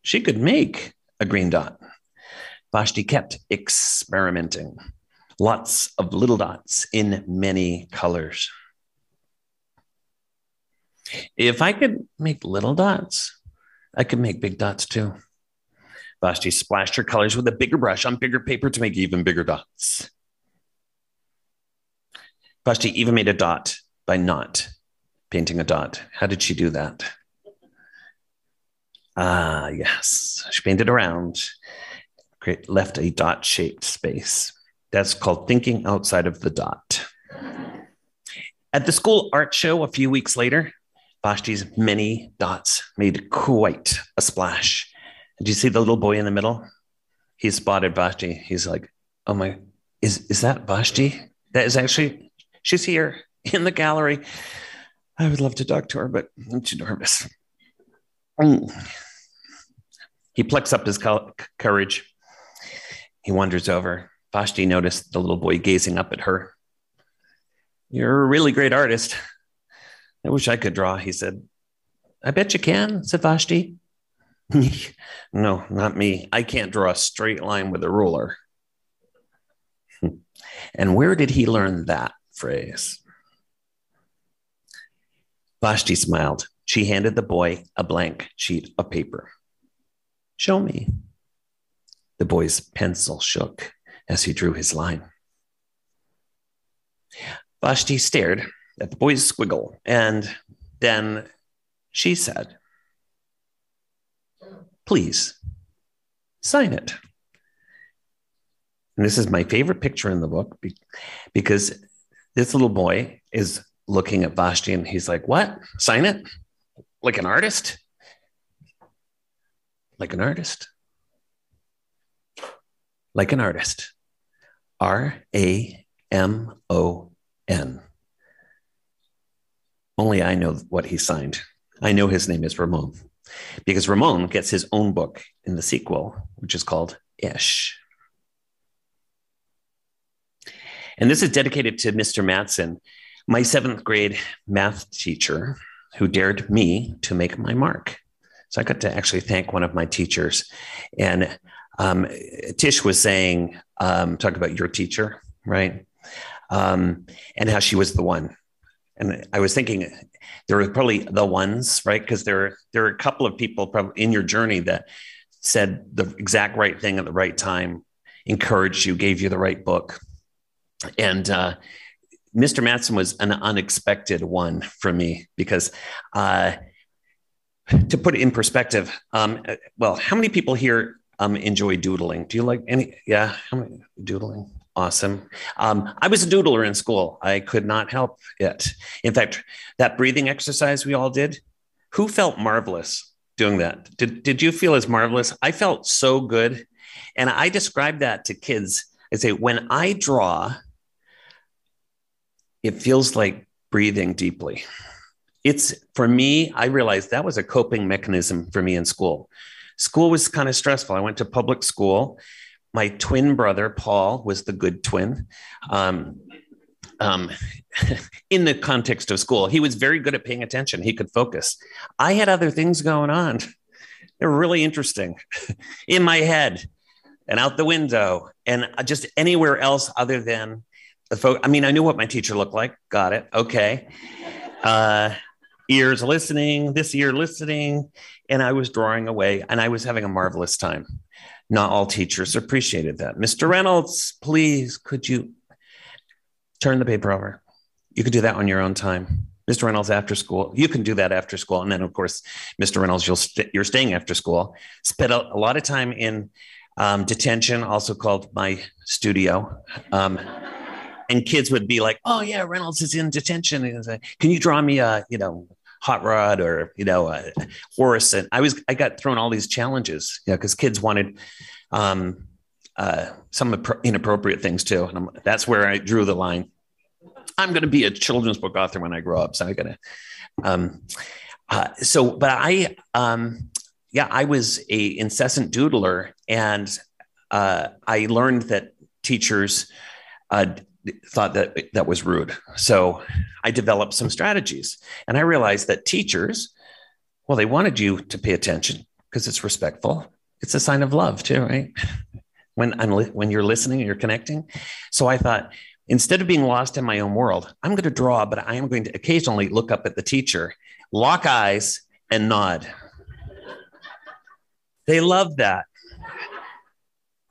she could make a green dot. Vashti kept experimenting. Lots of little dots in many colors. If I could make little dots, I could make big dots too. Vashti splashed her colors with a bigger brush on bigger paper to make even bigger dots. Vashti even made a dot by not painting a dot. How did she do that? Yes, she painted around, left a dot-shaped space. That's called thinking outside of the dot. At the school art show a few weeks later, Vashti's many dots made quite a splash. Did you see the little boy in the middle? He spotted Vashti. He's like, oh my, is that Vashti? That is actually, she's here in the gallery. I would love to talk to her, but I'm too nervous. He plucks up his courage. He wanders over. Vashti noticed the little boy gazing up at her. You're a really great artist. I wish I could draw, he said. I bet you can, said Vashti. No, not me. I can't draw a straight line with a ruler. And where did he learn that phrase? Vashti smiled. She handed the boy a blank sheet of paper. Show me. The boy's pencil shook as he drew his line. Vashti stared at the boy's squiggle, and then she said, please, sign it. And this is my favorite picture in the book because this little boy is looking at Vashti and he's like, what? Sign it? Like an artist? Like an artist? Like an artist. R-A-M-O-N. Only I know what he signed. I know his name is Ramon because Ramon gets his own book in the sequel, which is called Ish. And this is dedicated to Mr. Matson, my 7th grade math teacher who dared me to make my mark. So I got to actually thank one of my teachers. And Tish was saying, talk about your teacher, right? And how she was the one. And I was thinking there were probably the ones, right? Because there are a couple of people probably in your journey that said the exact right thing at the right time, encouraged you, gave you the right book. And Mr. Matson was an unexpected one for me because to put it in perspective, well, how many people here enjoy doodling? Do you like any? Yeah, how many doodling? Awesome. I was a doodler in school. I could not help it. In fact, that breathing exercise we all did, who felt marvelous doing that? Did you feel as marvelous? I felt so good. And I describe that to kids. I say, when I draw, it feels like breathing deeply. It's, for me, I realized that was a coping mechanism for me in school. School was kind of stressful. I went to public school. My twin brother, Paul, was the good twin. In the context of school, he was very good at paying attention. He could focus. I had other things going on. They were really interesting in my head and out the window and just anywhere else other than I mean, I knew what my teacher looked like. Got it. Okay. Ears listening, this ear listening. And I was drawing away and I was having a marvelous time. Not all teachers appreciated that. Mr. Reynolds, please, could you turn the paper over? You could do that on your own time. Mr. Reynolds, after school, you can do that after school. And then, of course, Mr. Reynolds, you're staying after school. Spent a lot of time in detention, also called my studio. And kids would be like, oh, yeah, Reynolds is in detention. And like, can you draw me a, hot rod or, a horse? And I got thrown all these challenges, because kids wanted some inappropriate things too. And that's where I drew the line. I'm going to be a children's book author when I grow up. So I got to, I was a incessant doodler, and I learned that teachers thought that was rude. So I developed some strategies, and I realized that teachers, well, they wanted you to pay attention because it's respectful. It's a sign of love too, right? When you're listening and you're connecting. So I thought, instead of being lost in my own world, I'm going to draw, but I am going to occasionally look up at the teacher, lock eyes, and nod. They loved that.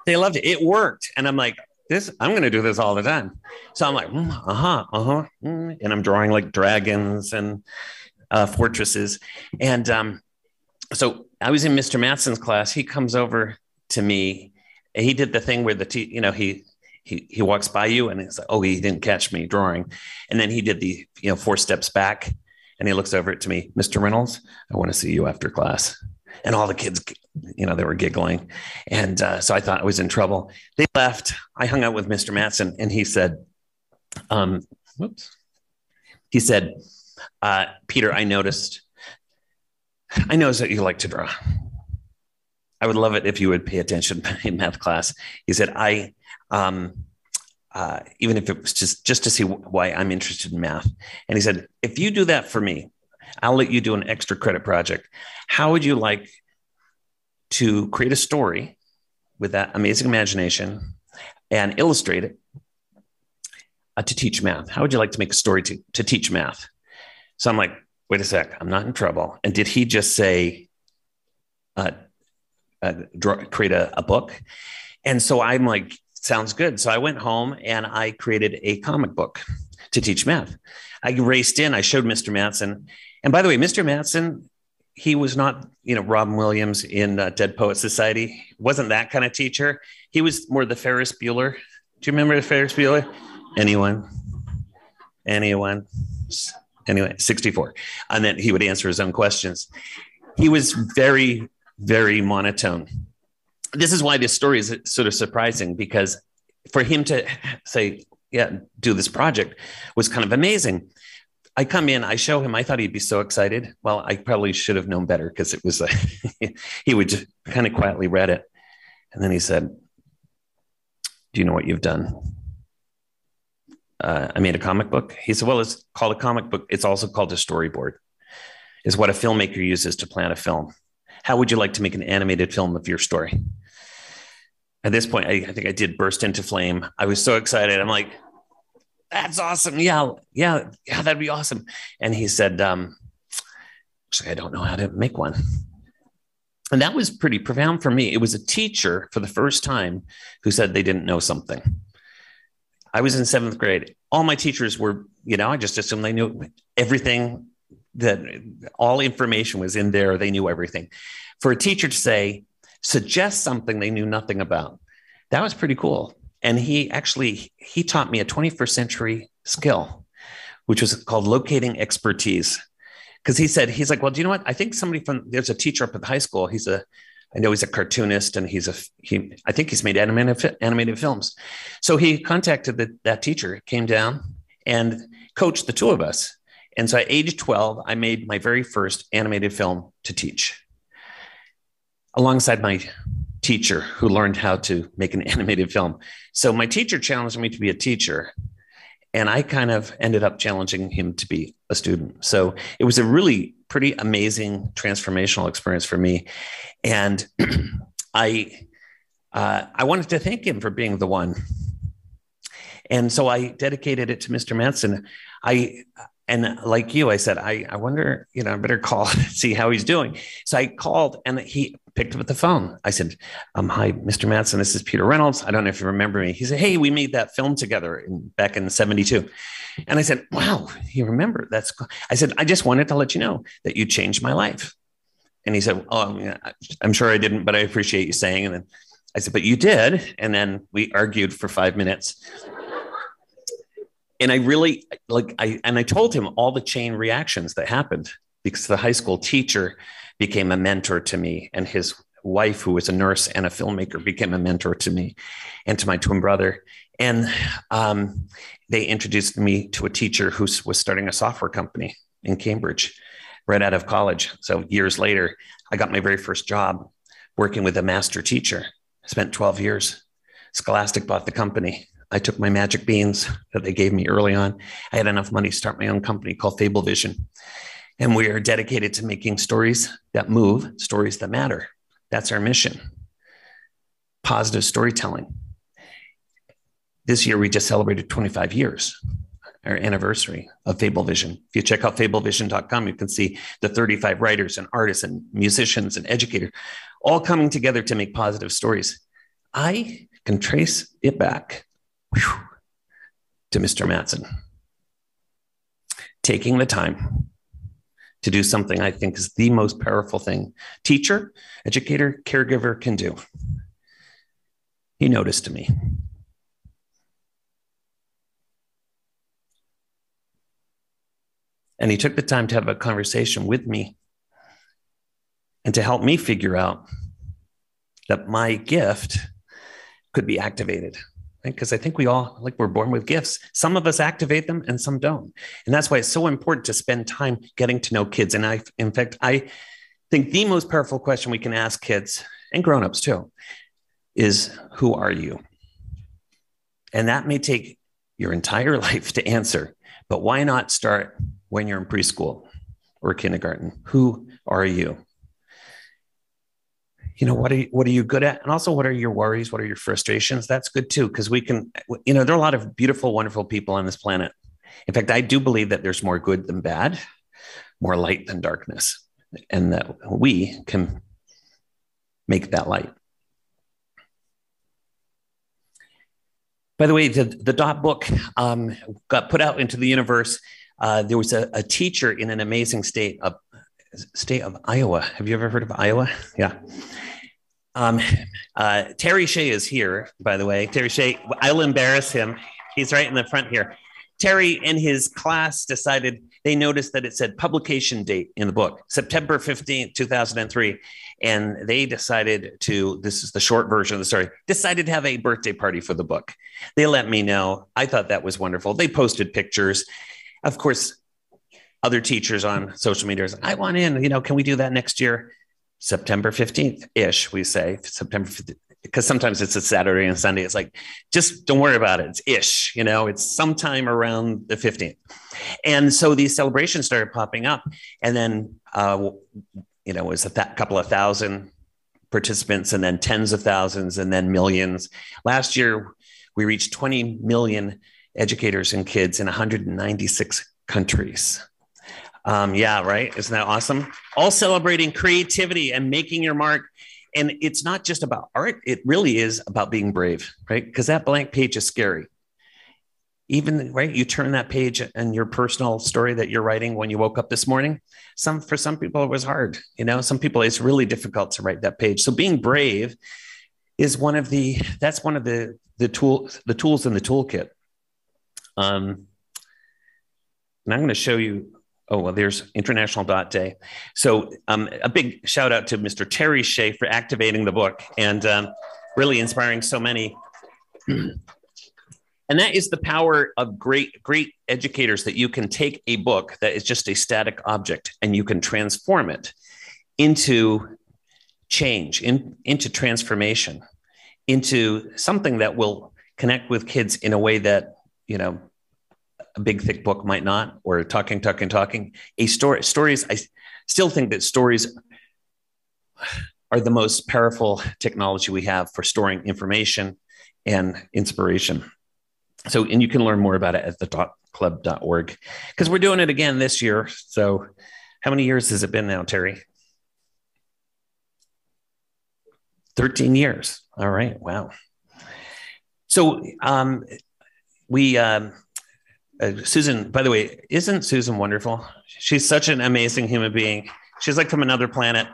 They loved it. It worked. And I'm like, I'm going to do this all the time. So I'm like, and I'm drawing like dragons and fortresses. And so I was in Mr. Matson's class. He comes over to me. He did the thing where he walks by you and it's like, oh, he didn't catch me drawing. And then he did the 4 steps back, and he looks over to me, Mr. Reynolds, I want to see you after class. And all the kids, they were giggling. And so I thought I was in trouble. They left. I hung out with Mr. Matson, and he said, he said, Peter, I noticed that you like to draw. I would love it if you would pay attention in math class. He said, even if it was just to see why I'm interested in math. And he said, if you do that for me, I'll let you do an extra credit project. How would you like to create a story with that amazing imagination and illustrate it to teach math? How would you like to make a story to teach math? So I'm like, wait a sec, I'm not in trouble. And did he just say, create a book? And so I'm like, sounds good. So I went home and I created a comic book to teach math. I raced in, I showed Mr. Mattson. And by the way, Mr. Mattson, he was not, Robin Williams in Dead Poets Society. Wasn't that kind of teacher. He was more the Ferris Bueller. Do you remember the Ferris Bueller? Anyone? Anyway, 64. And then he would answer his own questions. He was very, very monotone. This is why this story is sort of surprising, because for him to say, yeah, do this project was kind of amazing. I come in, I show him, I thought he'd be so excited. Well, I probably should have known better, because it was, he would just kind of quietly read it. And then he said, do you know what you've done? I made a comic book. He said, well, it's called a comic book. It's also called a storyboard. It's what a filmmaker uses to plan a film. How would you like to make an animated film of your story? At this point, I think I did burst into flame. I was so excited. I'm like, that's awesome. Yeah, that'd be awesome. And he said, I don't know how to make one. And that was pretty profound for me. It was a teacher for the first time who said they didn't know something. I was in 7th grade. All my teachers were, I just assumed they knew everything, that all information was in there. They knew everything. For a teacher to suggest something they knew nothing about, that was pretty cool. And he taught me a 21st century skill, which was called locating expertise. Because he's like, well, do you know what? I think there's a teacher up at the high school. I know he's a cartoonist, and I think he's made animated films. So he contacted that teacher, came down and coached the two of us. And so at age 12, I made my very first animated film to teach, alongside my teacher who learned how to make an animated film. So my teacher challenged me to be a teacher, and I kind of ended up challenging him to be a student. So it was a really pretty amazing transformational experience for me. And I wanted to thank him for being the one. And so I dedicated it to Mr. Mattson. And like you, I said, I wonder, I better call and see how he's doing. So I called, and he picked up the phone. I said, hi, Mr. Mattson, this is Peter Reynolds. I don't know if you remember me. He said, hey, we made that film together back in 72. And I said, wow, you remember? That's cool. I said, I just wanted to let you know that you changed my life. And he said, oh, I'm sure I didn't, but I appreciate you saying. And then I said, but you did. And then we argued for 5 minutes. And I really I told him all the chain reactions that happened, because the high school teacher became a mentor to me, and his wife, who was a nurse and a filmmaker, became a mentor to me and to my twin brother. And they introduced me to a teacher who was starting a software company in Cambridge right out of college. So years later, I got my very first job working with a master teacher. I spent 12 years. Scholastic bought the company. I took my magic beans that they gave me early on. I had enough money to start my own company called Affiliation. And we are dedicated to making stories that move, stories that matter. That's our mission. Positive storytelling. This year, we just celebrated 25 years, our anniversary of Fablevision. If you check out fablevision.com, you can see the 35 writers and artists and musicians and educators all coming together to make positive stories. I can trace it back to Mr. Mattson, taking the time to do something I think is the most powerful thing teacher, educator, caregiver can do. He noticed me. And he took the time to have a conversation with me and to help me figure out that my gift could be activated. right? Because I think we all, like, we're born with gifts. Some of us activate them and some don't. And that's why it's so important to spend time getting to know kids. And in fact, I think the most powerful question we can ask kids and grownups too is, who are you? And that may take your entire life to answer, but why not start when you're in preschool or kindergarten? Who are you? You know, what are you good at? And also, what are your worries? What are your frustrations? That's good too, because we can, you know, there are a lot of beautiful, wonderful people on this planet. In fact, I do believe that there's more good than bad, more light than darkness, and that we can make that light. By the way, the Dot book got put out into the universe. There was a teacher in an amazing state of Iowa. Have you ever heard of Iowa? Yeah. Terry Shea is here, by the way. Terry Shea, I'll embarrass him. He's right in the front here. Terry and his class decided, they noticed that it said publication date in the book, September 15th, 2003. And they decided to, this is the short version of the story, decided to have a birthday party for the book. They let me know. I thought that was wonderful. They posted pictures. Of course, other teachers on social media, I want in, you know, can we do that next year? September 15th-ish, we say, September 15th, because sometimes it's a Saturday and Sunday. It's like, just don't worry about it. It's ish, you know, it's sometime around the 15th. And so these celebrations started popping up. And then, you know, it was couple of thousand participants, and then tens of thousands, and then millions. Last year, we reached 20 million educators and kids in 196 countries. Yeah, right. Isn't that awesome? All celebrating creativity and making your mark. And it's not just about art. It really is about being brave, right? Because that blank page is scary. Even, right, you turn that page and your personal story that you're writing when you woke up this morning. For some people, it was hard. You know, some people, it's really difficult to write that page. So being brave is one of the tools in the toolkit. And I'm going to show you. Oh, well, there's International Dot Day. So a big shout out to Mr. Terry Shea for activating the book and really inspiring so many. And that is the power of great educators, that you can take a book that is just a static object and you can transform it into change, into transformation, into something that will connect with kids in a way that, you know, a big thick book might not, or talking. Stories, I still think that stories are the most powerful technology we have for storing information and inspiration. So, and you can learn more about it at thedotclub.org, because we're doing it again this year. So how many years has it been now, Terry? 13 years. All right. Wow. So Susan, by the way, isn't Susan wonderful? She's such an amazing human being. She's like from another planet.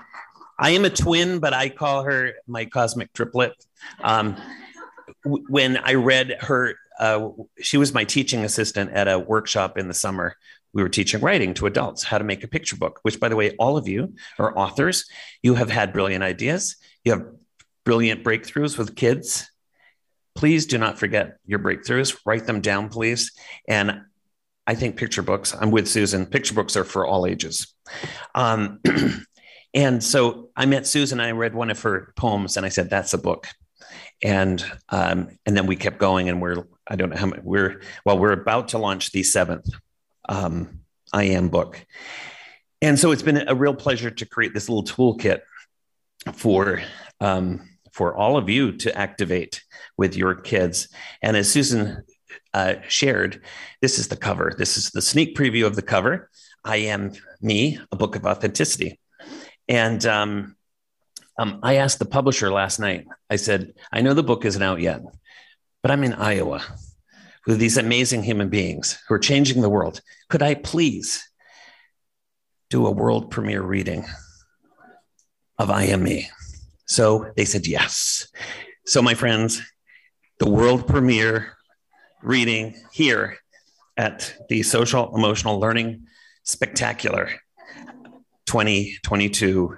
I am a twin, but I call her my cosmic triplet. When I read her, she was my teaching assistant at a workshop in the summer. We were teaching writing to adults, how to make a picture book, which, by the way, all of you are authors. You have had brilliant ideas. You have brilliant breakthroughs with kids. Please do not forget your breakthroughs. Write them down, please. And I think picture books, I'm with Susan, picture books are for all ages. And so I met Susan, I read one of her poems, and I said, that's a book. And then we kept going, and we're about to launch the 7th I Am book. And so it's been a real pleasure to create this little toolkit for all of you to activate with your kids. And as Susan shared, this is the cover. This is the sneak preview of the cover. I Am Me, a book of authenticity. And I asked the publisher last night, I said, I know the book isn't out yet, but I'm in Iowa with these amazing human beings who are changing the world. Could I please do a world premiere reading of I Am Me? So they said yes. So my friends, the world premiere reading here at the Social Emotional Learning Spectacular 2022.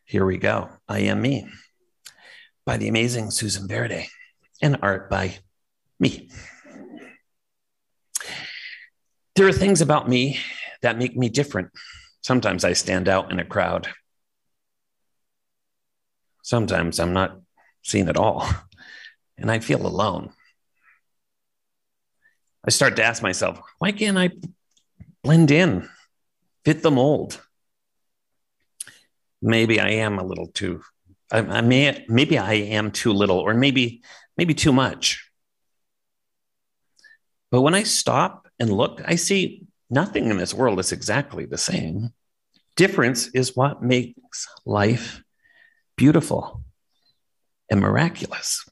Here we go. I Am Me by the amazing Susan Verde, and art by me. There are things about me that make me different. Sometimes I stand out in a crowd. Sometimes I'm not seen at all, and I feel alone. I start to ask myself, why can't I blend in, fit the mold? Maybe I am a little too, maybe I am too little, or maybe too much. But when I stop and look, I see nothing in this world is exactly the same. Difference is what makes life beautiful and miraculous.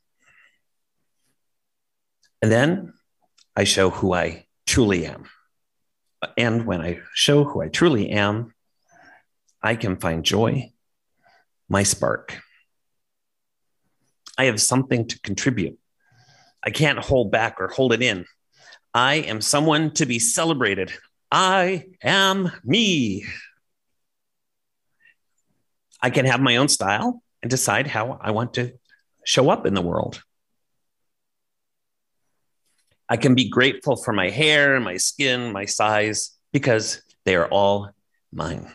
And then I show who I truly am. And when I show who I truly am, I can find joy, my spark. I have something to contribute. I can't hold back or hold it in. I am someone to be celebrated. I am me. I can have my own style and decide how I want to show up in the world. I can be grateful for my hair, my skin, my size, because they are all mine.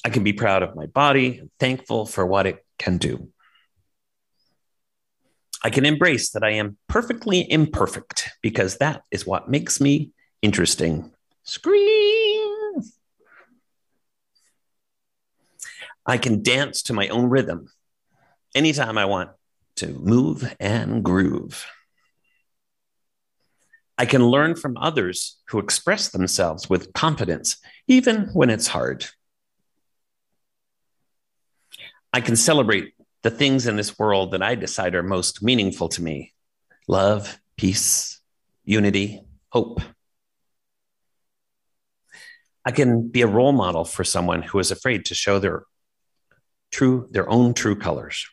I can be proud of my body and thankful for what it can do. I can embrace that I am perfectly imperfect, because that is what makes me interesting. Scream! I can dance to my own rhythm anytime I want to move and groove. I can learn from others who express themselves with confidence, even when it's hard. I can celebrate the things in this world that I decide are most meaningful to me: love, peace, unity, hope. I can be a role model for someone who is afraid to show their own true colors.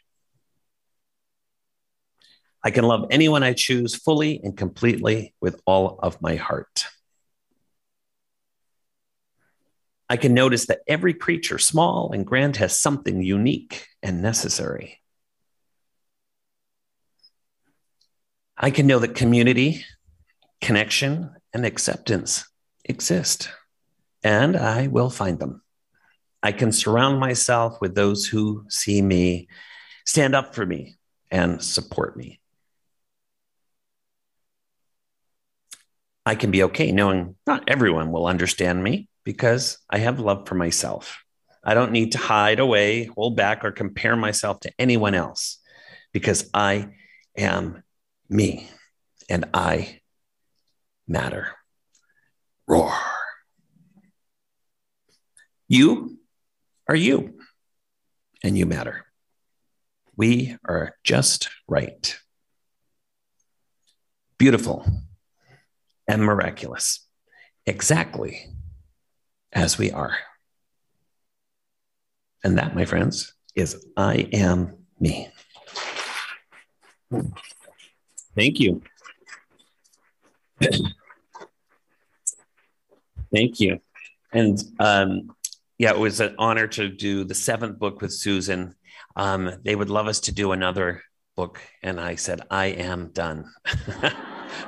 I can love anyone I choose fully and completely with all of my heart. I can notice that every creature, small and grand, has something unique and necessary. I can know that community, connection, and acceptance exist, and I will find them. I can surround myself with those who see me, stand up for me, and support me. I can be okay knowing not everyone will understand me, because I have love for myself. I don't need to hide away, hold back, or compare myself to anyone else, because I am me and I matter. Roar. You are you, and you matter. We are just right. Beautiful and miraculous, exactly as we are. And that, my friends, is I am me. Thank you. Thank you. And yeah, it was an honor to do the 7th book with Susan. They would love us to do another book. And I said, I am done.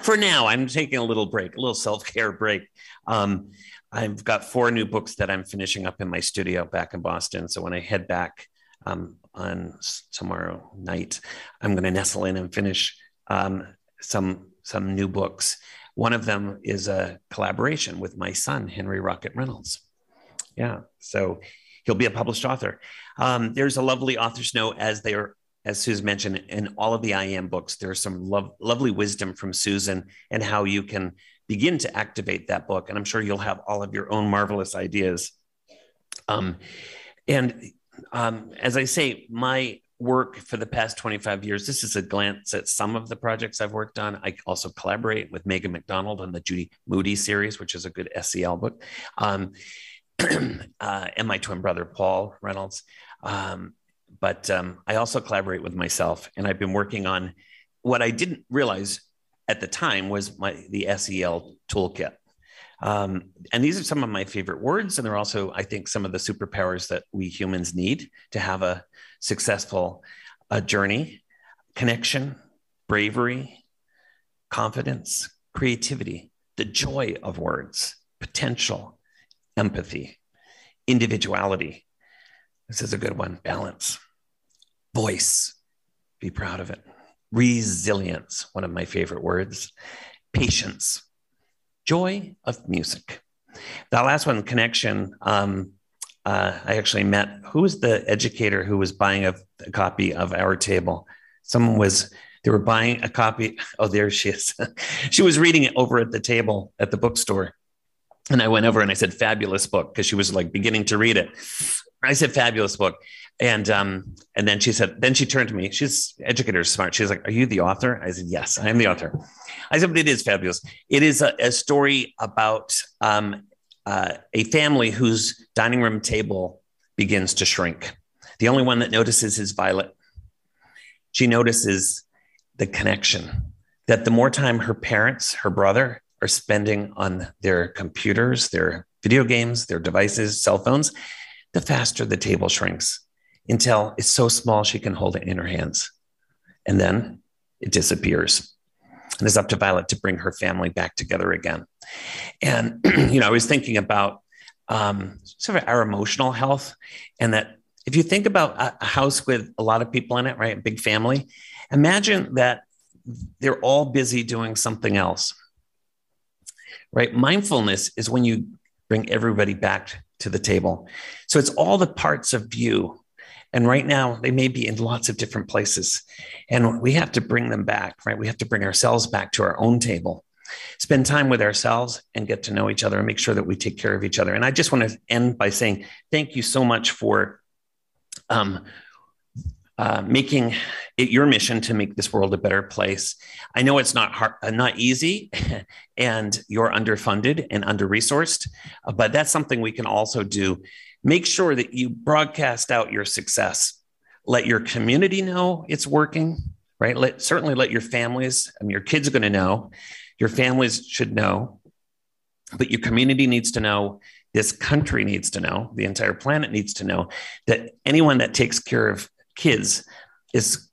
For now, I'm taking a little break, a little self-care break. I've got 4 new books that I'm finishing up in my studio back in Boston. So when I head back on tomorrow night, I'm going to nestle in and finish some new books. One of them is a collaboration with my son, Henry Rocket Reynolds. Yeah, so he'll be a published author. There's a lovely author's note, as Susan mentioned, in all of the I Am books. There's some lovely wisdom from Susan and how you can begin to activate that book. And I'm sure you'll have all of your own marvelous ideas. As I say, my work for the past 25 years, this is a glance at some of the projects I've worked on. I also collaborate with Megan McDonald on the Judy Moody series, which is a good SEL book, and my twin brother, Paul Reynolds. But I also collaborate with myself, and I've been working on what I didn't realize at the time was the SEL toolkit. And these are some of my favorite words, and they're also, I think, some of the superpowers that we humans need to have a successful journey: connection, bravery, confidence, creativity, the joy of words, potential, empathy, individuality. This is a good one. Balance, voice, be proud of it. Resilience, one of my favorite words. Patience, joy of music. That last one, connection. I actually met, who was the educator who was buying a copy of Our Table? They were buying a copy. Oh, there she is. She was reading it over at the table at the bookstore. And I went over and I said, fabulous book, because she was like beginning to read it. I said, fabulous book. And then she said, then she turned to me. She's educator, smart. She's like, are you the author? I said, yes, I am the author. I said, but it is fabulous. It is a story about a family whose dining room table begins to shrink. The only one that notices is Violet. She notices the connection, that the more time her parents, her brother, are spending on their computers, their video games, their devices, cell phones, the faster the table shrinks until it's so small she can hold it in her hands. And then it disappears. And it's up to Violet to bring her family back together again. And, I was thinking about sort of our emotional health, and that if you think about a house with a lot of people in it, right, a big family, imagine that they're all busy doing something else, right? Mindfulness is when you bring everybody back to the table. So it's all the parts of you. And right now they may be in lots of different places, and we have to bring them back, right? We have to bring ourselves back to our own table, spend time with ourselves and get to know each other and make sure that we take care of each other. And I just want to end by saying, thank you so much for making it your mission to make this world a better place. I know it's not hard, not easy, and you're underfunded and under-resourced, but that's something we can also do. Make sure that you broadcast out your success. Let your community know it's working, right? Certainly let your families, your kids are going to know, your families should know, but your community needs to know, this country needs to know, the entire planet needs to know that anyone that takes care of kids is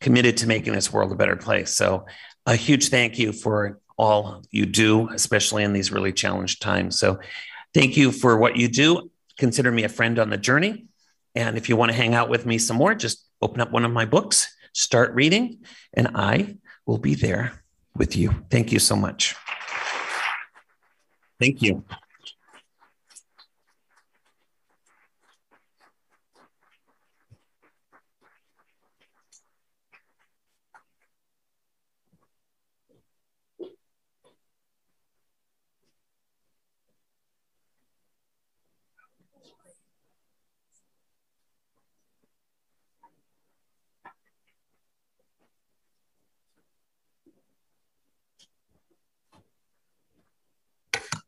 committed to making this world a better place. So a huge thank you for all you do, especially in these really challenged times. So thank you for what you do. Consider me a friend on the journey. And if you want to hang out with me some more, just open up one of my books, start reading, and I will be there with you. Thank you so much. Thank you.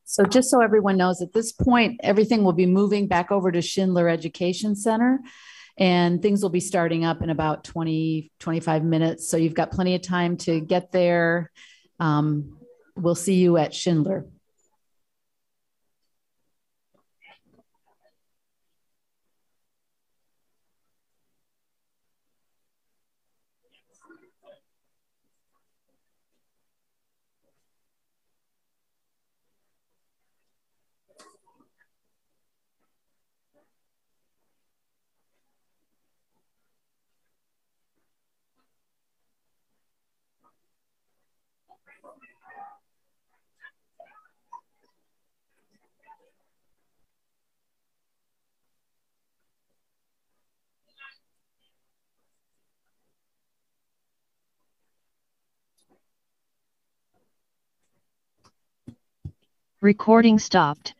So just so everyone knows, at this point, everything will be moving back over to Schindler Education Center, and things will be starting up in about 20, 25 minutes. So you've got plenty of time to get there. We'll see you at Schindler. Recording stopped.